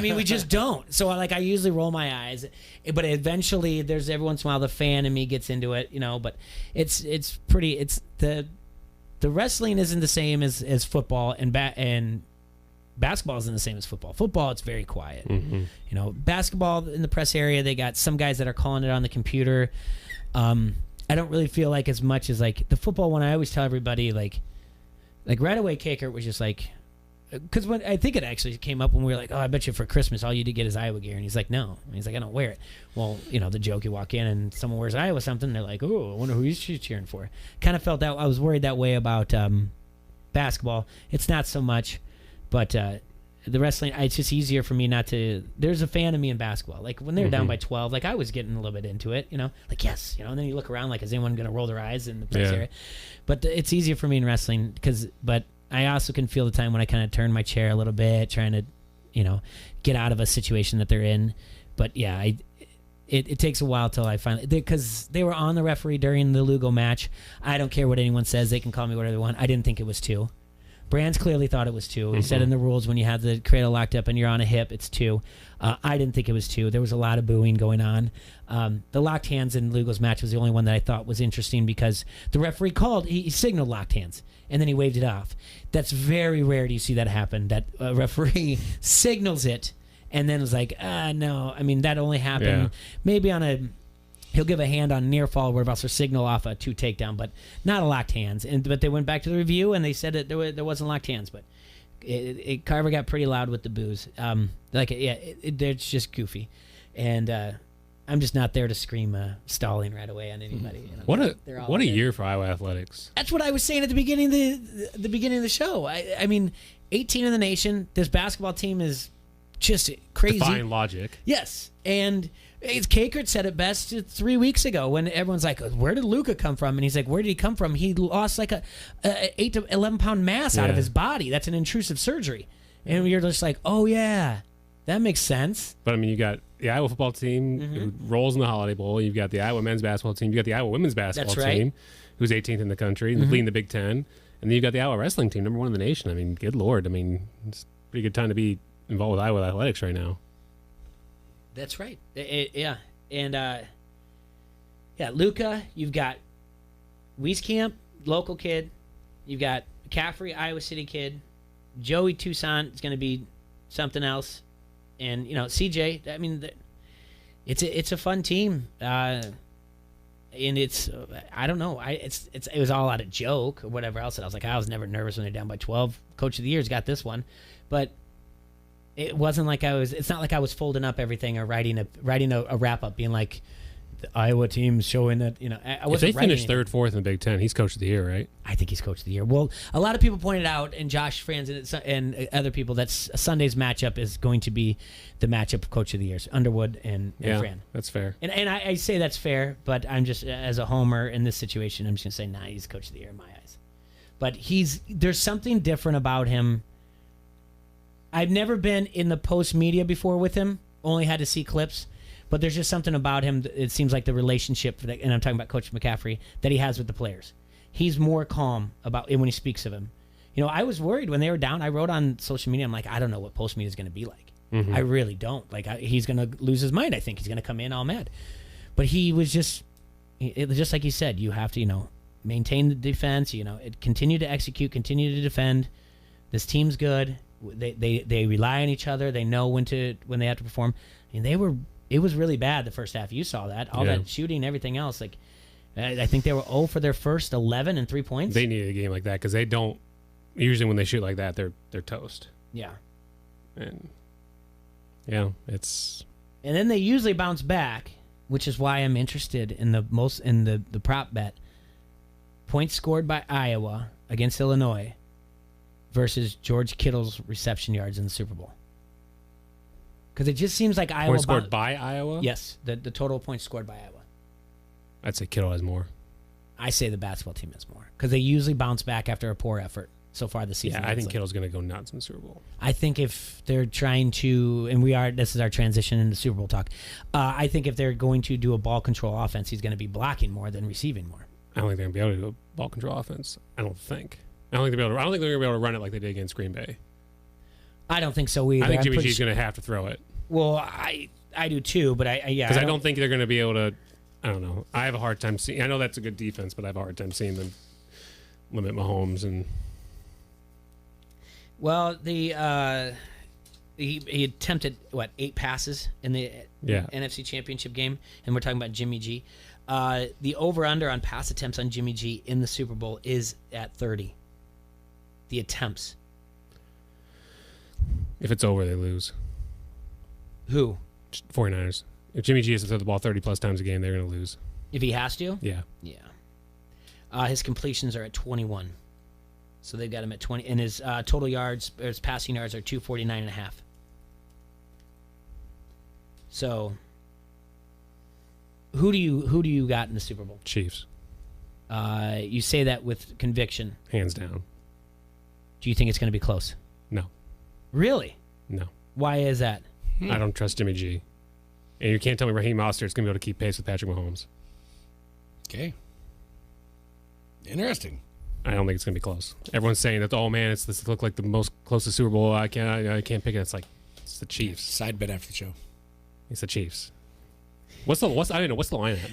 we just don't. So I usually roll my eyes, but eventually there's every once in a while the fan in me gets into it, but it's the wrestling isn't the same as football and basketball isn't the same as football. Football, it's very quiet. You know, basketball in the press area, they got some guys that are calling it on the computer. I don't really feel like as much as like the football one. I always tell everybody like right away, Kakert was just like, because when I think it actually came up when we were like, oh, I bet you for Christmas all you did get is Iowa gear, and he's like, no, and he's like, I don't wear it. Well, you know, the joke, you walk in and someone wears Iowa something, they're like, oh, I wonder who he's cheering for. Kind of felt that I was worried that way about basketball. It's not so much, but the wrestling, it's just easier for me not to. There's a fan of me in basketball. Like when they're down by 12, like I was getting a little bit into it, you know, like yes, you know, and then you look around like, is anyone going to roll their eyes in the press area? But it's easier for me in wrestling but I also can feel the time when I kind of turn my chair a little bit, trying to, you know, get out of a situation that they're in. But yeah, it takes a while till I finally, because they were on the referee during the Lugo match. I don't care what anyone says; they can call me whatever they want. I didn't think it was 2. Brands clearly thought it was 2. He said in the rules when you have the cradle locked up and you're on a hip, it's 2. I didn't think it was 2. There was a lot of booing going on. The locked hands in Lugo's match was the only one that I thought was interesting because the referee he signaled locked hands and then he waved it off. That's very rare. Do you see that happen? That a referee signals it and then was like, no. I mean, that only happened maybe on he'll give a hand on near fall where also signal off a 2 takedown, but not a locked hands. But they went back to the review and they said that there wasn't locked hands. But Carver got pretty loud with the boos. It's just goofy, and I'm just not there to scream stalling right away on anybody. You know? What a year for Iowa athletics. That's what I was saying at the beginning of the show. I mean, 18 in the nation. This basketball team is just crazy. Defying logic. Yes, and Kakert said it best 3 weeks ago when everyone's like, where did Luka come from? And he's like, where did he come from? He lost like a 8 to 11 pound mass out of his body. That's an intrusive surgery. And you're just like, oh yeah, that makes sense. But I mean, you got the Iowa football team who rolls in the Holiday Bowl. You've got the Iowa men's basketball team. You got the Iowa women's basketball team, who's 18th in the country, leading the Big Ten. And then you got the Iowa wrestling team, number 1 in the nation. I mean, good Lord. I mean, it's a pretty good time to be involved with Iowa athletics right now. That's right. Yeah. And, Luka, you've got Wieskamp, local kid. You've got McCaffrey, Iowa City kid. Joey Toussaint is going to be something else. And, you know, CJ, I mean, it's a fun team. And it's, I don't know. It was all out of joke or whatever else. And I was like, I was never nervous when they're down by 12. Coach of the Year's got this one. But it wasn't like it's not like I was folding up everything or writing a wrap up being like the Iowa team's showing that, you know, I wasn't. If they finished 3rd, 4th in the Big Ten, he's Coach of the Year, right? I think he's Coach of the Year. Well, a lot of people pointed out, and Josh Franz and other people, that Sunday's matchup is going to be the matchup of Coach of the Years, Underwood and Fran. That's fair. And I say that's fair, but I'm just, as a homer in this situation, I'm just going to say, he's Coach of the Year in my eyes. But there's something different about him. I've never been in the post media before with him, only had to see clips, but there's just something about him. It seems like the relationship, and I'm talking about Coach McCaffrey, that he has with the players. He's more calm about it when he speaks of him. You know, I was worried when they were down. I wrote on social media, I'm like, I don't know what post media is going to be like. I really don't. Like, he's going to lose his mind. I think he's going to come in all mad. But he was just like he said, you have to, you know, maintain the defense, you know, continue to execute, continue to defend. This team's good. They rely on each other. They know when they have to perform. I mean, it was really bad the first half. You saw that, all that shooting, everything else. Like, I think they were 0 for their first 11 and 3 points. They need a game like that because they don't. Usually, when they shoot like that, they're toast. Yeah, and it's. And then they usually bounce back, which is why I'm interested in the prop bet. Points scored by Iowa against Illinois versus George Kittle's reception yards in the Super Bowl. Because it just seems like Iowa... Points scored by Iowa? Yes, the total points scored by Iowa. I'd say Kittle has more. I say the basketball team has more. Because they usually bounce back after a poor effort so far this season. Yeah, I think Kittle's going to go nuts in the Super Bowl. I think if they're trying to... And this is our transition into Super Bowl talk. I think if they're going to do a ball control offense, he's going to be blocking more than receiving more. I don't think they're going to be able to do a ball control offense. I don't think they're going to be able to run it like they did against Green Bay. I don't think so either. I think Jimmy G's going to have to throw it. Well, I do too, but because I don't think they're going to be able to. I don't know. I have a hard time seeing. I know that's a good defense, but I have a hard time seeing them limit Mahomes and. Well, he attempted 8 passes in the NFC Championship game, and we're talking about Jimmy G. The over/under on pass attempts on Jimmy G in the Super Bowl is at 30. The attempts. If it's over, they lose. Who? 49ers. If Jimmy G has to throw the ball 30-plus times a game, they're going to lose. If he has to? Yeah. Yeah. His completions are at 21. So they've got him at 20. And his total yards, or his passing yards, are 249.5. So, who do you got in the Super Bowl? Chiefs. You say that with conviction. Hands down. Do you think it's going to be close? No. Really? No. Why is that? I don't trust Jimmy G. And you can't tell me Raheem Mostert's going to be able to keep pace with Patrick Mahomes. Okay. Interesting. I don't think it's going to be close. Everyone's saying that, oh, man, this look like the most closest Super Bowl. I can't pick it. It's like, it's the Chiefs. Side bet after the show. It's the Chiefs. What's the line at?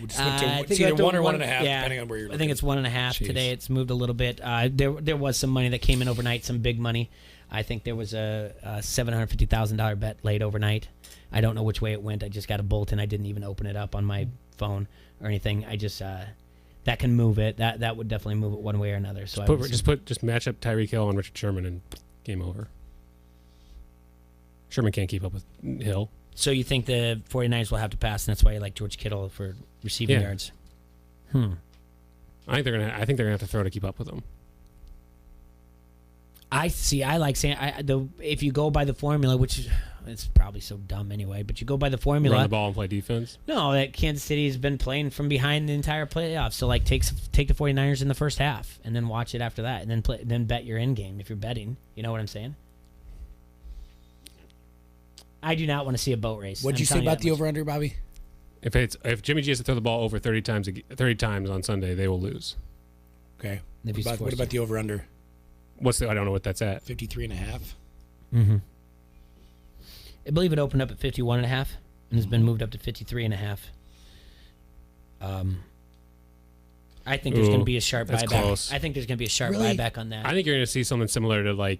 It's either 1 or 1.5, depending on where you're looking. I think it's 1.5 today. It's moved a little bit. There was some money that came in overnight, some big money. I think there was a $750,000 bet laid overnight. I don't know which way it went. I just got a bulletin. I didn't even open it up on my phone or anything. I just that can move it. That would definitely move it one way or another. So just match up Tyreek Hill on Richard Sherman and game over. Sherman can't keep up with Hill. So you think the 49ers will have to pass, and that's why you like George Kittle for receiving yards? I think they're gonna have to throw to keep up with them. I like saying if you go by the formula, which it's probably so dumb anyway, but you go by the formula. Run the ball and play defense. No, that Kansas City has been playing from behind the entire playoffs. So take the 49ers in the first half, and then watch it after that, and then bet your end game if you're betting. You know what I'm saying? I do not want to see a boat race. What'd you say about the over/under, Bobby? If Jimmy G has to throw the ball over 30 times on Sunday, they will lose. Okay. What about the over/under? I don't know what that's at. 53.5. Mm-hmm. I believe it opened up at 51.5 and has been moved up to 53.5. I think there's going to be a sharp buyback. Close. I think there's going to be a sharp buyback on that. I think you're going to see something similar to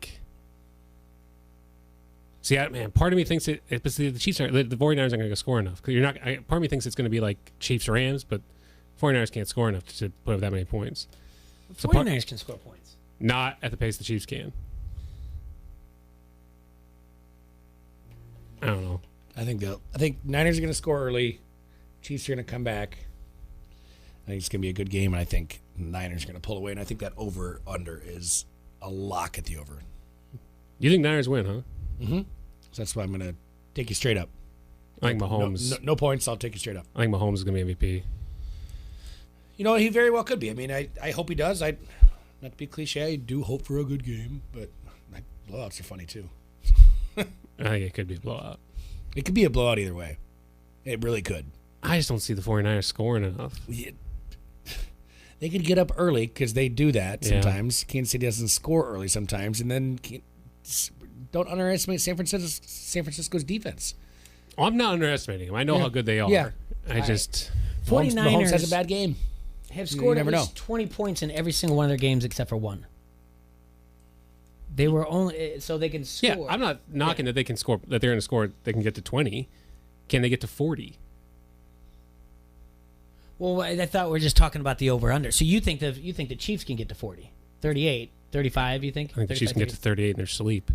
See, part of me thinks the Chiefs the 49ers aren't going to score enough. Because part of me thinks it's going to be like Chiefs Rams, but 49ers can't score enough to put up that many points. 49ers can score points. Not at the pace the Chiefs can. I don't know. I think Niners are going to score early. Chiefs are going to come back. I think it's going to be a good game, and I think Niners are going to pull away. And I think that over/under is a lock at the over. You think Niners win, huh? Mm-hmm. So that's why I'm going to take you straight up. I think Mahomes. No points. I'll take you straight up. I think Mahomes is going to be MVP. You know, he very well could be. I mean, I hope he does. Not to be cliche, I do hope for a good game, but blowouts are funny too. I think it could be a blowout. It could be a blowout either way. It really could. I just don't see the 49ers scoring enough. They could get up early because they do that sometimes. Kansas City doesn't score early sometimes, and then don't underestimate San Francisco's defense. Oh, I'm not underestimating them. I know how good they are. Yeah. I just 49ers Mahomes has a bad game. Have scored at least 20 points in every single one of their games except for one. They were only so they can score. Yeah, I'm not knocking that they can score. That they're going to score. They can get to 20. Can they get to 40? Well, I thought we were just talking about the over/under. So you think the Chiefs can get to 40, 38, 35? You think? I think the Chiefs can get to 38 in their sleep.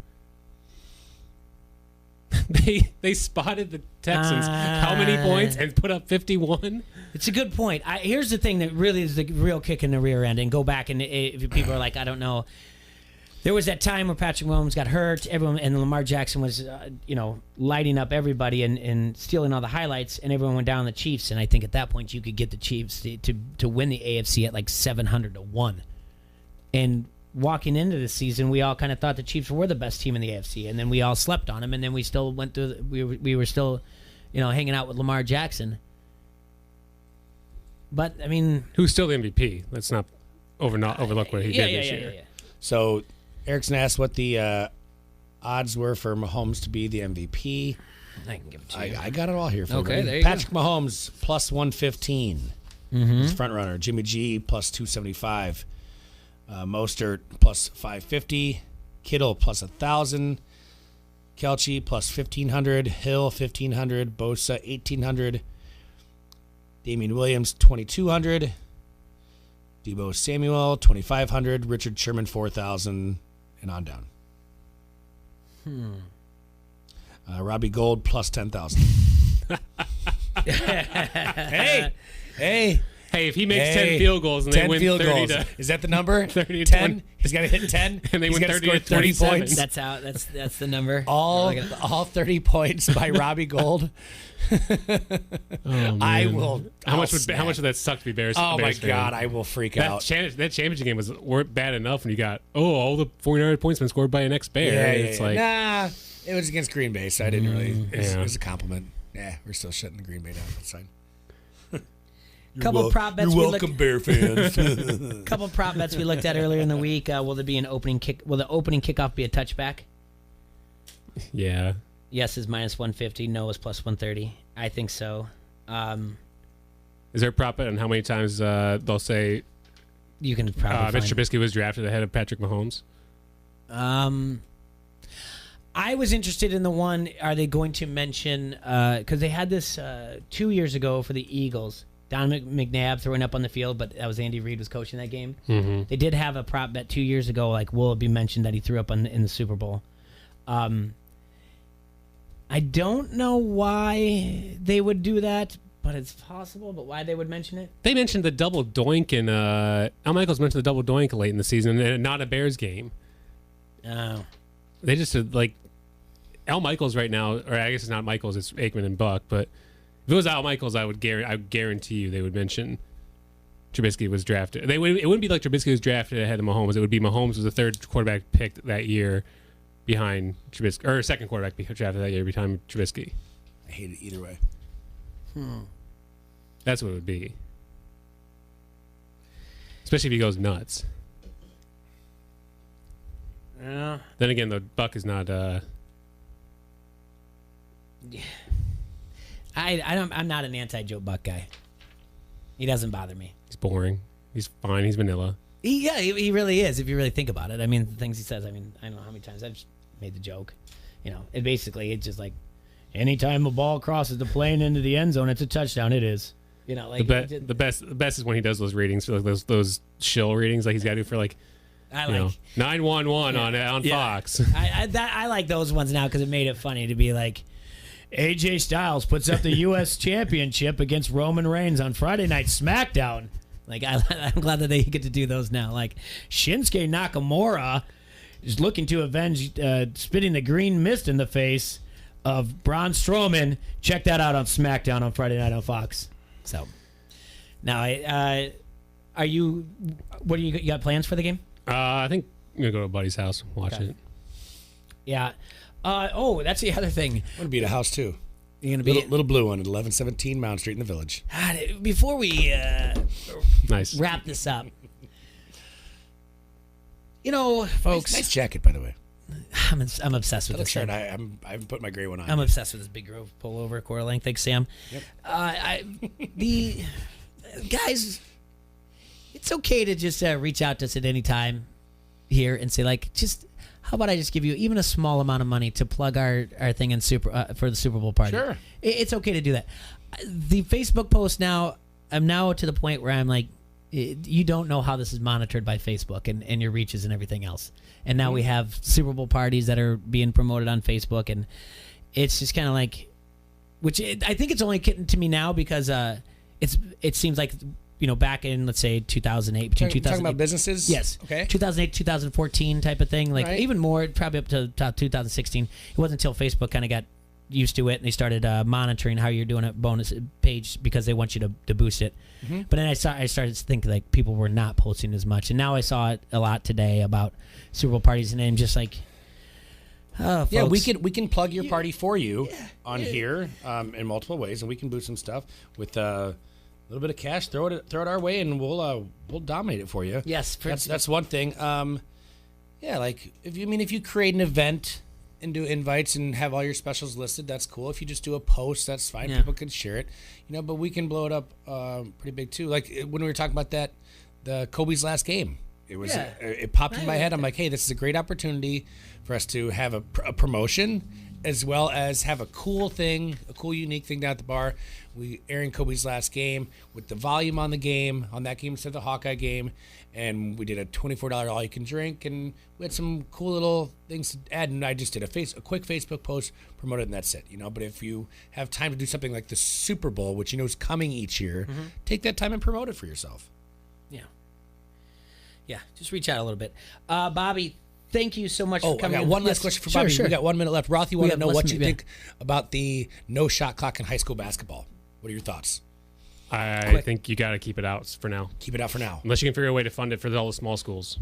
They spotted the Texans how many points and put up 51? It's a good point. Here's the thing that really is the real kick in the rear end. And go back and if people are like, I don't know. There was that time where Patrick Mahomes got hurt, everyone, and Lamar Jackson was, lighting up everybody and stealing all the highlights, and everyone went down on the Chiefs. And I think at that point you could get the Chiefs to win the AFC at like 700-1. And walking into the season, we all kind of thought the Chiefs were the best team in the AFC, and then we all slept on them, and then we still went through. We were still, hanging out with Lamar Jackson. But I mean, who's still the MVP? Let's not overlook what he did this year. Yeah. So Erickson asked what the odds were for Mahomes to be the MVP. I can give it to you. I got it all here for you. Okay, there you Patrick Mahomes plus 115. Mm-hmm. He's front runner. Jimmy G plus 275. Mostert plus 550. Kittle plus 1,000. Kelce plus 1,500. Hill 1,500. Bosa 1,800. Damian Williams 2,200. Debo Samuel 2,500. Richard Sherman 4,000, and on down. Robbie Gould plus 10,000. Hey, if he makes 10 field goals and they win 30 to, is that the number? 30 to 10. 20. He's got to hit 10, and they win 30 to 30 points. That's how. That's the number. All 30 points by Robbie Gould. I will. How much would that suck to be Bears? Oh Bears my God, I will freak out. That championship game was bad enough when you got all the 49 points been scored by an ex-Bear. It's like nah, it was against Green Bay, so I didn't really. It was a compliment. Yeah, we're still shutting the Green Bay down. That's fine. Couple prop bets. You're welcome, Bear fans. Couple prop bets we looked at earlier in the week. Will there be an opening kick? Will the opening kickoff be a touchback? Yeah. Yes is minus 150. No is plus 130. I think so. Is there a prop bet on how many times they'll say you can probably Mitch Trubisky was drafted ahead of Patrick Mahomes? I was interested in the one. Are they going to mention because they had this 2 years ago for the Eagles? Don McNabb throwing up on the field, but that was Andy Reid was coaching that game. Mm-hmm. They did have a prop bet 2 years ago. Like, will it be mentioned that he threw up in the Super Bowl? I don't know why they would do that, but it's possible. But why they would mention it? They mentioned the double doink, and Al Michaels mentioned the double doink late in the season, and not a Bears game. Oh. They just like Al Michaels right now, or I guess it's not Michaels, it's Aikman and Buck, but if it was Al Michaels, I would guarantee you they would mention Trubisky was drafted. It wouldn't be like Trubisky was drafted ahead of Mahomes. It would be Mahomes was the third quarterback picked that year behind Trubisky, or second quarterback drafted that year behind Trubisky. I hate it either way. That's what it would be. Especially if he goes nuts. Yeah. Then again, the Buck is not. I'm not an anti-Joe Buck guy. He doesn't bother me. He's boring. He's fine. He's vanilla. He really is. If you really think about it, I mean, the things he says. I mean, I don't know how many times I've made the joke. You know, it's just like, anytime a ball crosses the plane into the end zone, it's a touchdown. It is. You know, like the best is when he does those readings, like those shill readings, like he's got to do for like. I like 911 on Fox. I like those ones now because it made it funny to be like, AJ Styles puts up the U.S. Championship against Roman Reigns on Friday Night SmackDown. Like I'm glad that they get to do those now. Like Shinsuke Nakamura is looking to avenge spitting the green mist in the face of Braun Strowman. Check that out on SmackDown on Friday night on Fox. So now, what do you got plans for the game? I think I'm gonna go to a buddy's house and watch it. Yeah. That's the other thing. I'm gonna be at a house too. You're gonna be little blue one at 1117 Mound Street in the Village. Before we nice wrap this up, you know, folks. Nice jacket, by the way. I'm obsessed with this. Shirt. I haven't put my gray one on. I'm obsessed with this Big Grove pullover, quarter length. Thanks, Sam. Yep. The guys, it's okay to just reach out to us at any time here and say, like, just how about I just give you even a small amount of money to plug our thing in for the Super Bowl party? Sure, it's okay to do that. The Facebook post now, I'm now to the point where I'm like, you don't know how this is monitored by Facebook and your reaches and everything else. And now we have Super Bowl parties that are being promoted on Facebook, and it's just kind of like, I think it's only getting to me now because it seems like, you know, back in, let's say, 2008, between 2008, talking about businesses? Yes. Okay. 2008, 2014 type of thing. Like, right. Even more, probably up to 2016. It wasn't until Facebook kind of got used to it and they started monitoring how you're doing a bonus page because they want you to boost it. Mm-hmm. But then I started to think, like, people were not posting as much. And now I saw it a lot today about Super Bowl parties, and I'm just like, oh, folks. Yeah, we can plug your party for you on here in multiple ways, and we can boost some stuff with a little bit of cash. Throw it our way, and we'll dominate it for you. Yes, that's one thing. Like if you create an event and do invites and have all your specials listed, that's cool. If you just do a post, that's fine. Yeah. People can share it, but we can blow it up pretty big too. Like when we were talking about the Kobe's last game, It popped in my head. I'm like, hey, this is a great opportunity for us to have a promotion, as well as have a cool thing, a cool, unique thing down at the bar. We airing Kobe's last game with the volume on that game instead of the Hawkeye game, and we did a $24 all you can drink, and we had some cool little things to add. And I just did a quick Facebook post, promoted, and that's it. But if you have time to do something like the Super Bowl, which is coming each year, take that time and promote it for yourself. Yeah, just reach out a little bit. Bobby, thank you so much for coming. I got one last question for Bobby. Sure. We got 1 minute left. Roth, you want to know what you think about the no shot clock in high school basketball? What are your thoughts? I think you got to keep it out for now. Keep it out for now. Unless you can figure a way to fund it for all the small schools.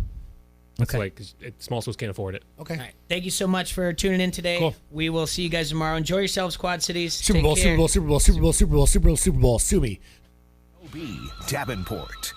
That's small schools can't afford it. Okay. All right. Thank you so much for tuning in today. Cool. We will see you guys tomorrow. Enjoy yourselves, Quad Cities. Super Bowl, Super Bowl, Super Bowl, Super Bowl, Super Bowl, Super Bowl, Super Bowl, sue me. Davenport.